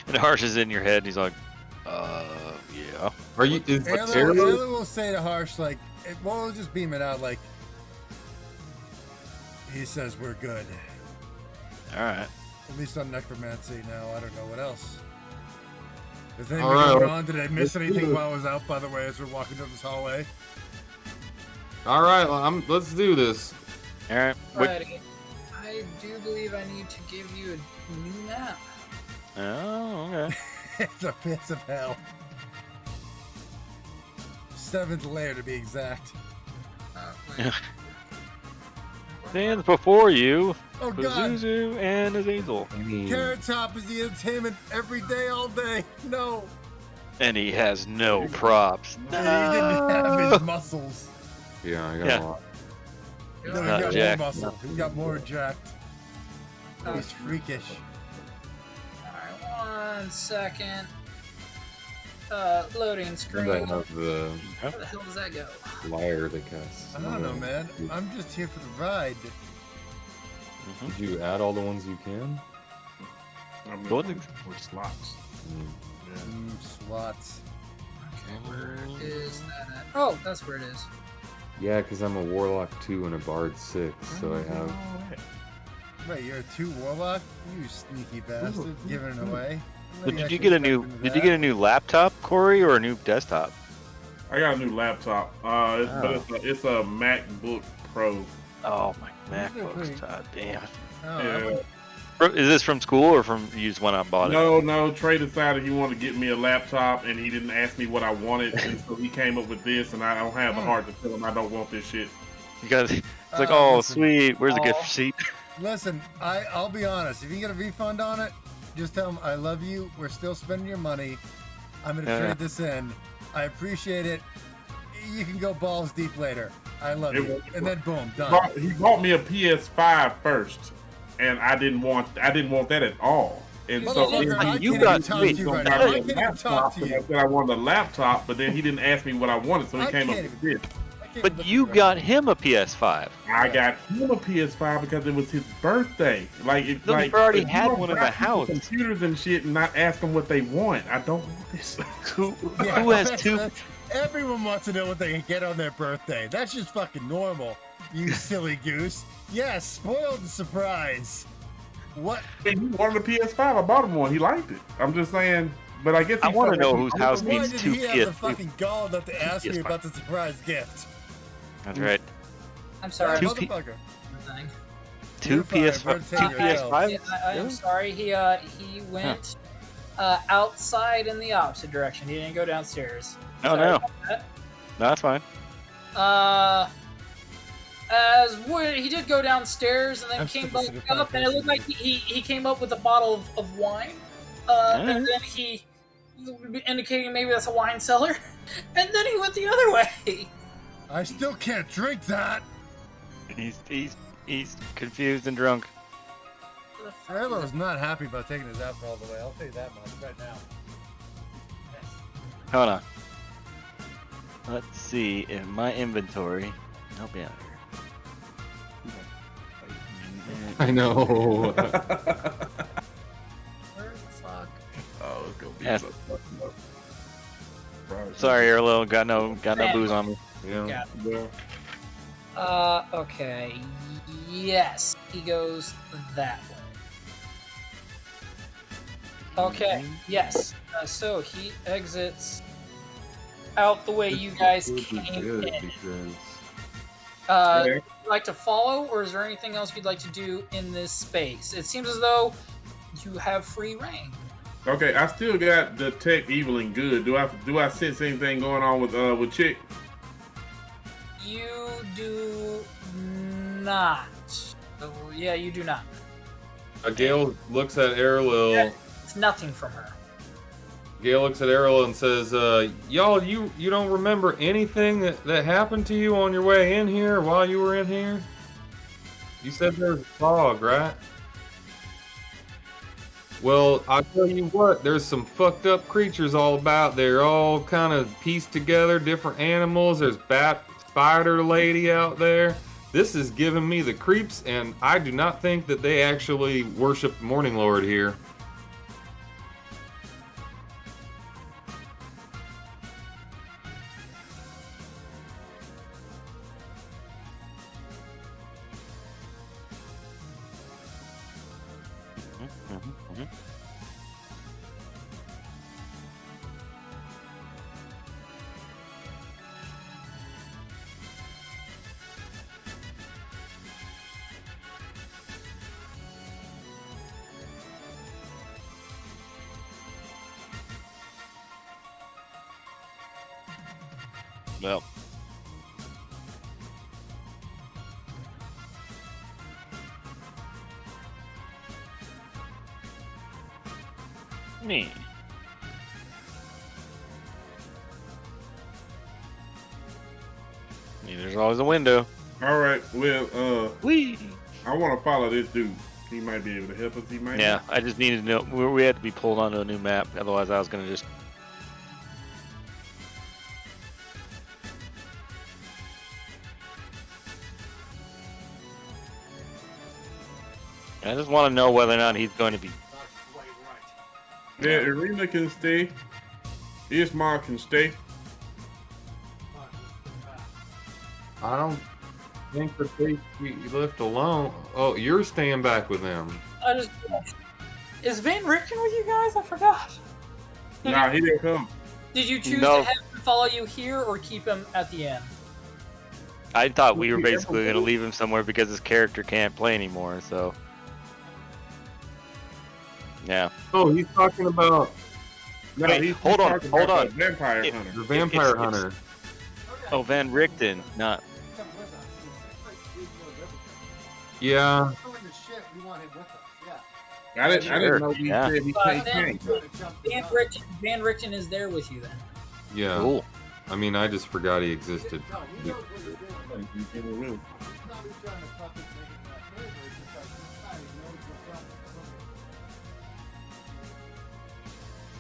And Harsh is in your head, and he's like, yeah. Are you? Is Ariel Ariel? will say to Harsh like, we'll just beam it out like. He says we're good. All right. At least on necromancy now. I don't know what else. Is anything All right, going on? Did I miss anything while I was out? By the way, as we're walking down this hallway. All right, well, let's do this. All right. What- Alrighty. I do believe I need to give you a new map. Oh, okay. It's a pits of hell. 7th layer to be exact. Wait. Stands before you, Oh god! Pazuzu and Azazel. Carrot Top is the entertainment every day, all day. No! And he has no props. He didn't have his muscles. Yeah, I got Yeah. a lot. No, he Not got jacked, more muscle. He got more jacked. He's freakish. Alright, 1 second. loading screen. And I have the Where the hell does that go? liar that casts. I don't know, man. I'm just here for the ride. Did you add all the ones you can? I'm Go looking ahead. for slots. Yeah. Slots. Okay, where is that at? Oh, that's where it is. Yeah, because I'm a warlock 2 and a bard 6, so I have. Wait, you're a 2 warlock? You sneaky bastard, giving it away. But did you get a new laptop, Corey, or a new desktop? I got a new laptop. But it's a MacBook Pro. Oh my These are MacBooks, pretty- god damn. Oh, I Yeah. wouldn't- Is this from school or from you just went out and bought it? No. Trey decided he wanted to get me a laptop, and he didn't ask me what I wanted, and so he came up with this, and I don't have the heart to tell him I don't want this shit. You guys, it's like, Oh, oh listen. sweet, where's the gift Aw. receipt? Listen, I'll be honest. If you get a refund on it, just tell them I love you. We're still spending your money. I'm gonna Yeah. trade this in. I appreciate it. You can go balls deep later. I love It you. was- And then boom, done. He bought me a PS5 first, and I didn't want that at all. And so Motherfucker, I you can't got- even talk to wait, you right I now. I got can't a even talk to laptop, and I you. said I wanted a laptop, but then he didn't ask me what I wanted, so he I came up can't with this. I can't But even you look at got him a PS5. I got him a PS5 because it was his birthday. Like, it, No, like you already you had don't one in buy the people house. computers and shit, and not ask them what they want. I don't want this. Who, Yeah, who has that's- two? that's- Everyone wants to know what they can get on their birthday. That's just fucking normal, you silly goose. Yes, spoiled and surprise. What? He wanted a PS5. I bought him one. He liked it. I'm just saying. But I guess I he wanna felt know like whose he- house Why needs did two he have the PS5. fucking gall enough to ask me PS5. about the surprise gift? That's right. I'm sorry. Two That P- motherfucker. Thing. Two You're fine, PS5. we're Two taking your PS5. Yeah, I am Really? sorry. He went outside in the opposite direction. He didn't go downstairs. Oh Sorry no, about that. no, that's fine. He did go downstairs and then I'm came still back considered up, and it looked like penetration. he came up with a bottle of wine. And then he indicating maybe that's a wine cellar, and then he went the other way. I still can't drink that. He's confused and drunk. Frello's not happy about taking his alcohol away. I'll tell you that much right now. Hold on. Let's see in my inventory. Help me out here. I know. Where the fuck? Oh, it's gonna be Yes. so fucking up. Probably Sorry, Erlo. Got no booze on me. Yeah. Yeah. Okay. Yes, he goes that way. Okay. Yes. So he exits out the way you guys Would be came good in. because Would Okay. you like to follow, or is there anything else you'd like to do in this space? It seems as though you have free reign. Okay, I still got detect evil and good. Do I sense anything going on with Chick? You do not. So, yeah, you do not. Gale looks at Erlil. It's nothing from her. Gale looks at Errol and says, y'all, you don't remember anything that happened to you on your way in here, while you were in here? You said there was a fog, right? Well, I'll tell you what, there's some fucked up creatures all about. They're all kind of pieced together, different animals. There's bat spider lady out there. This is giving me the creeps, and I do not think that they actually worship Morning Lord here. Well, me. There's always a window. All right. Well, Whee! I want to follow this dude. He might be able to help us. He might. Yeah, I just needed to know. We had to be pulled onto a new map. Otherwise, I was gonna just I just want to know whether or not he's going to be. Yeah, Arena can stay. Ismar can stay. I don't think that they be left alone. Oh, you're staying back with them. I just is Van Richten with you guys? I forgot. Nah, he didn't come. Did you choose No. to have him follow you here or keep him at the end? I thought we were basically going to leave him somewhere because his character can't play anymore. So. Yeah. Oh, he's talking about No, Wait, he's hold on, talking hold about on. the Vampire It- Hunter. the vampire it's- hunter. Oh, Van Richten, not. Yeah. I didn't Sure, know he yeah. said he can't. Van Richten is there with you then. Yeah. Cool. I mean, I just forgot he existed.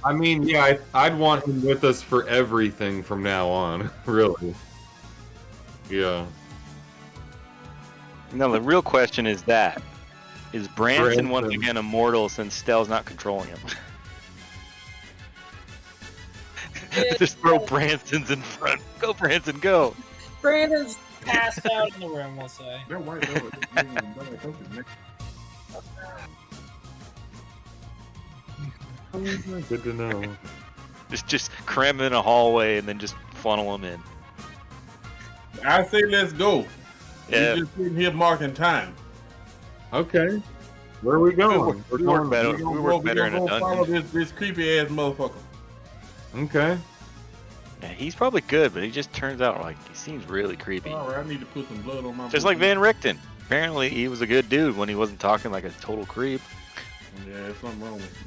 I mean, yeah, I'd want him with us for everything from now on. Really. Yeah. No, the real question is that. Is Branson once Branson. again immortal since Stell's not controlling him? Just throw Branson's in front. Go, Branson, go. Brandon's passed out in the room, we'll say. That white velvet. Good to know. Just cram him in a hallway and then just funnel him in. I say let's go. Yeah. We just sitting here marking time. Okay. Where are we going? We work better. We work better in a Follow dungeon. this creepy ass motherfucker. Okay. Yeah, he's probably good, but he just turns out like he seems really creepy. All right, I need to put some blood on my. Just like Van Richten. Apparently, he was a good dude when he wasn't talking like a total creep. Yeah, there's something wrong with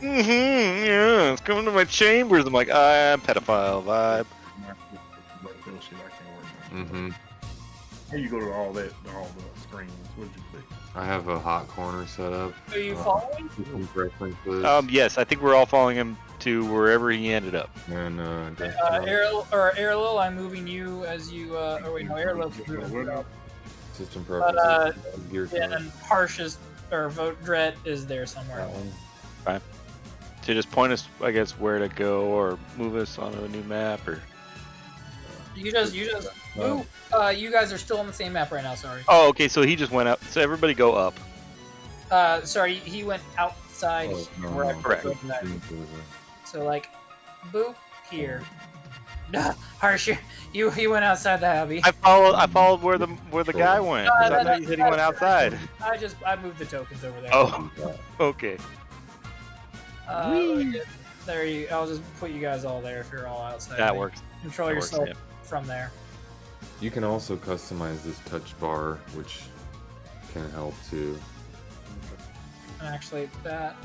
Yeah, it's coming to my chambers. I'm like, I'm pedophile vibe. Mm-hmm. How you go to all the screens? What'd you click? I have a hot corner set up. Are you following? Some references. Yes, I think we're all following him to wherever he ended up. And Airlo, I'm moving you as you. Oh wait, no, Airlo can move himself. system But purposes. Gear yeah, code. and Harsh's or Vote Dread is there somewhere. That one. To just point us, I guess, where to go or move us onto a new map or. You just move. You guys are still on the same map right now. Sorry. Oh, okay. So he just went up. So everybody go up. Sorry, he went outside. Oh, no, where I no. Correct. put that. So like, boop here. Harsh, you went outside the abbey. I followed where the guy went. 'Cause I thought you said he went outside. I moved the tokens over there. Oh, okay. There you. I'll just put you guys all there if you're all outside. That works. Control That works, yourself yeah. from there. You can also customize this touch bar, which can help too. And actually, that.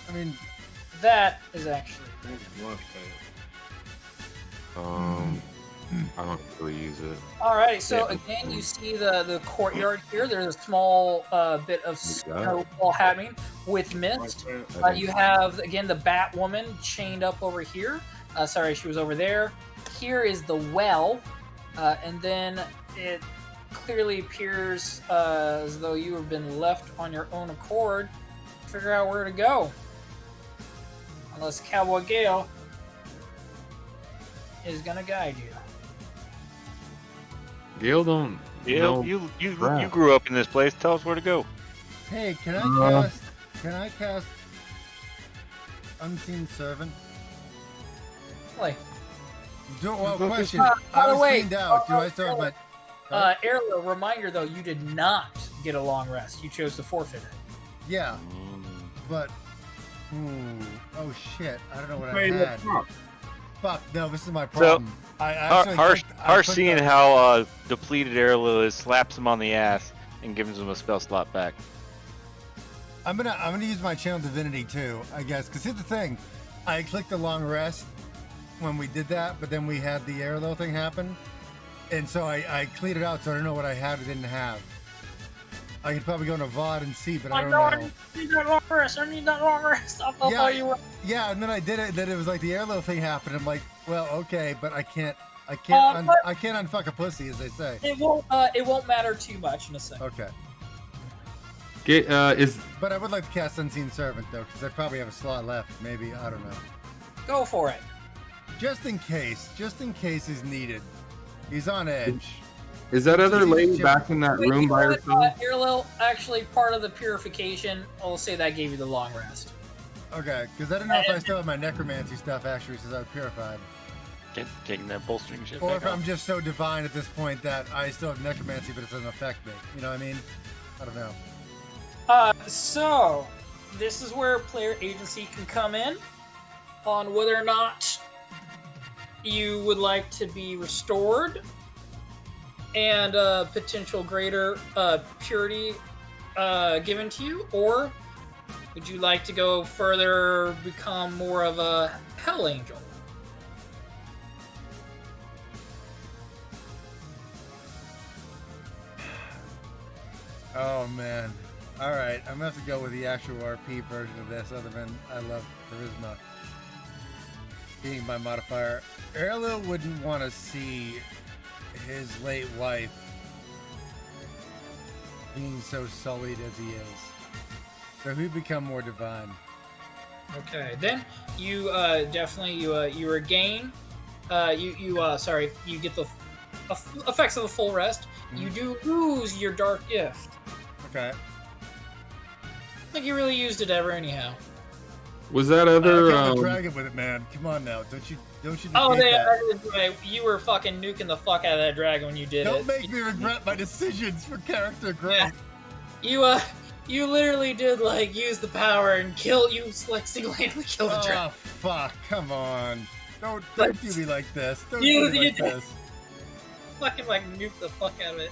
I mean, That is actually. I don't really use it. Alrighty, so Yeah. again, you see the courtyard here. There's a small bit of snowfall happening with mist. You have, again, the Batwoman chained up over here. Sorry, she was over there. Here is the well, and then it clearly appears as though you have been left on your own accord to figure out where to go. Unless Cowboy Gale is going to guide you. Gale don't. Yeah, know you crap. grew up in this place. Tell us where to go. hey, can I cast Unseen Servant? Like, Question. by I the was way, cleaned out. Do I still have my... Airlo, reminder though, you did not get a long rest. You chose to forfeit it. Yeah, but... Ooh, oh shit, I don't know what I Hey, had. let's talk. Fuck, no, this is my problem. I actually Harsh clicked- I clicked seeing the- how depleted Airlo is, slaps him on the ass and gives him a spell slot back. I'm gonna use my channel divinity too, I guess. Cause here's the thing, I clicked the long rest when we did that, but then we had the airlow thing happen, and so I cleared it out, so I don't know what I had or didn't have. I could probably go into VOD and see, but I don't know. I need that long rest. I need that long rest. I'll Yeah. tell you what. Yeah, and then I did it. Then it was like the airlow thing happened. I'm like, well, okay, but I can't I can't. But- I can't unfuck a pussy, as they say. It won't matter too much in a second. Okay. Is But I would like to cast Unseen Servant though, because I probably have a slot left. Maybe, I don't know. Go for it. Just in case he's needed. He's on edge. is that other She's lady a back in that Wait, room you know by what, herself? Irlil, actually, part of the purification, I'll say that gave you the long rest. Okay, because I don't know if I still have my necromancy stuff actually, since I was purified, Taking that bolstering shit or back if off. I'm just so divine at this point that I still have necromancy, but it doesn't affect me. You know what I mean? I don't know. So, this is where player agency can come in on whether or not you would like to be restored and potential greater purity given to you, or would you like to go further, become more of a hell angel? Oh man. All right, I'm gonna have to go with the actual RP version of this. Other than I love charisma being my modifier. Erlo wouldn't want to see his late wife being so sullied as he is. So he'd become more divine. Okay, then you definitely you regain you get the effects of the full rest. You do lose your dark gift. Okay. I think you really used it ever anyhow. Was that I other? killed the dragon with it, man. Come on now, don't you? Oh, negate yeah, that. right. You were fucking nuking the fuck out of that dragon when you did it. Don't make me regret my decisions for character growth. Yeah. You literally did like use the power and kill. You like single-handedly killed the Oh dragon. fuck! Come on! Don't But- do me like this. Don't You- do me like you- this. Fucking like nuke the fuck out of it.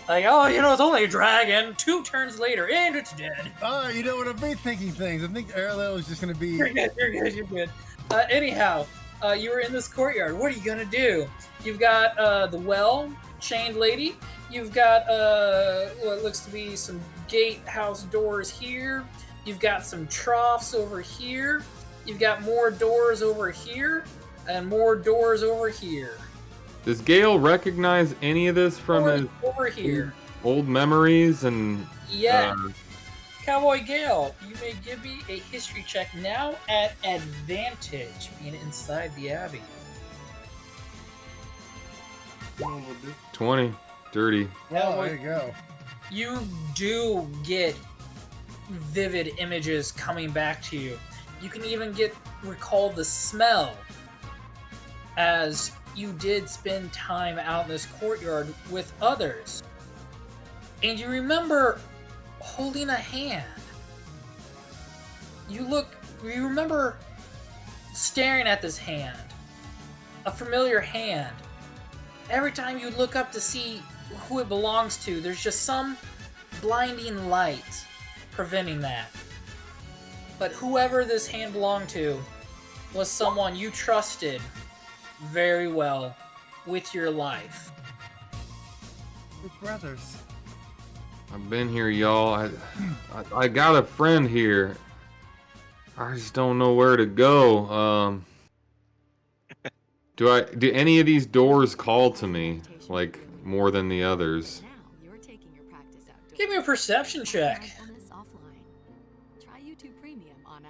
Like, oh, it's only a dragon. 2 turns later, and it's dead. Oh, you know what? I'm rethinking things. I think Erlo is just gonna be. You're good. You're good. Anyhow, you were in this courtyard. What are you gonna do? You've got the well, chained lady. You've got what looks to be some gatehouse doors here. You've got some troughs over here. You've got more doors over here, and more doors over here. Does Gale recognize any of this from his Over here. old memories and? Yeah. Cowboy Gale, you may give me a history check now at advantage, being inside the abbey. 20, dirty. Oh, there you go. You do get vivid images coming back to you. You can even recall the smell, as you did spend time out in this courtyard with others. And you remember holding a hand. You remember staring at this hand. A familiar hand. Every time you look up to see who it belongs to, there's just some blinding light preventing that. But whoever this hand belonged to was someone you trusted very well with your life. We're brothers. I've been here, y'all. I got a friend here. I just don't know where to go. Do any of these doors call to me like more than the others? Give me a perception check.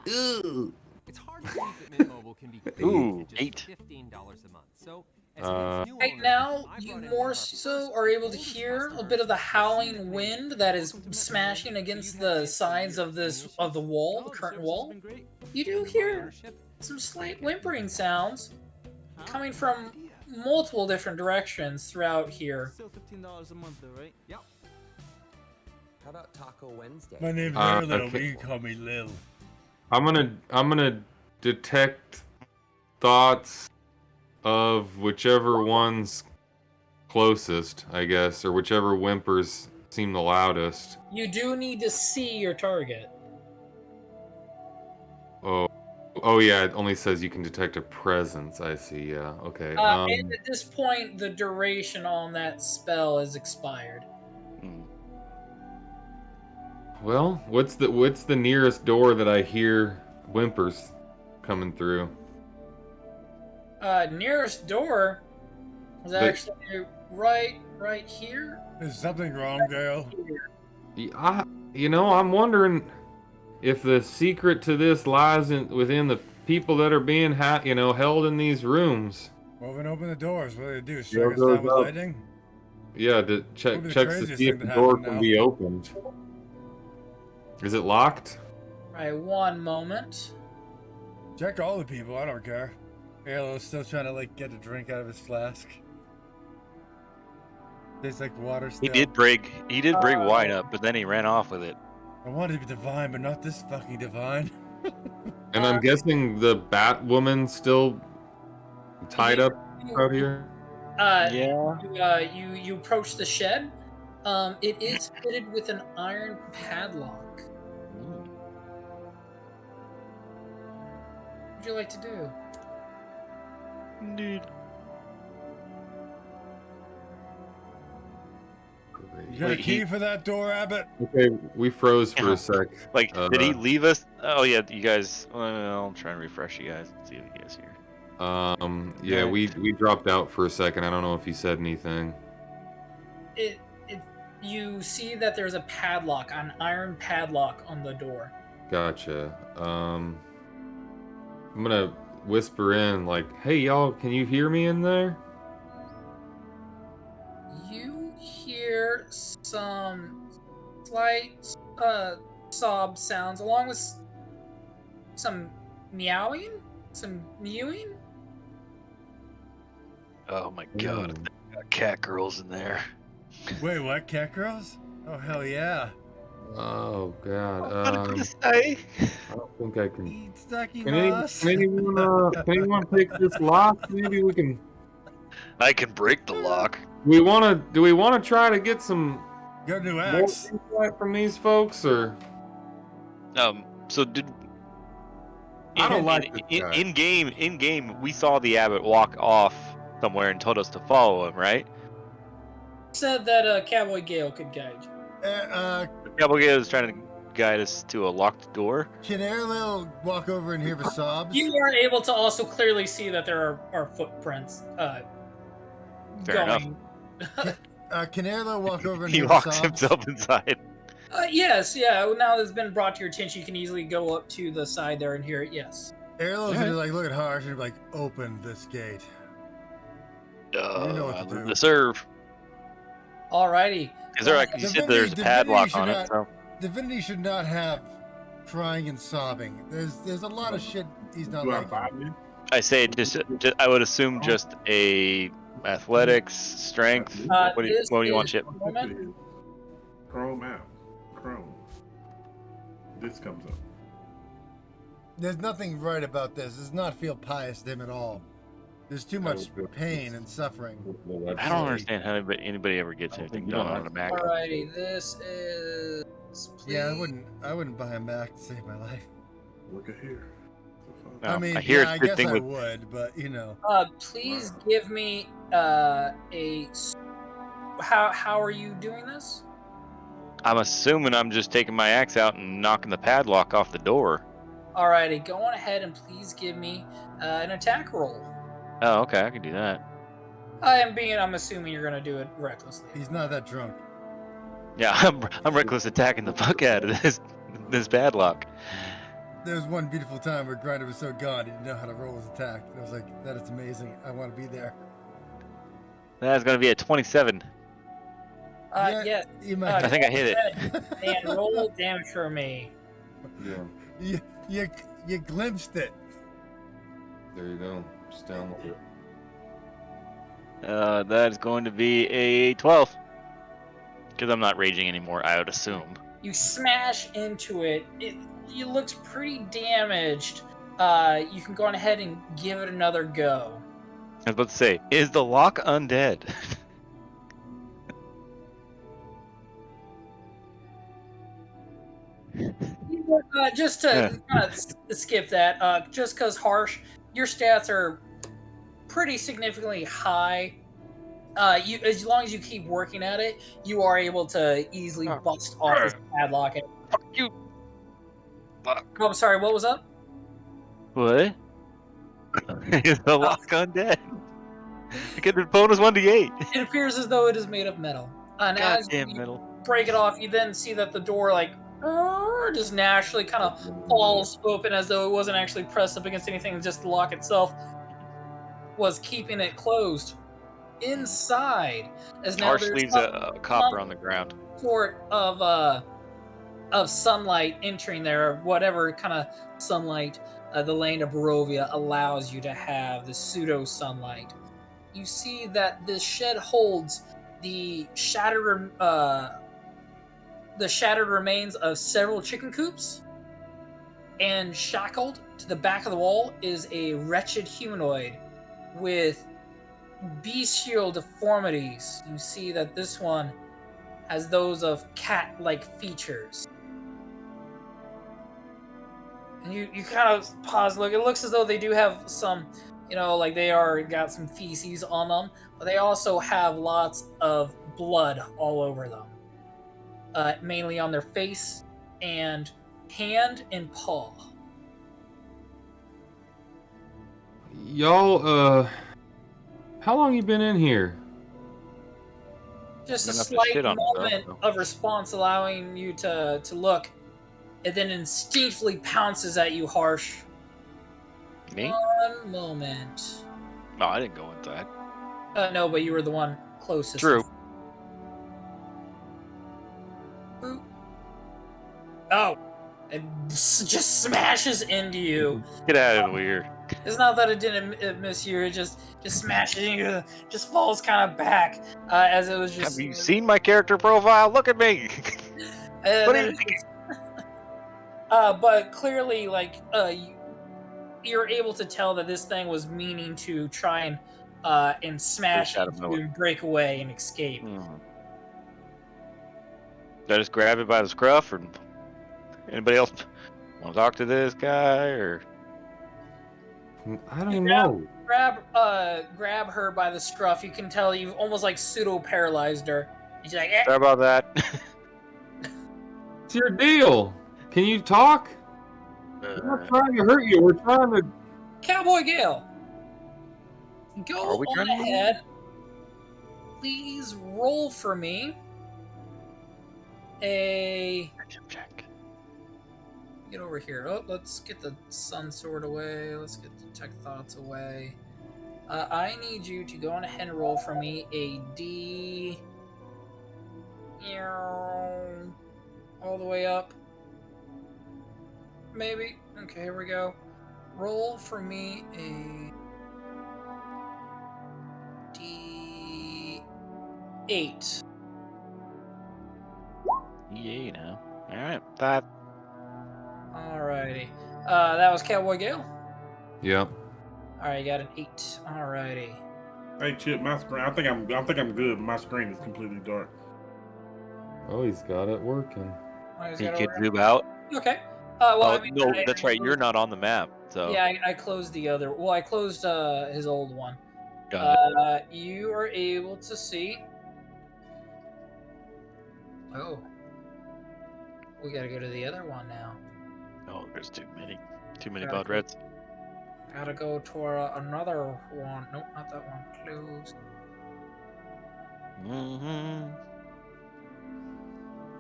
Ooh. It's hard to believe that Mint Mobile can be Ooh, just 8. $15 a month. So, Right now, you more so are able to hear a bit of the howling wind that is smashing against the sides of the wall, the curtain wall. You do hear some slight whimpering sounds coming from multiple different directions throughout here. Still $15 a month, though, right? Yep. How about Taco Wednesday? My name's Uh, Erlo, okay. but you can call me Lil. I'm gonna detect thoughts of whichever one's closest, I guess, or whichever whimpers seem the loudest. You do need to see your target. Oh yeah, it only says you can detect a presence. I see. Yeah. Okay. And at this point, the duration on that spell is expired. Well, what's the nearest door that I hear whimpers coming through? Nearest door, It's actually right here. Is something wrong, Dale? I'm wondering if the secret to this lies within the people that are being held in these rooms. Well, then open the doors. What do they do? Door Strike us goes down with up. lightning? Yeah, to checks to craziest see if thing the to door happen can now. be opened. Is it locked? Right, one moment. Check all the people. I don't care. Halo's still trying to get a drink out of his flask. Tastes like water still. He did bring wine up, but then he ran off with it. I wanted to be divine, but not this fucking divine. And I'm guessing the Bat Woman's still tied up out here. Yeah. You approach the shed. It is fitted with an iron padlock. What would you like to do? Indeed. You got a key for that door, Abbott? Okay, we froze for a sec. Did he leave us? Oh yeah, you guys. Well, I'm trying to refresh you guys and see if you guys here. Yeah, we dropped out for a second. I don't know if he said anything. You see that there's a padlock, an iron padlock on the door. Gotcha. I'm gonna whisper in "Hey y'all, can you hear me in there?" You hear some slight sob sounds along with some meowing, some mewing. Oh my god, there got cat girls in there. Wait, what? Cat girls? Oh, hell yeah. Oh god. What am I gonna say? I don't think I can. Eat Stucky Can Moss. anyone take this lock? Maybe we can. I can break the lock. Do we wanna try to get some Go to more Axe. insight from these folks, or? So did. I don't like this guy. In game, we saw the abbot walk off somewhere and told us to follow him, right? Said that Cowboy Gale could guide you. Cowboy Gale is trying to guide us to a locked door. Can Airlil walk over and hear the sobs? You are able to also clearly see that there are footprints Fair going. Can Airlil walk over and He hear the locks sobs? himself inside. Yes, yeah. Now that it's been brought to your attention, you can easily go up to the side there and hear it. Yes. Airlil's gonna look at Harsh and be like, open this gate. You know what to do. To serve. Alrighty. Is there you said there's a padlock on it, so. Divinity should not have crying and sobbing. There's a lot of shit he's not Do I like. find him? I say just I would assume just a athletics, strength. What do you want, Chip? Chrome out. Chrome. This comes up. There's nothing right about this. Does not feel pious to him at all. There's too much pain and suffering. I don't understand how anybody ever gets anything done on a Mac. Alrighty, this is. Yeah, I wouldn't buy him back to save my life. Look at here. No, I mean, I hear I it's a good guess thing I with. would, but you know. Please give me a. How are you doing this? I'm assuming I'm just taking my axe out and knocking the padlock off the door. Alrighty, go on ahead and please give me an attack roll. Oh, okay, I can do that. I'm assuming you're gonna do it recklessly. He's not that drunk. Yeah, I'm reckless attacking the fuck out of this padlock. There was one beautiful time where Grinder was so gone he didn't know how to roll his attack. And I was like, that is amazing. I want to be there. That's gonna be a 27. Yeah. I think I hit it. And roll damage for me. Yeah. You glimpsed it. There you go. Just download it. That is going to be a 12. Because I'm not raging anymore, I would assume. You smash into it. It looks pretty damaged. You can go on ahead and give it another go. I was about to say, is the lock undead? Just to skip that, just because Harsh, your stats are pretty significantly high. As long as you keep working at it, you are able to easily bust off this padlock. Fuck you. Fuck. Oh, I'm sorry. What was up? What? Is the lock undead? Get the bonus 1d8. It appears as though it is made of metal. And as Goddamn you metal. break it off, you then see that the door just naturally kind of falls open as though it wasn't actually pressed up against anything, just the lock itself was keeping it closed. Inside, as now Harsh there's leaves some a copper on the ground. sort of sunlight entering there, whatever kind of sunlight the land of Barovia allows you to have, the pseudo sunlight. You see that this shed holds the shattered remains of several chicken coops, and shackled to the back of the wall is a wretched humanoid with bestial deformities. You see that this one has those of cat-like features. And you kind of pause, look. It looks as though they do have some, like they are got some feces on them, but they also have lots of blood all over them. Mainly on their face and hand and paw. Y'all, how long you been in here? Just a Enough to slight shit on moment himself, of response, allowing you to look. It then instinctively pounces at you, Harsh. Me? One moment. No, I didn't go inside. No, but you were the one closest. True. Boop. Oh, it just smashes into you. Get out of here. It's not that it didn't miss you; it just smashes into you. Just falls kind of back as it was just. Have you seen my character profile? Look at me. What do you think? But clearly, you're able to tell that this thing was meaning to try and smash out of into nowhere. and break away and escape. Did I just grab it by the scruff, or anybody else want to talk to this guy, or? I don't know. Grab her by the scruff. You can tell you've almost like pseudo paralyzed her. And she's like, Sorry about that. What's your deal? Can you talk? We're not trying to hurt you. We're trying to. Cowboy Gale, Are go we on trying to ahead. Please roll for me a. Check. Get over here. Oh, let's get the sun sword away. Let's get the tech thoughts away. I need you to go on ahead and roll for me a D. All the way up. Maybe. Okay, here we go. Roll for me a D8. Yeah, now. All right, 5. Alrighty. That was Cowboy Gale. Yep. Alright, you got an 8. Alrighty. Hey Chip, my screen. I think I'm good. But my screen is completely dark. Oh, he's got it working. You could zoom out. Okay. Well, Oh, I mean, no, that's right. You're not on the map, so. Yeah, I closed the other. Well, I closed his old one. Got it. You are able to see. Oh. We gotta go to the other one now. Oh, there's too many blood reds. Gotta go to another one. Nope, not that one. Closed.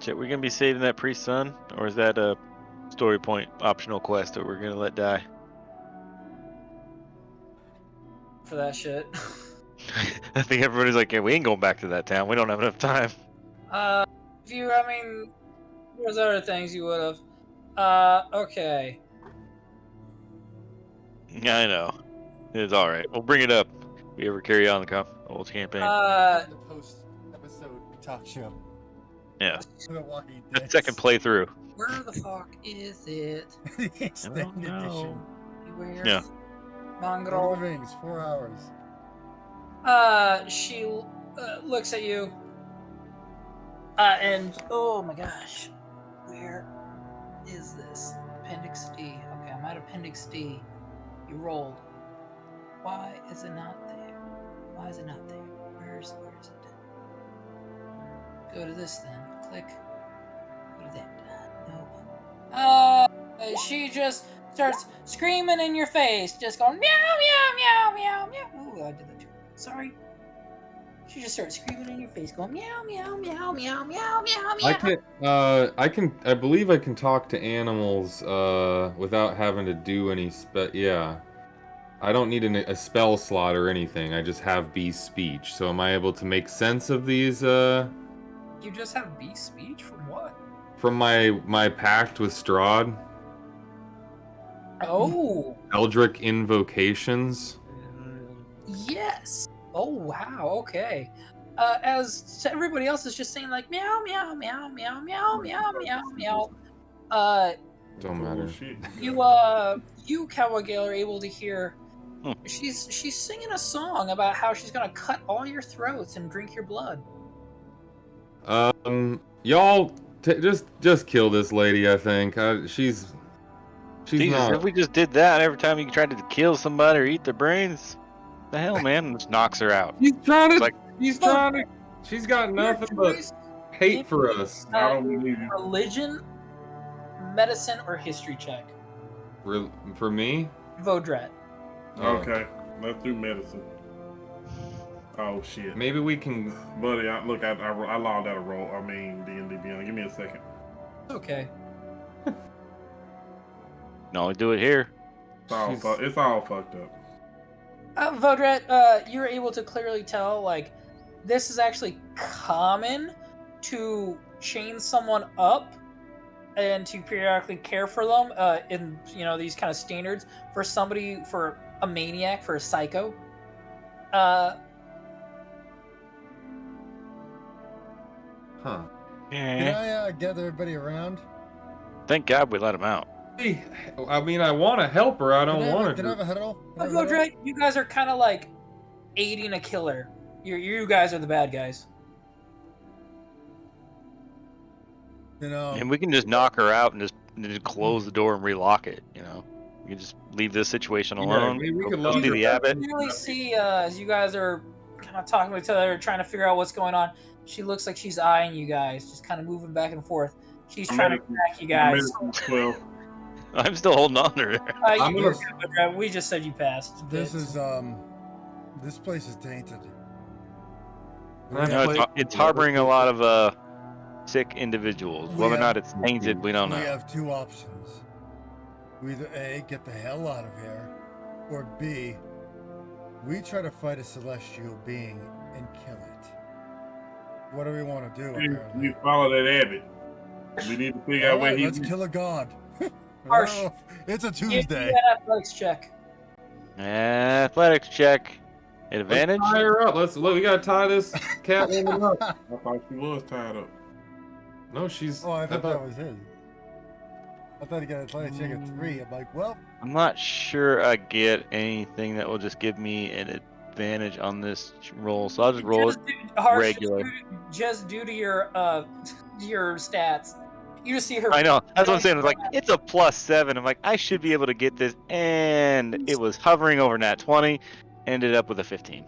Shit, we're gonna be saving that priest's son, or is that a story point optional quest that we're gonna let die? For that shit. I think everybody's like, yeah, we ain't going back to that town. We don't have enough time. There's other things you would have. Okay. I know. It's all right. We'll bring it up. If we ever carry on the old campaign. The post-episode talk show. Yeah. The Walking The Dead. second playthrough. Where the fuck is it? The extended edition. Where? Yeah. Lord of the Mongrel. Rings, 4 hours. She looks at you. And oh my gosh, where is this? Appendix D. Okay, I'm at Appendix D. You rolled. Why is it not there? Why is it not there? Where is it? Go to this then. Click. Go to that. No. She just starts screaming in your face, just going meow meow meow meow meow. Ooh, I did that too. Sorry. She just started screaming in your face, going meow, meow, meow, meow, meow, meow, meow. I believe I can talk to animals without having to do any yeah. I don't need a spell slot or anything. I just have beast speech. So am I able to make sense of these You just have beast speech from what? from my pact with Strahd? Oh, Eldritch invocations. yes. Oh, wow. Okay. As everybody else is just saying like meow, meow, meow, meow, meow, meow, meow, meow. Don't matter. You, Cowboy Gale, are able to hear. She's singing a song about how she's gonna cut all your throats and drink your blood. Y'all just kill this lady. I think she's Jesus, not. if we just did that every time you tried to kill somebody or eat their brains, the hell, man, just knocks her out. She's trying to. It's like, She's got nothing Your but choice, hate for us. I don't believe you. religion, medicine, or history check. For me? Vodret. Oh. Okay, let's do medicine. Oh shit. Maybe we can. Buddy, I logged out a roll. I mean, D&D Beyond. Give me a second. Okay. no, do it here. It's all fucked up. Vodret, you're able to clearly tell, like, this is actually common to chain someone up and to periodically care for them in, these kind of standards for somebody, for a maniac, for a psycho. Huh. Can I gather everybody around? Thank God we let him out. Hey, I mean, I want to help her. I don't want Can I to. have a huddle? Can I have a huddle? Vodret, you guys are kind of like aiding a killer. You guys are the bad guys. And we can just knock her out and just close the door and relock it. You can just leave this situation alone. we could Go lock see her the up. abbot. You really see as you guys are kind of talking with each other, trying to figure out what's going on. She looks like she's eyeing you guys, just kind of moving back and forth. She's trying to attack you guys. I'm still holding on to her. We just said you passed. This place is tainted. It's harboring a lot of sick individuals. Whether or not it's tainted, we don't know. We have two options. We either A, get the hell out of here, or B, we try to fight a celestial being and kill it. What do we want to do? Apparently? You follow that abbot. We need to figure out where he's. Let's kill a god. Harsh. Oh, it's a Give Tuesday. me an athletics check. Athletics check. Advantage? Let's tie her up. We gotta tie this cat woman up. I thought she was tied up. No, she's. Oh, I thought that was his. I thought he got an athletics check at 3. I'm like, well. I'm not sure I get anything that will just give me an advantage on this roll, so I'll just roll it regular. Just due to your stats. You just see her. I know. That's what I'm saying. It's like, it's a +7. I'm like, I should be able to get this. And it was hovering over nat 20. Ended up with a 15.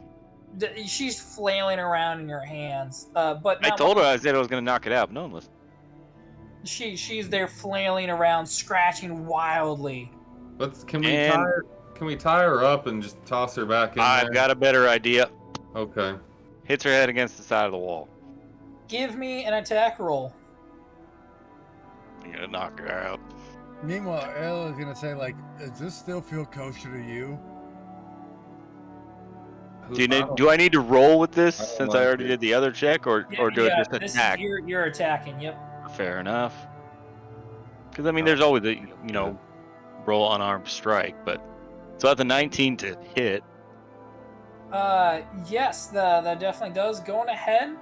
She's flailing around in your hands. But I told her I said I was going to knock it out. But no one listened. She's there flailing around, scratching wildly. Can we tie her up and just toss her back in there? I've got a better idea. Okay. Hits her head against the side of the wall. Give me an attack roll. I'm gonna knock her out. Meanwhile, Ella is gonna say, like, does this still feel kosher to you? Do I need to roll with this since I already did the other check, or do I just attack? You're attacking. Yep. Fair enough. Because I mean, there's always a roll unarmed strike, but so that's a 19 to hit. Yes, that definitely does. Going ahead.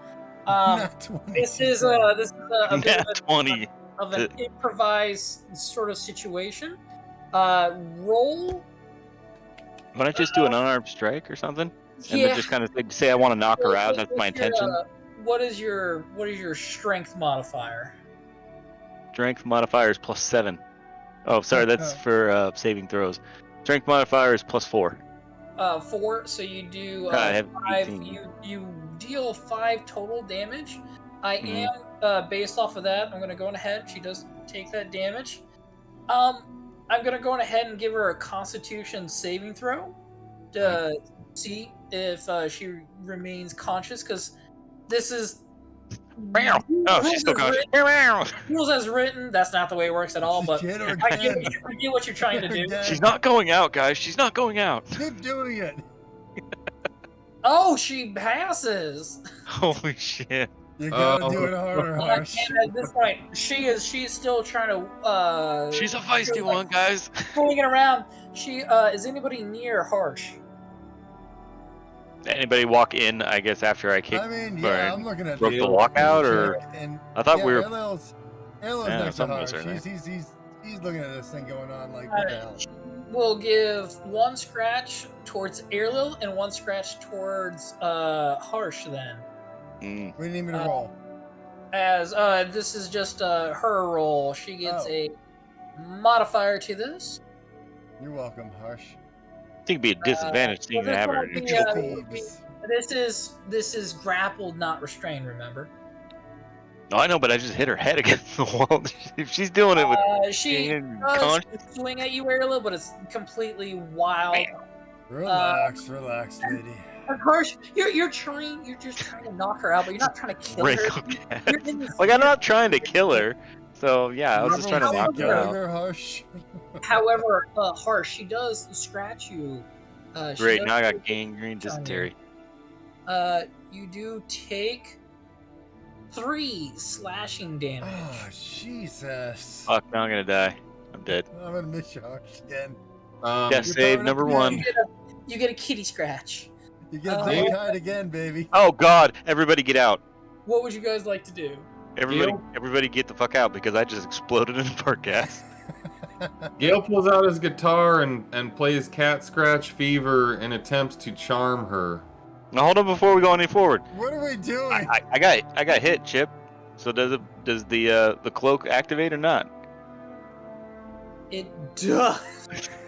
This is a bit of an improvised sort of situation. Roll. Why don't you just do an unarmed strike or something, and then just kind of say I want to knock her out. That's my intention. What is your strength modifier? Strength modifier is +7. Oh, sorry, that's for saving throws. Strength modifier is +4. 4. So you do I have 5. 18. You deal 5 total damage. I am based off of that. I'm going to go ahead. She does take that damage. I'm going to go ahead and give her a Constitution saving throw to see if she remains conscious, because this is Meow. Oh, she's still conscious. Meow. rules as written. That's not the way it works at all. But Hit her I get, again. I get what you're trying to Hit her do. again. She's not going out, guys. She's not going out. Keep doing it. Oh, she passes. Holy shit. You gotta Oh. do it harder, And Harsh. at this point, she's still trying to. She's a feisty one, guys. Pulling it around. She is anybody near Harsh? Anybody walk in? I guess after I kick. I mean, or yeah, I'm looking at broke the the walkout, or and I thought yeah, we were. Airlil's Yeah, next to some of Harsh. us are there. He's looking at this thing going on like, what the hell? We'll give one scratch towards Airlil and one scratch towards Harsh then. Mm. What do you need me to roll? As this is just her roll, she gets Oh. a modifier to this. You're welcome, Harsh. I think it'd be a disadvantage seeing this have her. will be, Thieves. This is grappled, not restrained. Remember. No, I know, but I just hit her head against the wall. If she's doing it with She being does conscious, swing at you, Airlil, but it's completely wild. Relax, lady. Of course, you're just trying to knock her out, but you're not trying to kill her. You're in this like I'm not trying to kill her. So yeah, I was just trying to Everyone knock say her out. Gallagher, Harsh. However, Harsh, she does scratch you. She Great, does now I got take gangrene dysentery. You do take 3 slashing damage. Oh, Jesus. Fuck, now I'm gonna die. I'm dead. I'm gonna miss you, Harsh, again. Death You're save powering number up one. again. You get a kitty scratch. You get Uh, Zenkite again, baby. Oh God! Everybody get out! What would you guys like to do? Everybody get the fuck out because I just exploded in fart gas. Gale pulls out his guitar and plays Cat Scratch Fever and attempts to charm her. Now hold on before we go any forward. What are we doing? I got hit, Chip. So does the cloak activate or not? It does.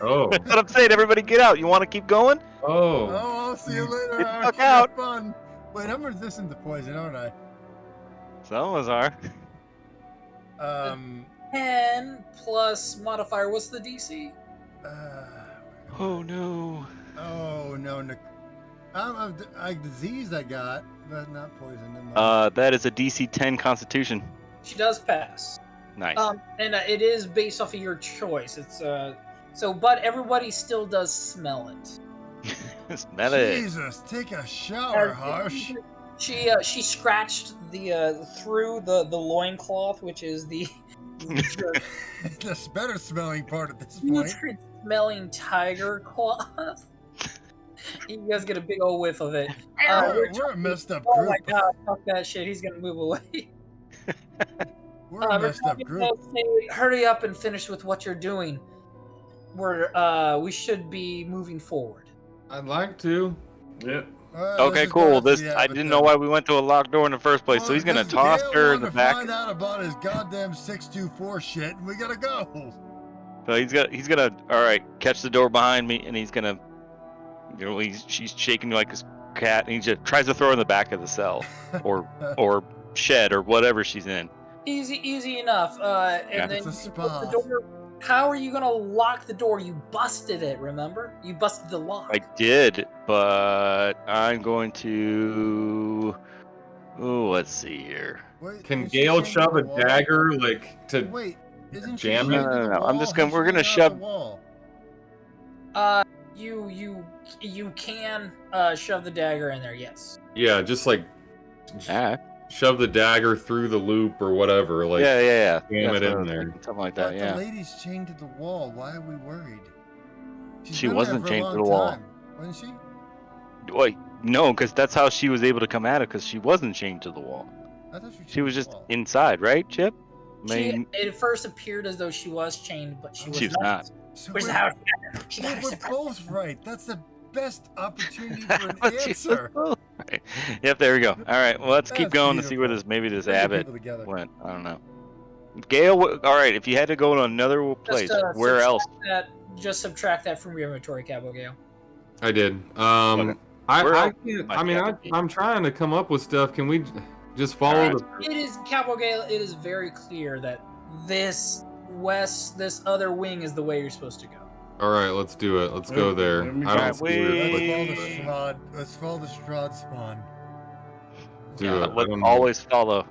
Oh. That's what I'm saying. Everybody get out. You want to keep going? Oh. Oh, I'll see you later, Get the Harsh. fuck Have out. fun. Wait, I'm resistant to poison, aren't I? Some of us are. 10 plus modifier. What's the DC? Oh no. Oh no, disease I got, but not poison. Never mind. That is a DC 10 Constitution. She does pass. Nice. And it is based off of your choice. It's so, but everybody still does smell it. Smell it. Jesus, take a shower, Harsh. She scratched the through the loincloth, which is the The better smelling part at this point. putrid smelling tiger cloth. You guys get a big old whiff of it. We're a messed up Oh group. my god, fuck that shit. He's gonna move away. We're a messed up group. Hurry up and finish with what you're doing. We should be moving forward. I'd like to. Yep. Okay, cool. I didn't know why we went to a locked door in the first place, so he's gonna toss her in the back. Find out about his goddamn 624 shit, and we gotta go. So he's gonna all right, catch the door behind me, and he's gonna, she's shaking like a cat, and he just tries to throw her in the back of the cell, or shed, or whatever she's in. Easy enough. And then It's a you put the spa. door. How are you gonna lock the door? You busted it. Remember? You busted the lock. I did, but I'm going to. Oh, let's see here. Wait, Can is she Gale chained to shove the a wall? dagger like to? Wait, isn't she jam chained it? to the No. I'm wall? just gonna. He's We're gonna chained out shove. the wall. You can shove the dagger in there. Yes. Yeah, just like Ah, shove the dagger through the loop or whatever. Like yeah. jam That's it what I in was there. thinking, something like But that. Yeah. the lady's chained to the wall. Why are we worried? She's She been wasn't there for a chained to long the wall. time, wasn't she? Wait, no, because that's how she was able to come at it. Because she wasn't chained to the wall. I thought She was chained to just the wall. inside, right, Chip? I mean, It first appeared as though she was chained, but she was not. So Which is we're- how she got Well, her we're surprise. both right. That's the best opportunity for an But she was answer. both right. Yep, there we go. All right, well, let's keep That's going to see where beautiful. maybe this Bring the Abbott people together. went. I don't know. Gale, all right, if you had to go to another place, where else? Just subtract that from your inventory, Cabo Gale. I did. Okay. I Where else can't. might I mean, that be? I'm trying to come up with stuff. Can we just follow the? It is Cabo Gale. It is very clear that this other wing is the way you're supposed to go. All right, let's do it. Let's go there. Let me I don't go. see where Let's it follow the Wait. Strahd. Let's follow the Strahd spawn. do Yeah, it. I let's don't know. always follow.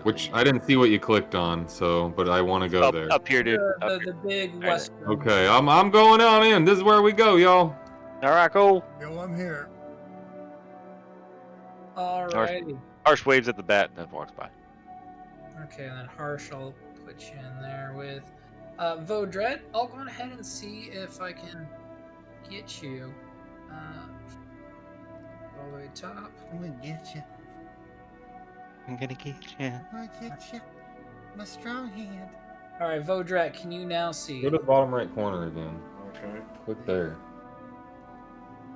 Which I didn't see what you clicked on, so but I want to go there. Up here, dude. Up The here. big Right west. Okay, I'm going on in. This is where we go, y'all. All right, cool. Yo, I'm here. Alrighty. Harsh waves at the bat and then walks by. Okay, then Harsh, I'll put you in there with Vodred. I'll go ahead and see if I can get you all the way top. I'm gonna get you. I'm gonna get you. I'm gonna get you. My strong hand. All right, Vodred, can you now see? Go to the bottom right corner again. Okay. Click there.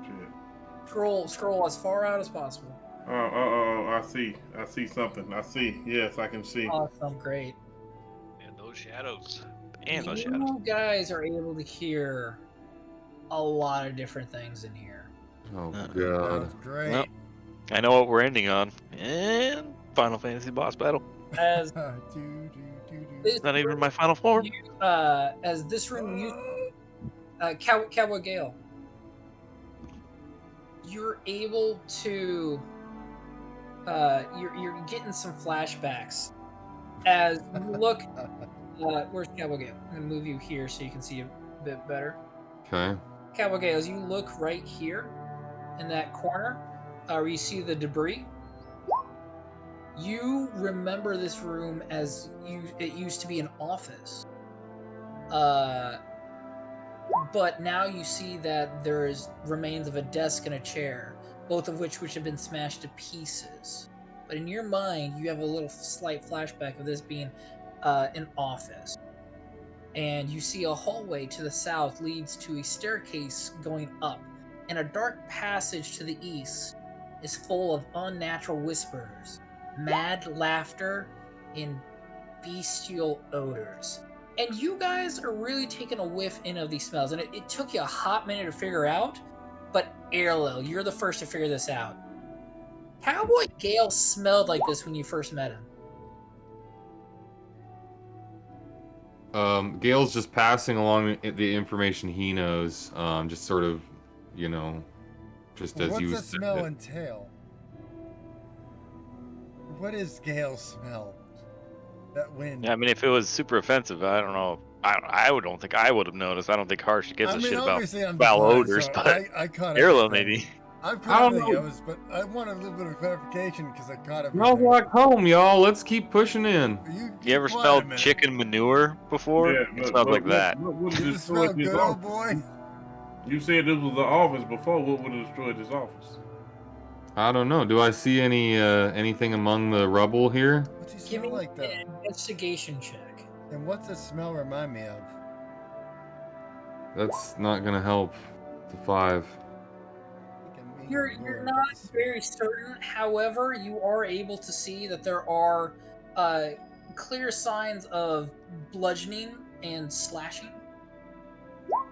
Shit. Scroll as far out as possible. Oh, I see. I see something. I see. Yes, I can see. Awesome, great. And those shadows. And those You shadows. guys are able to hear a lot of different things in here. Oh That god. was great. Well. I know what we're ending on. And Final Fantasy boss battle. As Do, do, do, do. this It's not even room, my final form. as this room used, Cowboy Gale, you're able to, you're getting some flashbacks as you look. Where's Cowboy Gale? I'm gonna move you here so you can see a bit better. Okay. Cowboy Gale, as you look right here in that corner, where you see the debris, you remember this room as it used to be an office. But now you see that there is remains of a desk and a chair, both of which have been smashed to pieces. But in your mind, you have a little slight flashback of this being an office. And you see a hallway to the south leads to a staircase going up, and a dark passage to the east is full of unnatural whispers, mad laughter, and bestial odors. And you guys are really taking a whiff in of these smells, and it took you a hot minute to figure out, but Airlo, you're the first to figure this out. Cowboy Gale smelled like this when you first met him. Gail's just passing along the information he knows. Just sort of, just as What's you the said smell it. entail? What is Gale's smell? That wind. Yeah, I mean, if it was super offensive, I don't know. I don't think I would have noticed. I don't think Harsh gives I a mean, shit about obviously I'm foul blind, odors, so but I caught Airlo everything. maybe. I'm I don't probably know. but I wanted a little bit of clarification because I caught everything. Smells like home, y'all. Let's keep pushing in. You ever quiet a smelled minute. chicken manure before? Yeah, it smells like that. What would have Does it smell destroyed this good, old office? boy? You said this was the office before. What would have destroyed this office? I don't know. Do I see anything among the rubble here? What's he Give smell me like, though? an investigation check. And what's the smell remind me of? That's not gonna help. It's a 5. I think I may You're ignore it, not but the very certain. However, you are able to see that there are clear signs of bludgeoning and slashing.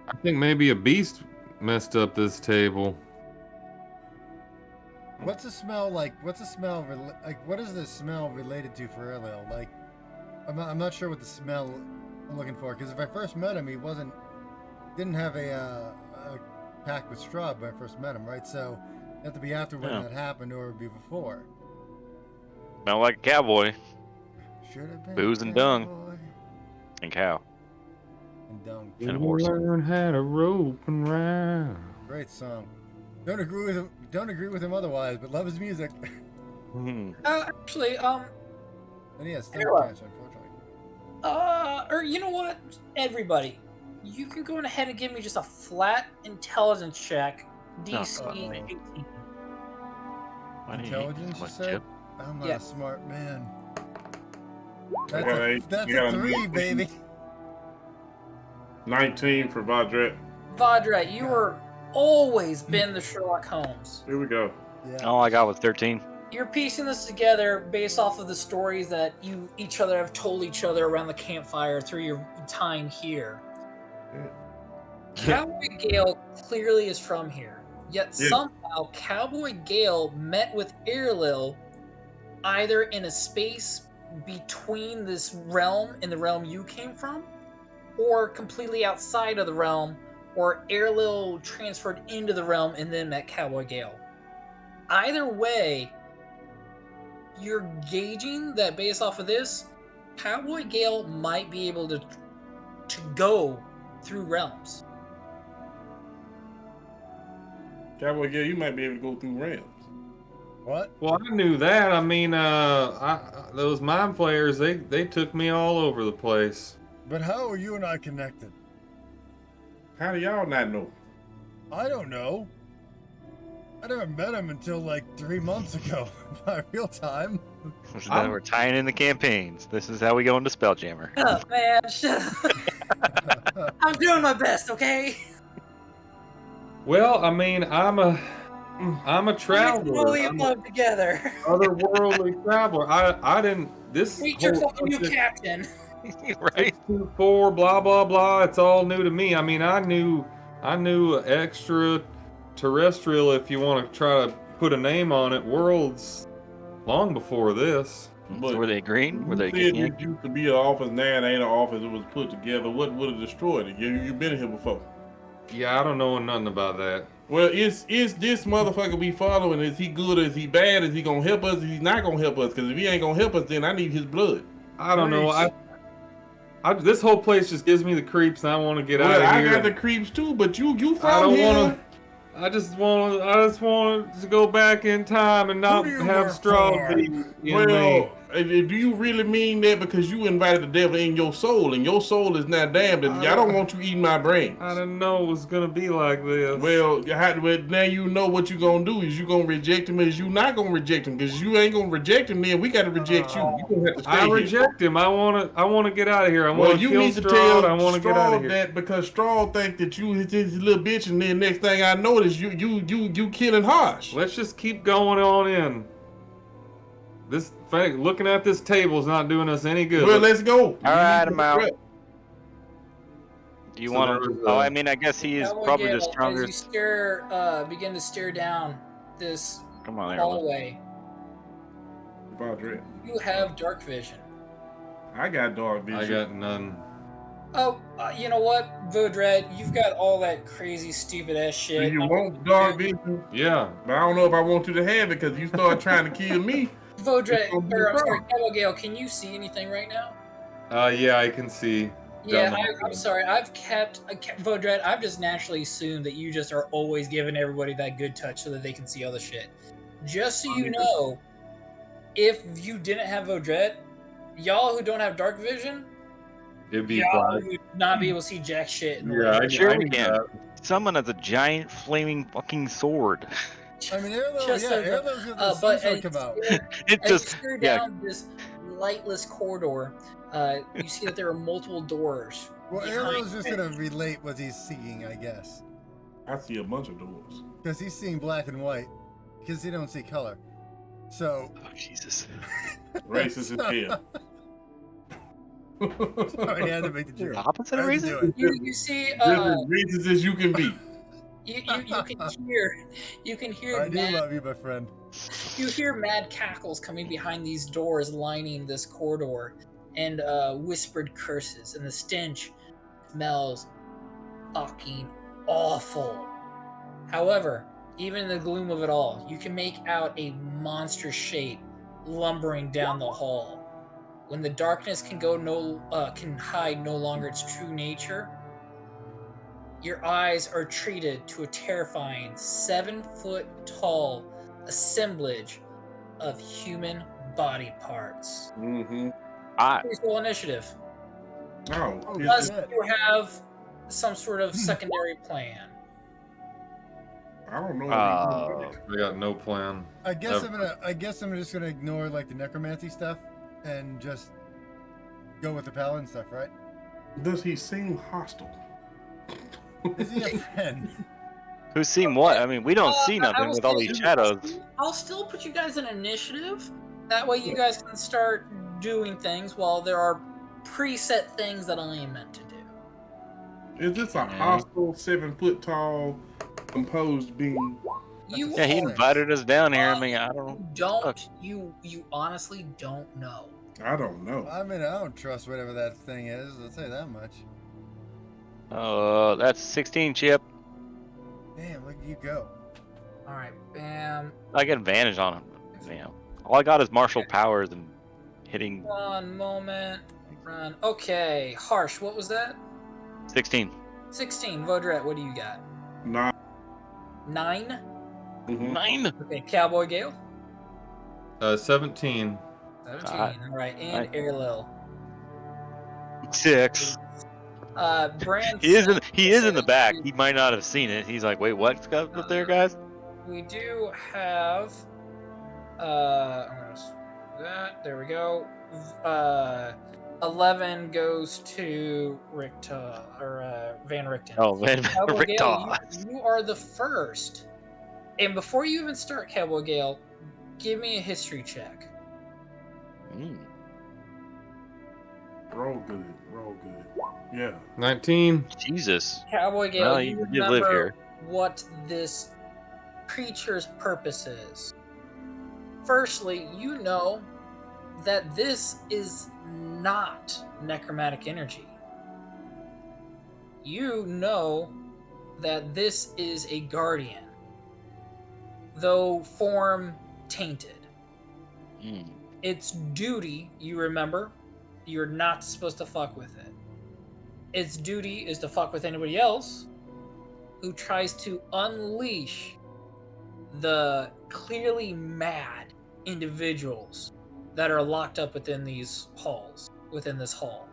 I think maybe a beast messed up this table. What's the smell like? What's the smell like? What is the smell related to for Airlo? Like, I'm not sure what the smell I'm looking for. Because if I first met him, he didn't have a pact with Strahd when I first met him, right? So it had to be after when Yeah. that happened, or it would be before. Smell like a cowboy Should have been Booze a and dung. cowboy and cow. and dung. And a horse. Learn how to rope and ride. Great song. Don't agree with him otherwise, but love his music. Actually, And he has stomach Airlo. cancer, unfortunately. or you know what? Everybody, you can go ahead and give me just a flat intelligence check, DC fuck me. 18. Why do you hate me Intelligence, so you much, said? Chip? I'm not Yeah. a smart man. I got eight. That's You got a a 3, 19. baby. 19 for Vadret. Vadra, you were always been the Sherlock Holmes. Here we go. Yeah. All I got was 13. You're piecing this together based off of the stories that you each other have told each other around the campfire through your time here. Cowboy Gale clearly is from here, yet Yeah. somehow Cowboy Gale met with Airlil either in a space between this realm and the realm you came from, or completely outside of the realm or Airlil transferred into the realm and then met Cowboy Gale. Either way, you're gauging that based off of this, Cowboy Gale might be able to go through realms. Cowboy Gale, you might be able to go through realms. What? Well, I knew that. I mean, those mind flayers, they took me all over the place. But how are you and I connected? How do y'all not know? I don't know. I never met him until like 3 months ago, by real time. Now we're tying in the campaigns. This is how we go into Spelljammer. Shut up, man. Shut up. I'm doing my best, okay? Well, I mean, I'm a traveler. We I'm love together. otherworldly traveler. I didn't. This Meet your whole fucking new subject, captain. Right? 624, blah blah blah. It's all new to me. I mean, I knew extraterrestrial, if you want to try to put a name on it, worlds long before this. So were they agreeing? Were they said getting it used to be an office, now it ain't an office. It was put together. What would have destroyed it? You've been here before. Yeah, I don't know nothing about that. Well, is this motherfucker we following? Is he good or is he bad? Is he gonna help us? Is he not gonna help us? Because if he ain't gonna help us, then I need his blood. I don't know. This whole place just gives me the creeps, and I want to get out of I here. got the creeps too, but you I from don't here. want to. I just want to go back in time and not do you have work straw for? be in me. Well, do you really mean that because you invited the devil in your soul and your soul is not damned? And I don't want you eating my brains. I didn't know it was gonna be like this. Well, now you know what you gonna do. Is you gonna reject him? Is you not gonna reject him? Because you ain't gonna reject him, then we gotta reject you. You gonna have to stay I here. reject him. I wanna get out of here. I Well, wanna you kill need to Straw. tell I wanna get out Straw of here. that because Straw think that you his little bitch, and then next thing I know is you killing Harsh. Let's just keep going on in. This fact, looking at this table is not doing us any good. Well, let's go. All right, I'm out. Do you So want there to? was, Oh, I mean, I guess he is Cowboy probably Gale, the strongest. As you begin to stare down this Come on, Airlil. hallway, Valdred. you have dark vision. I got dark vision. I got none. Oh, you know what, Vodred, you've got all that crazy, stupid ass Do shit. you want dark vision? Yeah. But I don't know if I want you to have it because you start trying to kill me. Vodred, It's gonna be or a I'm sorry, problem. Cowboy Gale, can you see anything right now? Yeah, I can see. Yeah, Down the I'm hall. sorry. I've kept Vodred. I've just naturally assumed that you just are always giving everybody that good touch so that they can see all the shit. Just so you know, if you didn't have Vodred, y'all who don't have dark vision, It'd be y'all black. would not be able to see jack shit. In the Yeah, world. I Sure knew we can. that. Someone has a giant flaming fucking sword. I mean, Airlo, Just yeah, as a- Airlo's got the but sun as come out. It as you just stare yeah. down this lightless corridor, you see that there are multiple doors. Well, behind Airlo's just it. gonna relate what he's seeing, I guess, I see a bunch of doors. because he's seeing black and white, because he don't see color. So, Oh Jesus. Racist as hell. sorry, I had to make the joke. Opposite of I had to reason? do it. You see, Just as racist as you can be. you can hear I do mad, love you, my friend. you hear mad cackles coming behind these doors lining this corridor, and whispered curses, and the stench smells fucking awful. However, even in the gloom of it all, you can make out a monster shape lumbering down the hall. When the darkness can hide no longer its true nature, your eyes are treated to a terrifying 7-foot tall assemblage of human body parts. Mm-hmm. Please roll initiative. Oh, Unless shit. you have some sort of secondary plan. I don't know. I got no plan. I guess Ever. I'm just gonna ignore like the necromancy stuff and just go with the paladin stuff, right? Does he seem hostile? Is he a friend? Who's seen what? I mean, we don't see nothing with all these shadows. I'll still put you guys in initiative. That way you guys can start doing things while there are preset things that I am meant to do. Is this a hostile 7-foot tall composed being? You Yeah, he invited us down here. I mean, I don't know. you honestly don't know. I don't know. I mean, I don't trust whatever that thing is. I'll tell you that much. Oh, that's 16, Chip. Damn, look at you go. All right, bam. I get advantage on him. You know, all I got is martial powers and hitting 1 moment. Run. Okay, Harsh, what was that? 16. 16. Vodret, what do you got? 9. 9? Mhm. 9. Okay, Cowboy Gale? 17. 17. All right, and Airlil. 6. Brand. He is in the back. He might not have seen it. He's like, wait, what's up there, guys? We do have. I'm gonna do that. There we go. 11 goes to Richter or Van Richten. Oh man, Cowboy Rick Gale, Toss. you are the first. And before you even start, Cowboy Gale, give me a history check. Roll good. Roll good. Yeah. 19. Jesus. Cowboy Gale, Well, you you live remember here. what this creature's purpose is. Firstly, you know that this is not necromantic energy. You know that this is a guardian, though form tainted. Its duty, you remember, you're not supposed to fuck with it. Its duty is to fuck with anybody else who tries to unleash the clearly mad individuals that are locked up within these halls, within this hall.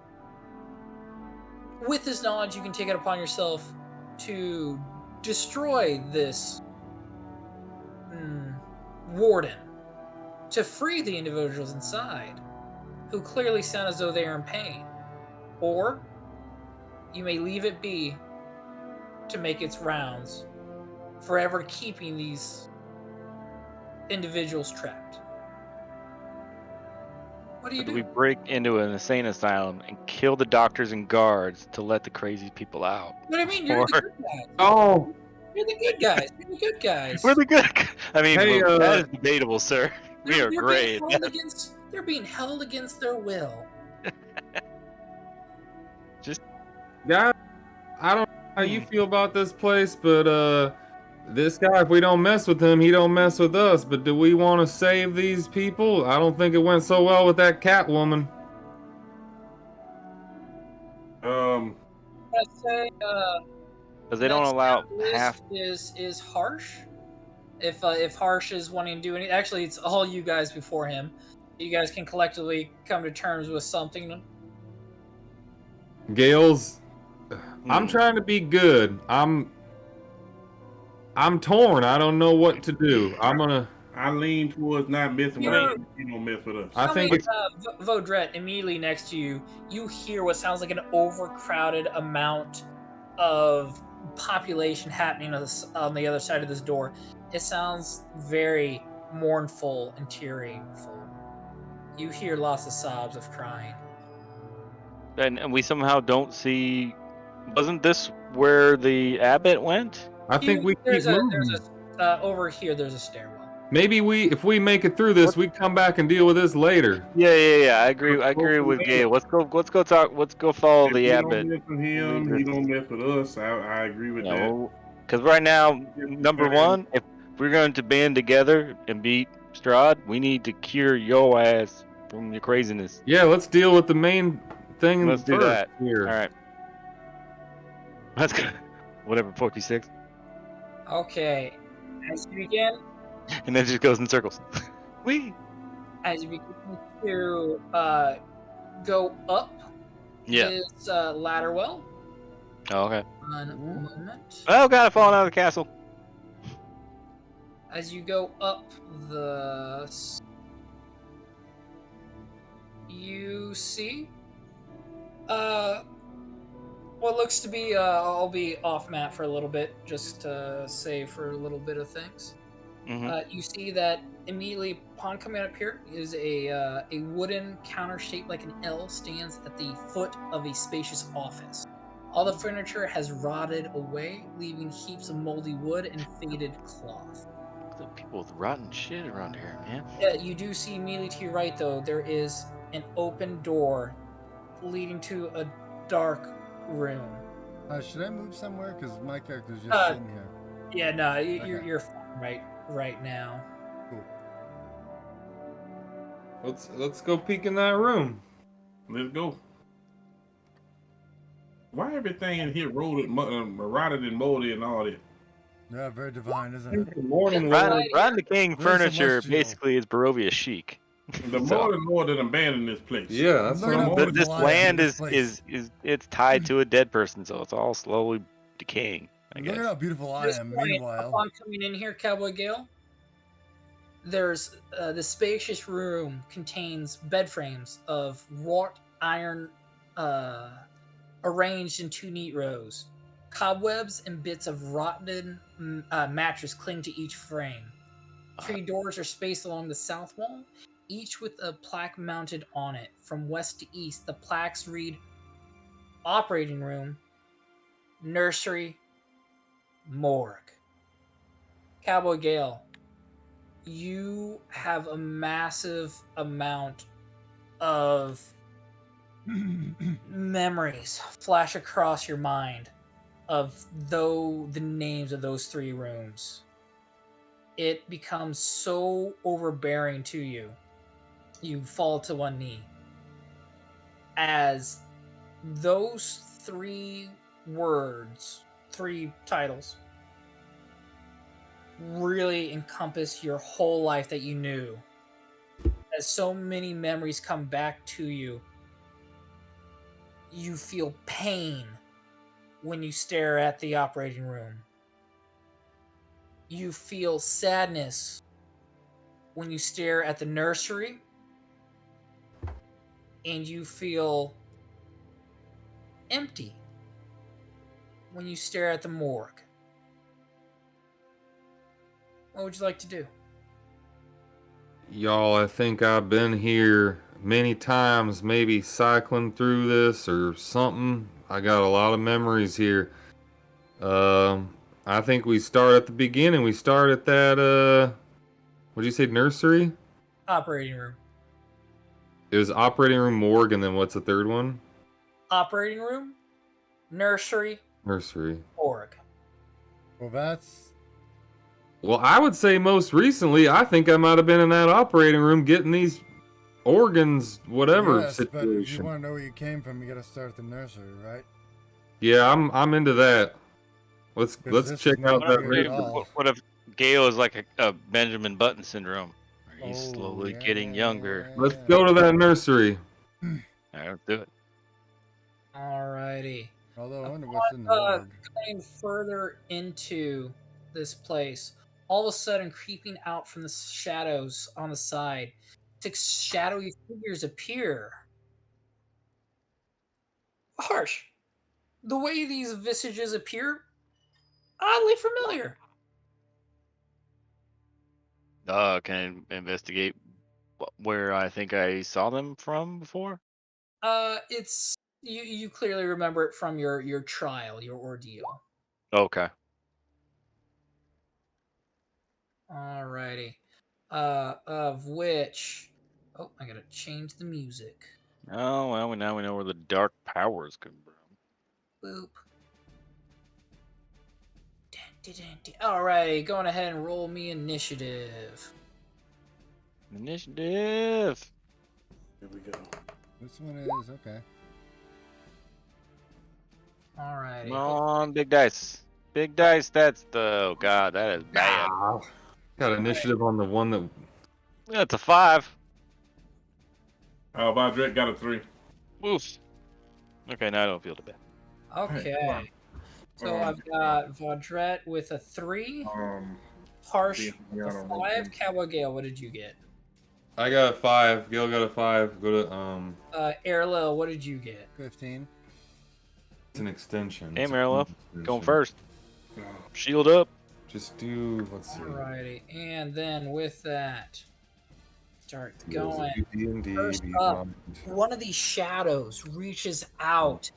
With this knowledge, you can take it upon yourself to destroy this warden, to free the individuals inside who clearly sound as though they are in pain. Or you may leave it be to make its rounds, forever keeping these individuals trapped. What do you Do do? we break into an insane asylum and kill the doctors and guards to let the crazy people out? What do you mean? You're the Or- good guys. Oh, You're the good guys. You're the good guys. We're the good. I mean, Hey, well, that is debatable, sir. We are They're great. They're being held against their will. guys, I don't know how you feel about this place, but this guy, if we don't mess with him, he don't mess with us. But do we want to save these people? I don't think it went so well with that cat woman. Um. Let's say Because they don't next allow down the list half. is Harsh. If Harsh is wanting to do anything, actually, it's all you guys before him. You guys can collectively come to terms with something. Gales, I'm trying to be good. I'm torn. I don't know what to do. I lean towards not messing with You're- us. You don't mess with us. I think it's Vodret, immediately next to you, you hear what sounds like an overcrowded amount of population happening on the other side of this door. It sounds very mournful and tearful. You hear lots of sobs of crying. And we somehow don't see. Wasn't this where the abbot went? I think we keep There's moving. over here. There's a stairwell. Maybe if we make it through this, we come back and deal with this later. Yeah. I agree. I agree with Gabe. Let's go talk. Let's go follow If the we abbot. don't mess with him, he don't mess with us. I agree with that. Because right now, number one, if we're going to band together and beat Strahd, we need to cure your ass from your craziness. Yeah, let's deal with the main thing Let's do first that. here. All right. Let's go. Whatever, 46. Okay. As you begin, And then it just goes in circles. Wee. as you begin to go up this ladder well. Oh, okay. One moment. Oh, God, I've fallen out of the castle. As you go up you see what looks to be I'll be off map for a little bit just to save for a little bit of things. You see that immediately upon coming up here is a wooden counter shaped like an L stands at the foot of a spacious office. All the furniture has rotted away, leaving heaps of moldy wood and faded cloth. People with rotten shit around here, man. Yeah, you do see immediately to your right, though, there is an open door leading to a dark room. Should I move somewhere? Because my character's just Uh, sitting here. Yeah, no, you're Okay. you're fine right now. Cool. Let's go peek in that room. Let's go. Why everything in here rotted and moldy and all that? Yeah, very divine, isn't it? Good morning, Ron- Lord. Ron the King Where's the furniture West Hill? basically is Barovia chic. The more and more that abandon this place. Yeah, that's Look what at I'm how But beautiful This I am in land this is, place. is it's tied to a dead person, so it's all slowly decaying. I Look guess. at how beautiful I This am. point, Meanwhile, upon coming in here, Cowboy Gale, there's the spacious room contains bed frames of wrought iron arranged in 2 neat rows. Cobwebs and bits of rotten mattress cling to each frame. 3 doors are spaced along the south wall, each with a plaque mounted on it. From west to east, the plaques read operating room, nursery, morgue. Cowboy Gale, you have a massive amount of memories flash across your mind of the names of those 3 rooms. It becomes so overbearing to you. You fall to one knee as those 3 words, 3 titles, really encompass your whole life that you knew. As so many memories come back to you, you feel pain when you stare at the operating room. You feel sadness when you stare at the nursery. And you feel empty when you stare at the morgue. What would you like to do? Y'all, I think I've been here many times, maybe cycling through this or something. I got a lot of memories here. I think we start at the beginning. We start at that, what'd you say, nursery? Operating room. It was operating room, morgue, and then what's the third one? Operating room, nursery, Nursery. morgue. well, that's Well, I would say most recently, I think I might have been in that operating room getting these organs, whatever yes. But if you situation. want to know where you came from, you got to start at the nursery, right? Yeah, I'm into that. Let's this is check not out that weird at room. all. What if Gale is like a Benjamin Button syndrome? Where he's Oh, slowly yeah, getting younger. Let's go to that nursery. All right, let's do it. Alrighty. Although I wonder what's in the morgue. Going further into this place, all of a sudden, creeping out from the shadows on the side, 6 shadowy figures appear. Harsh. The way these visages appear, oddly familiar. Can I investigate where I think I saw them from before? It's you clearly remember it from your trial, your ordeal. Okay. Alrighty. Of which, oh, I gotta change the music. Oh well, now we know where the dark powers come from. Boop. Alrighty, going ahead and roll me initiative. Initiative. Here we go. This one is okay. Alrighty. Come on, big dice. Big dice. That's the. Oh god, that is bad. Got initiative on the one that. That's a 5. Valdret got a 3. Oof. Okay, now I don't feel too bad. Okay. So I've got Vaudrette with a 3, Harsh yeah, with a 5. Cowboy Gale, what did you get? I got a 5. Gil got a 5. Go to Airlil, what did you get? 15. It's an extension. Hey, It's a Marilyn, extension. going first. Shield up. Just do. Let's see. Alrighty, and then with that, start There's a going. D&D First Beyond. One of these shadows reaches out,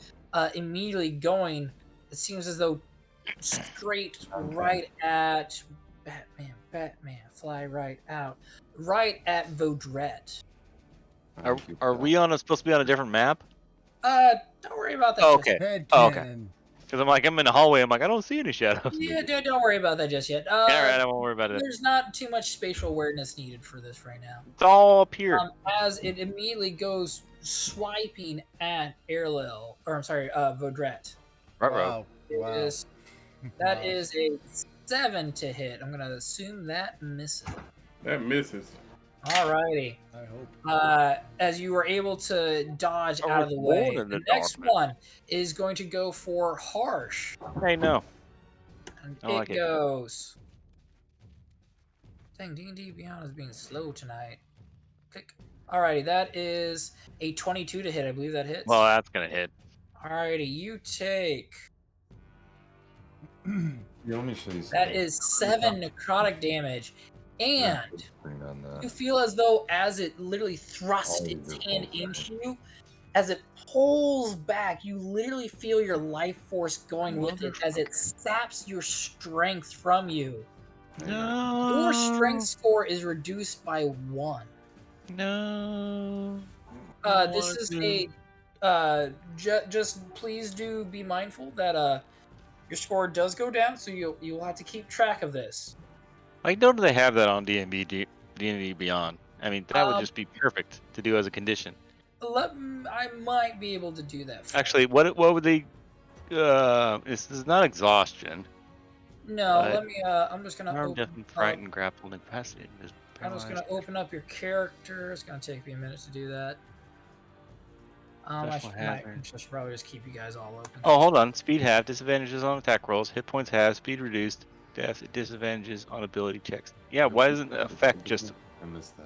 immediately going, it seems as though straight right at Batman, fly right out, right at Vaudrette. Are we supposed to be on a different map? Don't worry about that. Oh, okay. Head Oh, okay. cannon. Because I'm like, I'm in the hallway. I'm like, I don't see any shadows. Yeah, don't worry about that just yet. All right, I won't worry about it. There's not too much spatial awareness needed for this right now. It's all up here. As it immediately goes swiping at Airlil, or I'm sorry, Vaudrette. Wow. That is a 7 to hit. I'm gonna assume that misses. That misses. Alrighty. I hope. As you were able to dodge out of the way, the next one is going to go for Harsh. Hey, no. And I like it it. goes. Dang, D&D Beyond is being slow tonight. Click. Alrighty, that is a 22 to hit. I believe that hits. Well, that's gonna hit. Alrighty, you take. Yeah, let me show you That is 7 necrotic damage. And you feel as though as it literally thrusts its hand into you, as it pulls back, you literally feel your life force going with it as it saps your strength from you. No. Your strength score is reduced by 1. No. This is a just please do be mindful that your score does go down, so you'll have to keep track of this. I know they have that on D&D Beyond. I mean, that would just be perfect to do as a condition. I might be able to do that. Actually, what would they? This is not exhaustion. No, let me. I'm just gonna. Harm, deafened, frightened, grappled, incapacitated. I'm just gonna open up your character. It's gonna take me a minute to do that. I should probably just keep you guys all open. Oh, hold on. Speed half, disadvantages on attack rolls, hit points half, speed reduced, death disadvantages on ability checks. Yeah, why doesn't the effect just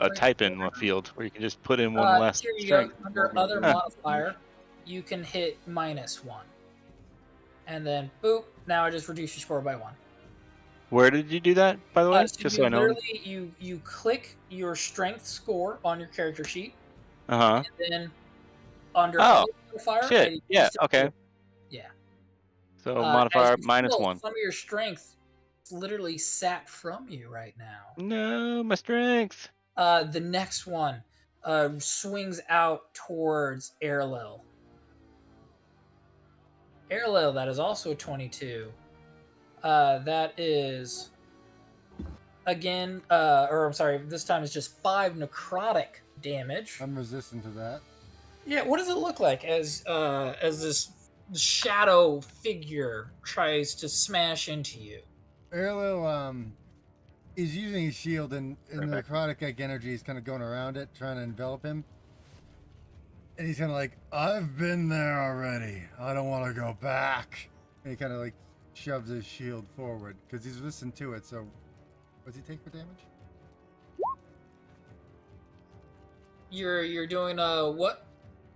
a type in field where you can just put in one less here you strength? go. Under other modifier, you can hit -1, and then boop. Now I just reduce your score by 1. Where did you do that, by the way? So just so I know. Literally, you other your strength score on your character sheet. And then under modifier. Shit. Yeah. Okay. Yeah. So modifier -1. Some of your strength literally sap from you right now. No, my strength. The next one swings out towards Airlil. Airlil, that is also 22. That is again, or I'm sorry, this time it's just 5 necrotic damage. I'm resistant to that. Yeah, what does it look like as this shadow figure tries to smash into you? Airlil is using his shield, and the necrotic energy is kind of going around it, trying to envelop him. And he's kind of like, I've been there already. I don't want to go back. And he kind of like shoves his shield forward because he's resistant to it. So, what's he take for damage? You're doing what?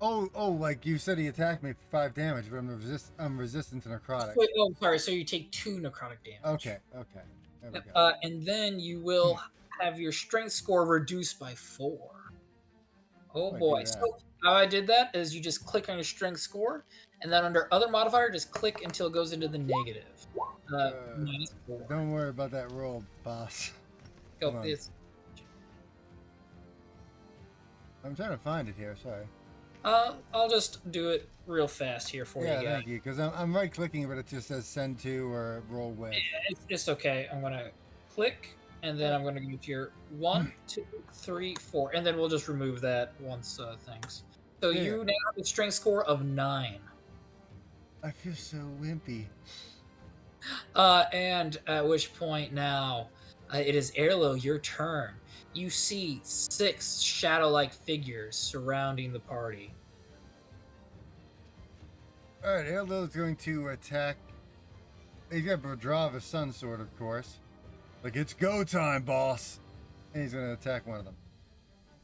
Oh, like you said, he attacked me for 5 damage, but I'm resistant to necrotic. Wait, oh, sorry. So you take 2 necrotic damage. Okay. There we go. And then you will have your strength score reduced by 4. Oh boy! So how I did that is you just click on your strength score, and then under other modifier, just click until it goes into the negative. -4. Don't worry about that roll, boss. Go this. I'm trying to find it here. Sorry. I'll just do it real fast here for you guys. Yeah, thank you. Because I'm right clicking, but it just says send to or roll with. Yeah, it's okay. I'm gonna click, and then I'm gonna go to your 1, 2, 3, 4, and then we'll just remove that once things. So you now have a strength score of 9. I feel so wimpy. And at which point now, it is Airlo, your turn. You see 6 shadow-like figures surrounding the party. All right, Airlo is going to attack. He's got Bodrava's sun sword, of course. Like, it's go time, boss. And he's going to attack one of them.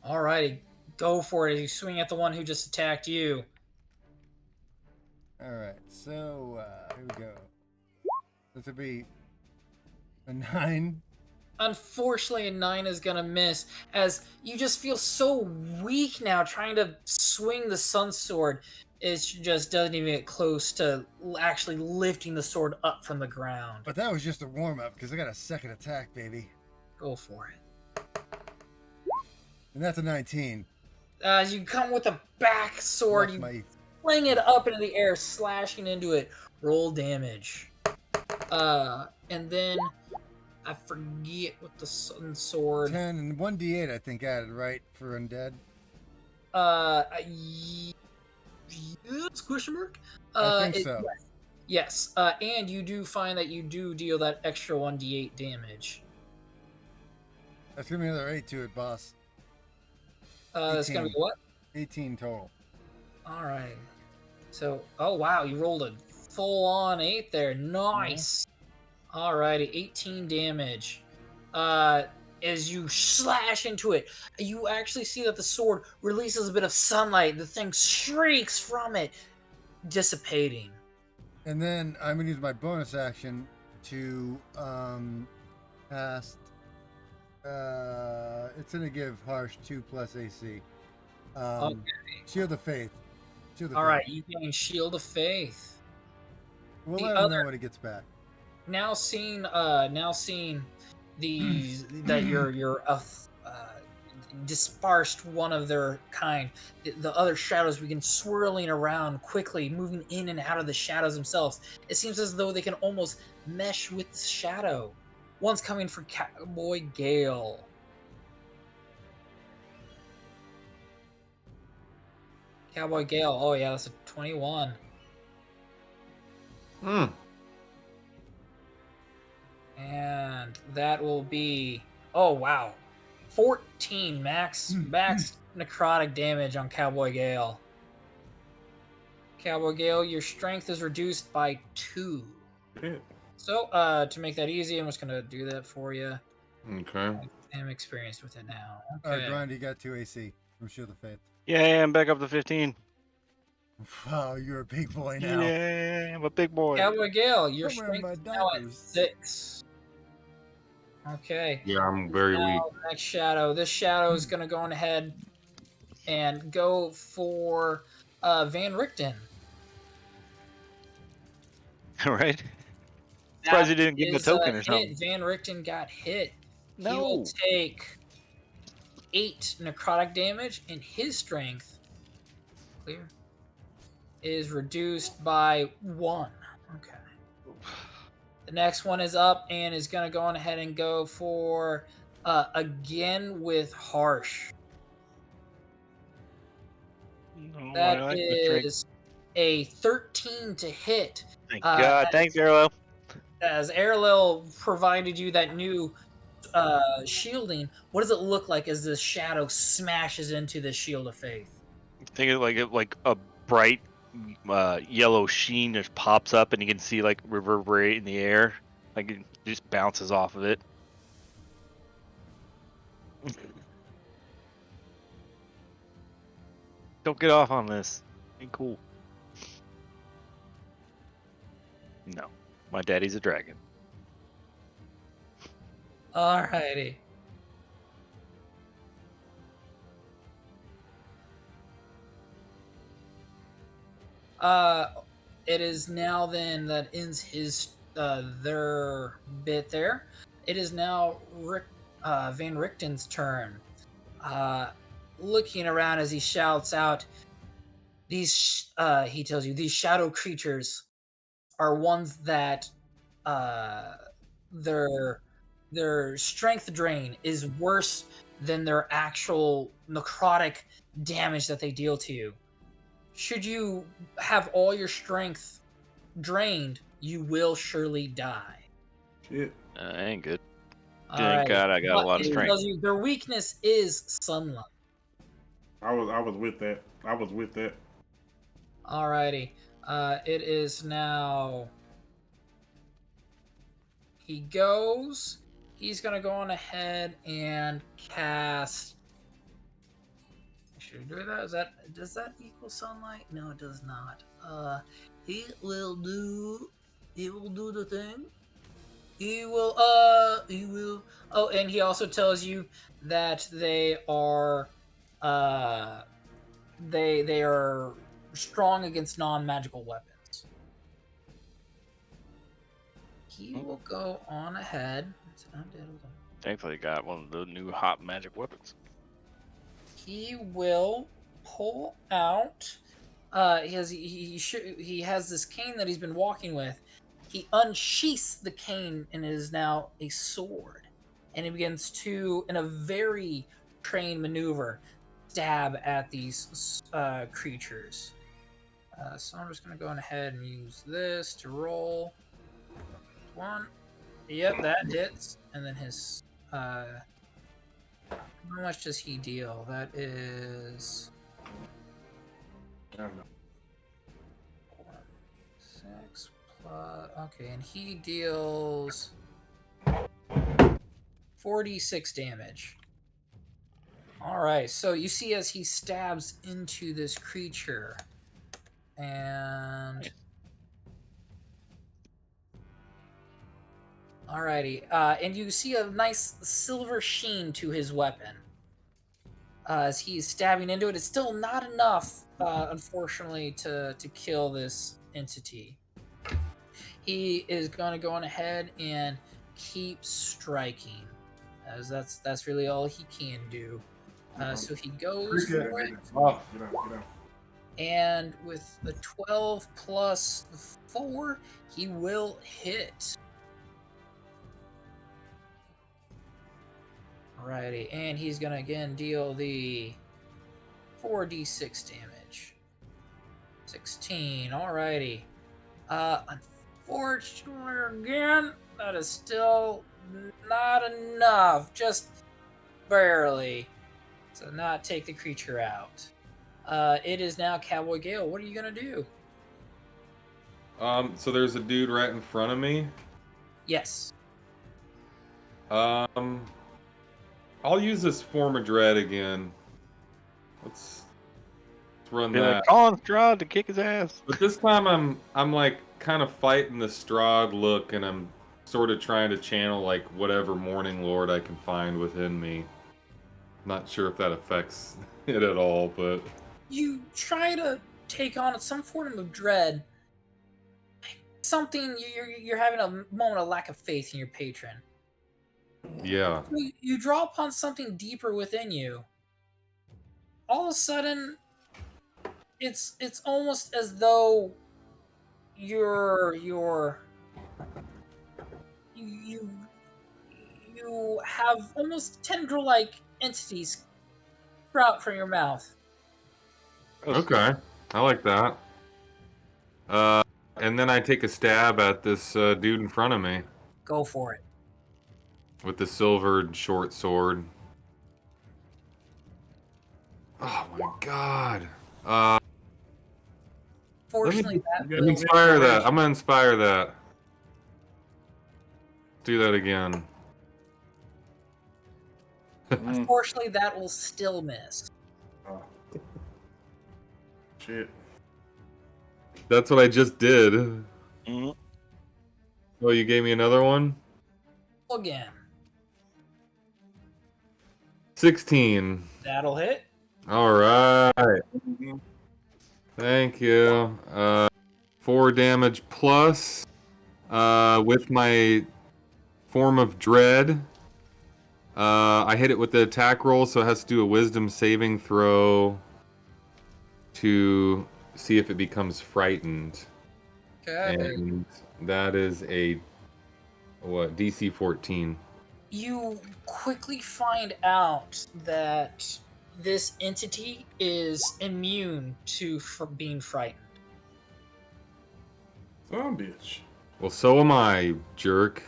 Alrighty, go for it. You swing at the one who just attacked you. Alright, so here we go. This would be a 9. Unfortunately, a 9 is going to miss, as you just feel so weak now trying to swing the sun sword. It just doesn't even get close to actually lifting the sword up from the ground. But that was just a warm-up, because I got a second attack, baby. Go for it. And that's a 19. You come with a back sword. My fling it up into the air, slashing into it. Roll damage. And then I forget what the sword. 10 and 1d8, I think, added, right? For undead? Yes, question mark? I think so. Yes. And you do find that you do deal that extra 1d8 damage. That's going to be another 8 to it, boss. That's going to be what? 18 total. Alright. So, oh wow, you rolled a full-on 8 there. Nice. Alrighty, 18 damage. As you slash into it, you actually see that the sword releases a bit of sunlight. The thing shrieks from it, dissipating. And then I'm going to use my bonus action to cast. It's going to give Harsh 2 plus AC. Okay. Shield of Faith. Alright, you gain Shield of Faith. We'll The let him other- know when he gets back. Now seeing these that you're dispersed one of their kind, the other shadows begin swirling around quickly, moving in and out of the shadows themselves. It seems as though they can almost mesh with the shadow. One's coming for Cowboy Gale. Cowboy Gale. Oh yeah, that's a 21. And that will be, oh wow, 14 max necrotic damage on Cowboy Gale. Cowboy Gale, your strength is reduced by 2. Shit. So, to make that easy, I'm just gonna do that for you. Okay. I'm experienced with it now. Alright, Okay. Brian, you got 2 AC from Shield of Faith. Yeah, I'm back up to 15. Wow, you're a big boy now. Yeah, I'm a big boy. Cowboy Gale, your I'm wearing strength my is now at diapers. 6. Okay. Yeah, I'm very weak. Now, next shadow. This shadow is gonna go on ahead and go for Van Richten. All right. Surprised That he didn't give him a is token or hit. something. Van Richten got hit. He No. will take 8 necrotic damage, and his strength clear is reduced by 1. Okay. The next one is up and is gonna go on ahead and go for again with Harsh. Oh, That I like the strength. is a 13 to hit. Thank God. Thanks, Arlo. As Airlil provided you that new shielding, what does it look like as the shadow smashes into the Shield of Faith? Think of like a bright yellow sheen just pops up, and you can see like reverberate in the air, like it just bounces off of it. Don't get off on this. Ain't cool. No, my daddy's a dragon. Alrighty. It is now then that ends his their bit there. It is now Van Richten's turn. Looking around as he shouts out, "These," he tells you, "these shadow creatures are ones that their strength drain is worse than their actual necrotic damage that they deal to you. Should you have all your strength drained, you will surely die." Shit. Ain't good. All Thank right. God I got a lot of It strength. tells you their weakness is sunlight. I was with that. I was with that. Alrighty. It is now. He goes. He's gonna go on ahead and cast. Should I do that? Does that equal sunlight? No, it does not. It will do the thing. He will. Oh, and he also tells you that they are. They are strong against non-magical weapons. He will go on ahead. Thankfully, I got one of the new hot magic weapons. He will pull out he has this cane that he's been walking with. He unsheaths the cane and it is now a sword, and he begins to, in a very trained maneuver, stab at these creatures. So I'm just gonna go ahead and use this to roll. One, yep, that hits, and then his how much does he deal? That is I don't know. 6 plus. Okay, and he deals 46 damage. All right, so you see as he stabs into this creature, and alrighty, and you see a nice silver sheen to his weapon. As he's stabbing into it, it's still not enough, unfortunately, to kill this entity. He is going to go on ahead and keep striking, as that's really all he can do. So he goes for it, Oh, get out. and with the 12 plus 4, he will hit. Alrighty, and he's gonna again deal the 4d6 damage. 16. Alrighty. Unfortunately, again, that is still not enough. Just barely. So not take the creature out. It is now Cowboy Gale. What are you gonna do? So there's a dude right in front of me. Yes. I'll use this form of dread again. Let's run Be that. like, on Strahd to kick his ass. But this time I'm like kind of fighting the Strahd look, and I'm sort of trying to channel like whatever Morning Lord I can find within me. Not sure if that affects it at all, but You try to take on some form of dread. Something you're having a moment of lack of faith in your patron. yeah. You draw upon something deeper within you. All of a sudden, it's almost as though you have almost tendril-like entities sprout from your mouth. Okay, I like that. And then I take a stab at this dude in front of me Go for it. with the silvered short sword. Oh my god. Fortunately, Let me inspire that. I'm gonna inspire that. Do that again. unfortunately, that will still miss. Oh. Shit. That's what I just did. Mm-hmm. Oh, you gave me another one? Again, 16. that'll hit. All right. Thank you. 4 damage plus. With my form of dread. I hit it with the attack roll, so it has to do a wisdom saving throw to see if it becomes frightened. Okay. And that is a DC 14. You quickly find out that this entity is immune to being frightened. Son bitch. Well, so am I, jerk.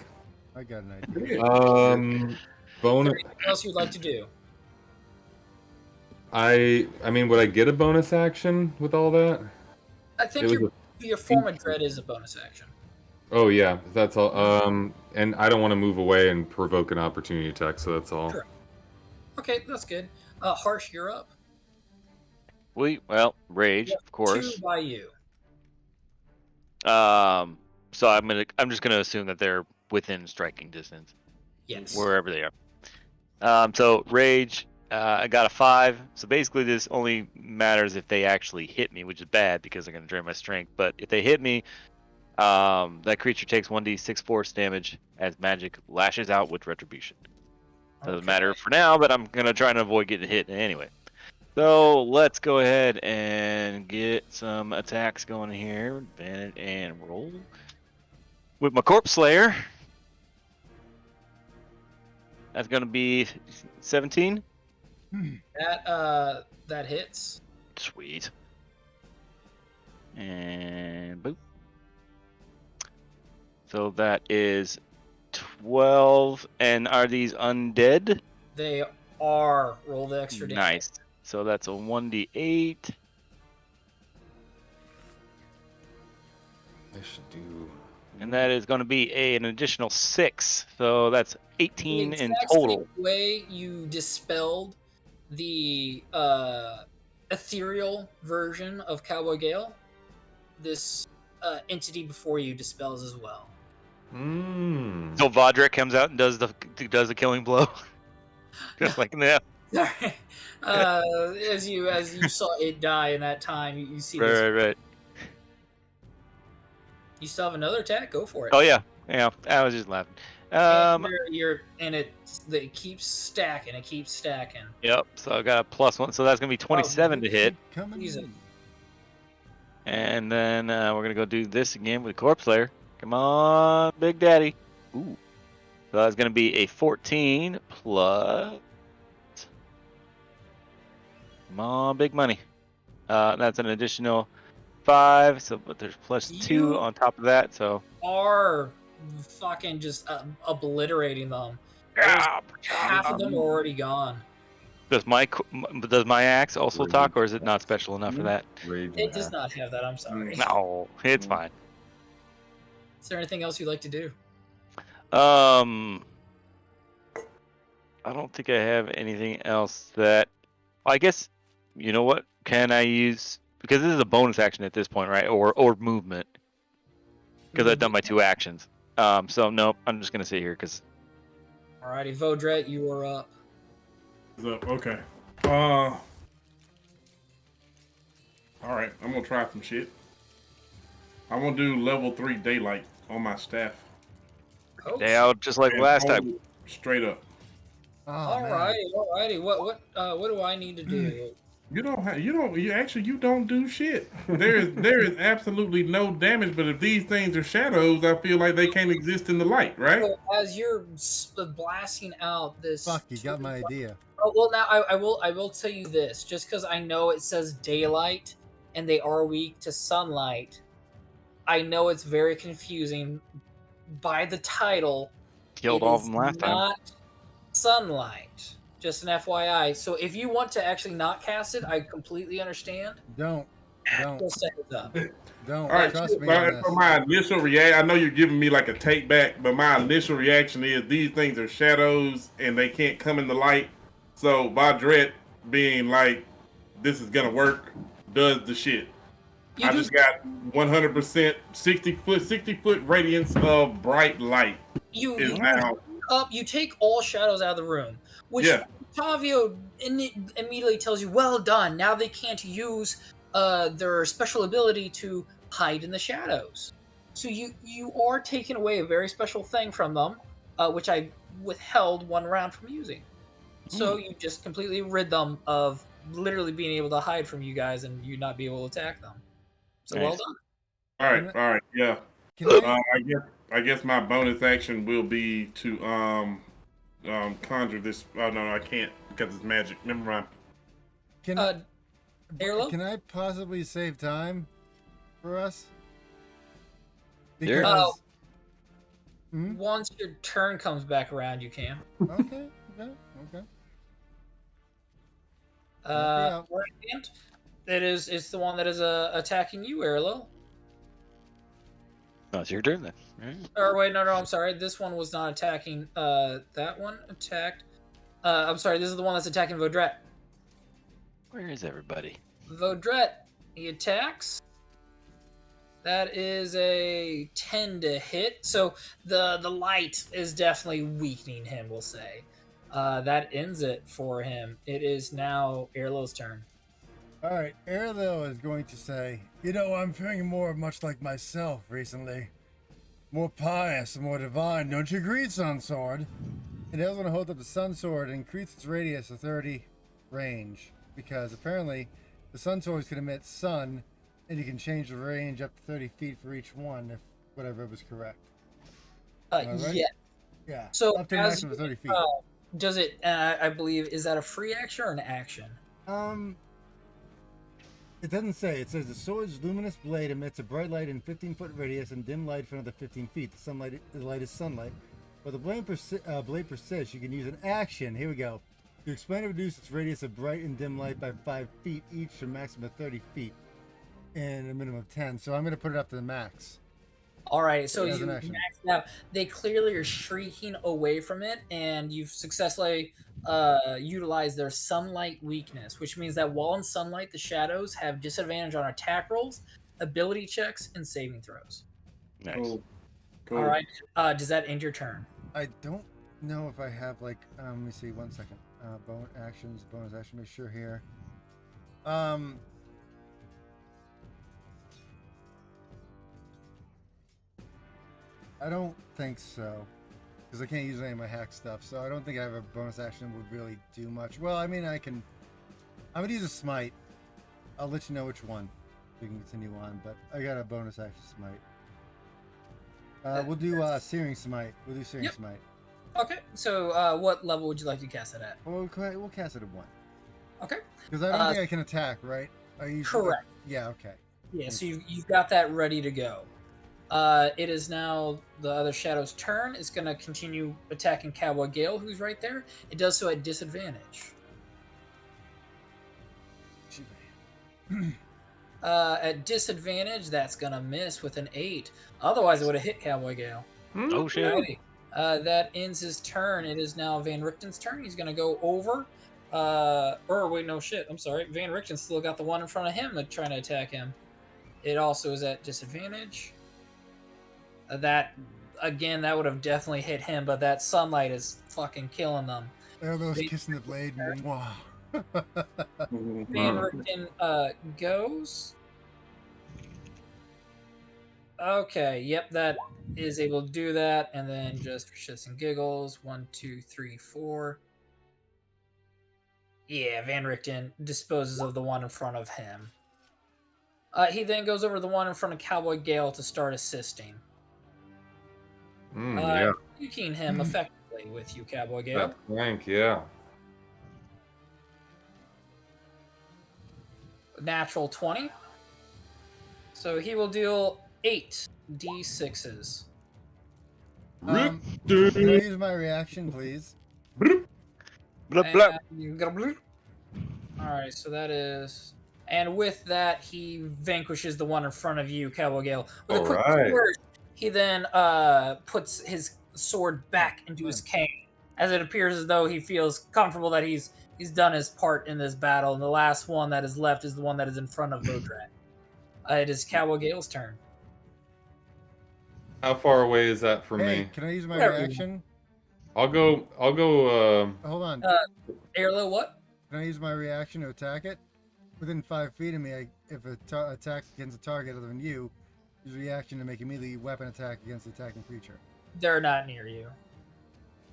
I got an idea. Bonus. Anything else you'd like to do? I mean, would I get a bonus action with all that? I think It was your form of dread is a bonus action. Oh yeah, that's all. And I don't want to move away and provoke an opportunity attack, so that's all. Sure. Okay, that's good. Harsh, you're up. Well, rage, of course. 2 by you. So I'm just gonna assume that they're within striking distance, Yes. wherever they are. So rage, I got a 5. So basically, this only matters if they actually hit me, which is bad because they're gonna drain my strength. But if they hit me, that creature takes 1d6 force damage as magic lashes out with retribution. Doesn't matter for now, but I'm gonna try and avoid getting hit anyway. So let's go ahead and get some attacks going here. Advantage and roll with my Corpse Slayer. That's gonna be 17. That hits. Sweet. And boop. So that is 12. And are these undead? They are. Roll the extra damage. Nice. So that's a 1d8. I should do. And that is going to be an additional 6. So that's 18 The in exact total. same way you dispelled the ethereal version of Cowboy Gale, this entity before you dispels as well. So Vodrick comes out and does the killing blow. Just like that. Sorry. As you saw it die in that time, you see this. Right. You still have another attack? Go for it. Oh yeah. I was just laughing. And it keeps stacking. It keeps stacking. Yep. So I got a +1. So that's gonna be 27 to hit. Easy. And then we're gonna go do this again with Corpse Slayer. Come on, Big Daddy. Ooh. So that's gonna be a 14 plus. Come on, big money. That's an additional 5. So, but there's +2 on top of that. So. Are fucking just obliterating them. Half of them are already gone. Does my axe also talk, or is it not special enough for that? It does not have that. I'm sorry. No, it's fine. Is there anything else you'd like to do? I don't think I have anything else that. I guess, you know what? Can I use, because this is a bonus action at this point, right? Or movement. Because I've done my 2 actions. So nope, I'm just gonna sit here because. Alrighty, Vodret, you are up. Okay. All right, I'm gonna try some shit. I'm gonna do level 3 daylight on my staff. Stay out just like And last hold time. it straight up. Alrighty. What do I need to do? You don't do shit. There is absolutely no damage, but if these things are shadows, I feel like they can't exist in the light, right? So as you're blasting out this. Fuck, you got my idea. Oh well, now I will tell you this. Just because I know it says daylight and they are weak to sunlight, I know it's very confusing. By the title, Killed all of them last time. Not sunlight. Just an FYI. So if you want to actually not cast it, I completely understand. Don't. Just a heads up. Don't. All right, Trust me on this. for my initial reaction, I know you're giving me like a take back, but my initial reaction is these things are shadows and they can't come in the light. So Vodret being like, this is gonna work, does the shit. I just got 100% 60 foot radiance of bright light. You take all shadows out of the room, which Tavio immediately tells you, well done. Now they can't use their special ability to hide in the shadows. So you are taking away a very special thing from them, which I withheld 1 round from using. So you just completely rid them of literally being able to hide from you guys and you not be able to attack them. So well done. All right, yeah. I guess my bonus action will be to conjure this. Oh no, I can't because it's magic. Never mind. Can I possibly save time for us? Because once your turn comes back around, you can. Okay. It's the one that is attacking you, Erlo. Oh, it's your turn then. Right. Or wait, no, I'm sorry. This one was not attacking. That one attacked. I'm sorry. This is the one that's attacking Vodret. Where is everybody? Vodret, he attacks. That is a 10 to hit. So the light is definitely weakening him, we'll say. That ends it for him. It is now Erlo's turn. All right, Erlo is going to say, I'm feeling more much like myself recently. More pious and more divine. Don't you agree, Sun Sword? And Erlo's going to hold up the Sun Sword and increase its radius to 30 range. because apparently the sun swords can emit sun, and you can change the range up to 30 feet for each one if whatever was correct. Am I right? Yeah. Yeah. So up to a as maximum of 30 feet. does it? I believe, is that a free action or an action? It doesn't say. It says the sword's luminous blade emits a bright light in 15-foot radius and dim light for another 15 feet. The light is sunlight. While the blade persists, you can use an action. Here we go. To expand or reduce its radius of bright and dim light by 5 feet each to a maximum of 30 feet and a minimum of 10. So I'm going to put it up to the max. All right, so As you an action. maxed out. They clearly are shrieking away from it, and you've successfully utilized their sunlight weakness, which means that while in sunlight, the shadows have disadvantage on attack rolls, ability checks, and saving throws. Nice. Cool. All right, does that end your turn? I don't know if I have like let me see 1 second. Bonus action, make sure here. I don't think so, because I can't use any of my hack stuff, so I don't think I have a bonus action that would really do much. Well, I mean, I'm gonna use a smite. I'll let you know which one. We can continue on, but I got a bonus action smite. We'll do Searing Smite. We'll do Searing Smite. Okay, so what level would you like to cast it at? We'll cast it at 1. Okay. Because I don't think I can attack, right? Correct. Yeah, okay. Yeah, so you've got that ready to go. It is now the other shadow's turn. It's going to continue attacking Cowboy Gale, who's right there. It does so at disadvantage. At disadvantage, that's going to miss with an 8. Otherwise, it would have hit Cowboy Gale. Oh, shit. Alrighty. That ends his turn. It is now Van Richten's turn. He's going to go over. Wait, no shit. I'm sorry. Van Richten's still got the one in front of him trying to attack him. It also is at disadvantage. That would have definitely hit him, but that sunlight is fucking killing them. There those kissing the blade. Wow. Van Richten goes. Okay, yep, that is able to do that. And then just for shits and giggles, 1, 2, 3, 4. Yeah, Van Richten disposes of the one in front of him. He then goes over to the one in front of Cowboy Gale to start assisting. Yeah. Flanking him effectively with you, Cowboy Gale. That flank, yeah. Natural 20. So he will deal 8 d6s. Can I use my reaction, please? Blah, blah. Alright, so that is... And with that, he vanquishes the one in front of you, Cowboy Gale. With a quick flourish, he then puts his sword back into his cane, as it appears as though he feels comfortable that he's done his part in this battle, and the last one that is left is the one that is in front of Lodrak. It is Cowboy Gale's turn. How far away is that from me? Can I use my Where- reaction? I'll go. Hold on. Airlo, what? Can I use my reaction to attack it? Within 5 feet of me, if it attacks against a target other than you, use reaction to make immediately weapon attack against the attacking creature. They're not near you.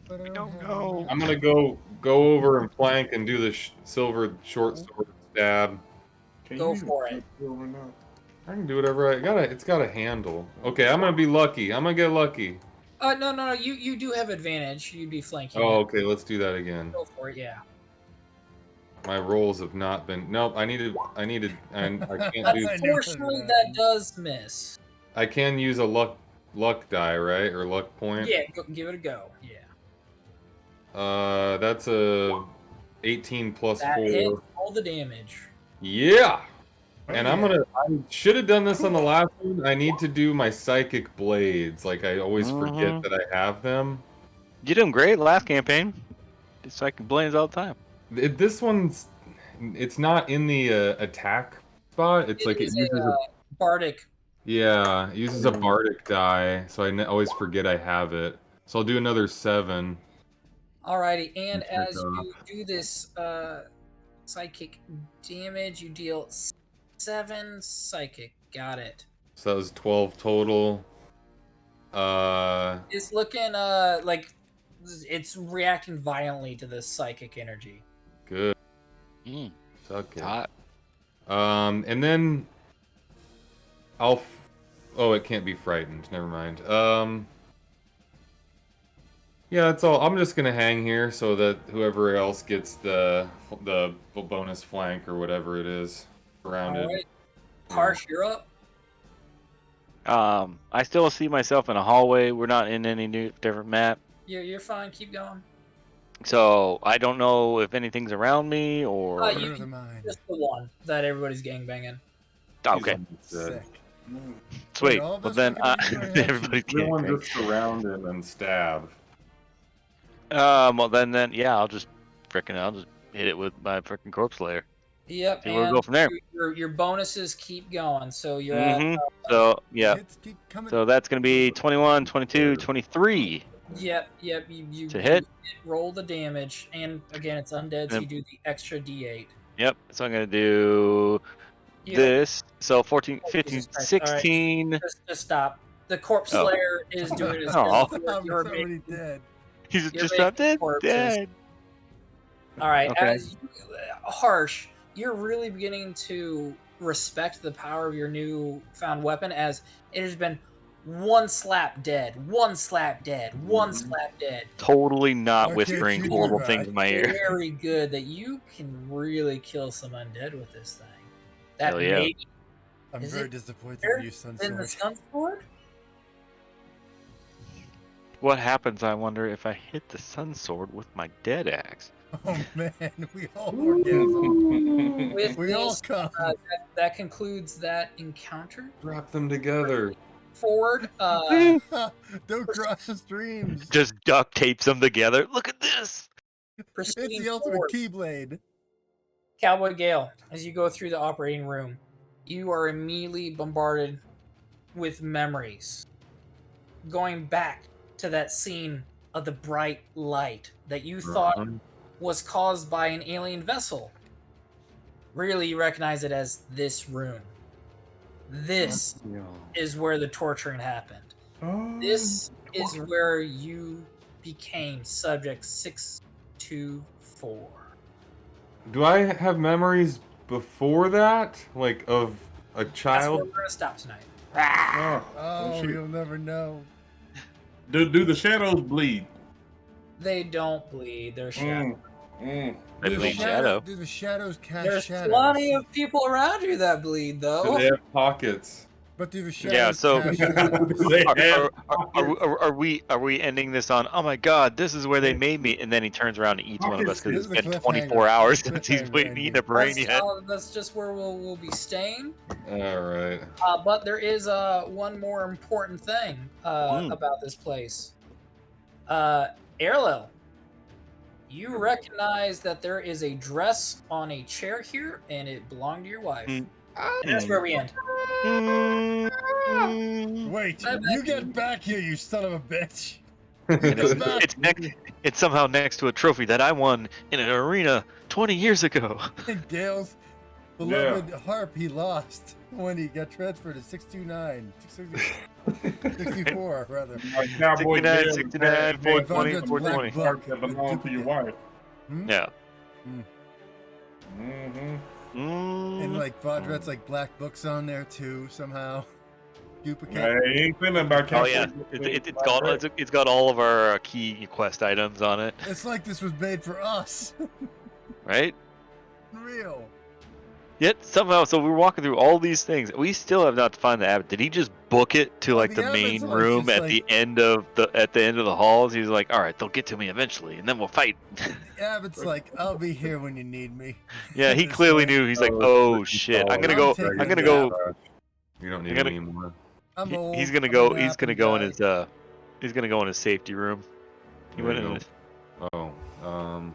But We I don't have know. I'm gonna go over and flank and do the silver short sword stab. Can Go you for it. or not? I can do whatever I got. It's got a handle. Okay, I'm gonna be lucky. I'm gonna get lucky. No. You do have advantage. You'd be flanking. Oh, him. okay. Let's do that again. Go for it. Yeah. My rolls have not been. Nope. I needed. And I can't do. Unfortunately, that does miss. I can use a luck die, right, or luck point. Yeah, give it a go. Yeah. That's a 18 plus That 4. hits all the damage. Yeah. And I should have done this on the last one. I need to do my psychic blades. Like I always forget that I have them. You're doing great last campaign. It's like blades all the time. This one's, it's not in the attack spot. It's like it uses a bardic. Yeah, it uses a bardic die, so I always forget I have it. So I'll do another 7. Alrighty, and Check as you do this psychic damage, you deal 7 psychic. Got it. So that was 12 total. It's looking like it's reacting violently to this psychic energy. Good. Tuck it. Hot. And then oh, it can't be frightened. Never mind. Yeah, that's all. I'm just gonna hang here so that whoever else gets the bonus flank or whatever it is surrounded. All right. Harsh, you're up. I still see myself in a hallway. We're not in any new different map, You're fine. Keep going. so I don't know if anything's around me or. You- Murder the mine. Just the one that everybody's gangbanging. Okay, Sick. sweet. all of Well us then, looking at you, or everybody's Everyone gangbang. just surround him and stab. Well then, yeah, I'll just hit it with my frickin' corpse layer. Yep, See where we and go from there. your bonuses keep going. So you're Mm-hmm. at So yeah, Hits keep coming. so that's gonna be 21, 22, 23 yep. You to hit. roll the damage, and again it's undead, so Yep. you do the extra d8. Yep. So I'm gonna do You- this. So 14, Oh, 15, Jesus Christ. All right. 16. Just stop. The corpse Oh. slayer is doing his Aw. best. I'm You're already making- dead. He's You're just making dropped dead. corpses. Dead. All right, Okay. as you, Harsh, you're really beginning to respect the power of your newfound weapon, as it has been one slap dead, one slap dead, one slap dead. Totally not Okay, whispering you horrible do things that. in my ear. Very good that you can really kill some undead with this thing. That Hell yeah. maybe I'm Is very it disappointed better in you, Sun than the Sword. sun sword. What happens, I wonder, if I hit the sun sword with my dead axe? Oh man, we all orgasm. With We all this, come. that concludes that encounter. Wrap them together. Forward, Don't cross the streams. Just duct tapes them together. Look at this. It's proceeding the ultimate forward. Keyblade. Cowboy Gale, as you go through the operating room, you are immediately bombarded with memories. Going back to that scene of the bright light that you thought was caused by an alien vessel. Really, you recognize it as this room. This is where the torturing happened. This is where you became subject 624. Do I have memories before that? Like of a That's where child? we're going to stop tonight. Oh, shit. you'll never know. Do the shadows bleed? They don't bleed, they're shadows. I Do bleed shadow. Do the shadows cast There's shadows? plenty of people around you that bleed, Do though. they have pockets? But do the Yeah, shadows so- cast shadows? They have Are we ending this on? Oh my God, this is where they made me, and then he turns around and eats one of us because This it's is a been cliffhanger. 24 hours Cliffhanger since he's waiting to eat a ending. brain yet. That's just where we'll be staying. All right. But there is one more important thing about this place. Erlo, you recognize that there is a dress on a chair here, and it belonged to your wife. Mm. And that's where we end. Wait, Bye-bye. you get back here, you son of a bitch! And Come back. it's next. It's somehow next to a trophy that I won in an arena 20 years ago. Gale's beloved harp he lost when he got transferred to 629. 64, rather. Cowboy 69, Gale 69, 420, Black 420. book. Parts that belong to your wife. Yeah. Mm-hmm. And like Vaudrette's like black books on there too, somehow. Duplicate. I ain't saying nothing about Oh Cowboy yeah, Gale. it's got all of our key quest items on it, It's like this was made for us. right? Real. Yet somehow, so we're walking through all these things. We still have not found the abbot. Did he just book it to like the the main abbot's like room just at the end of the halls? He's like, all right, they'll get to me eventually, and then we'll fight. The abbot's like, I'll be here when you need me. Yeah, he It's clearly like, knew. He's like, oh shit, I'm gonna go. taking I'm gonna a go. nap. You don't I need gotta- any more. I'm old. He's gonna I'm go. gonna He's nap gonna and go in die. his. He's gonna go in his safety room. He There went you in. go. His, Oh,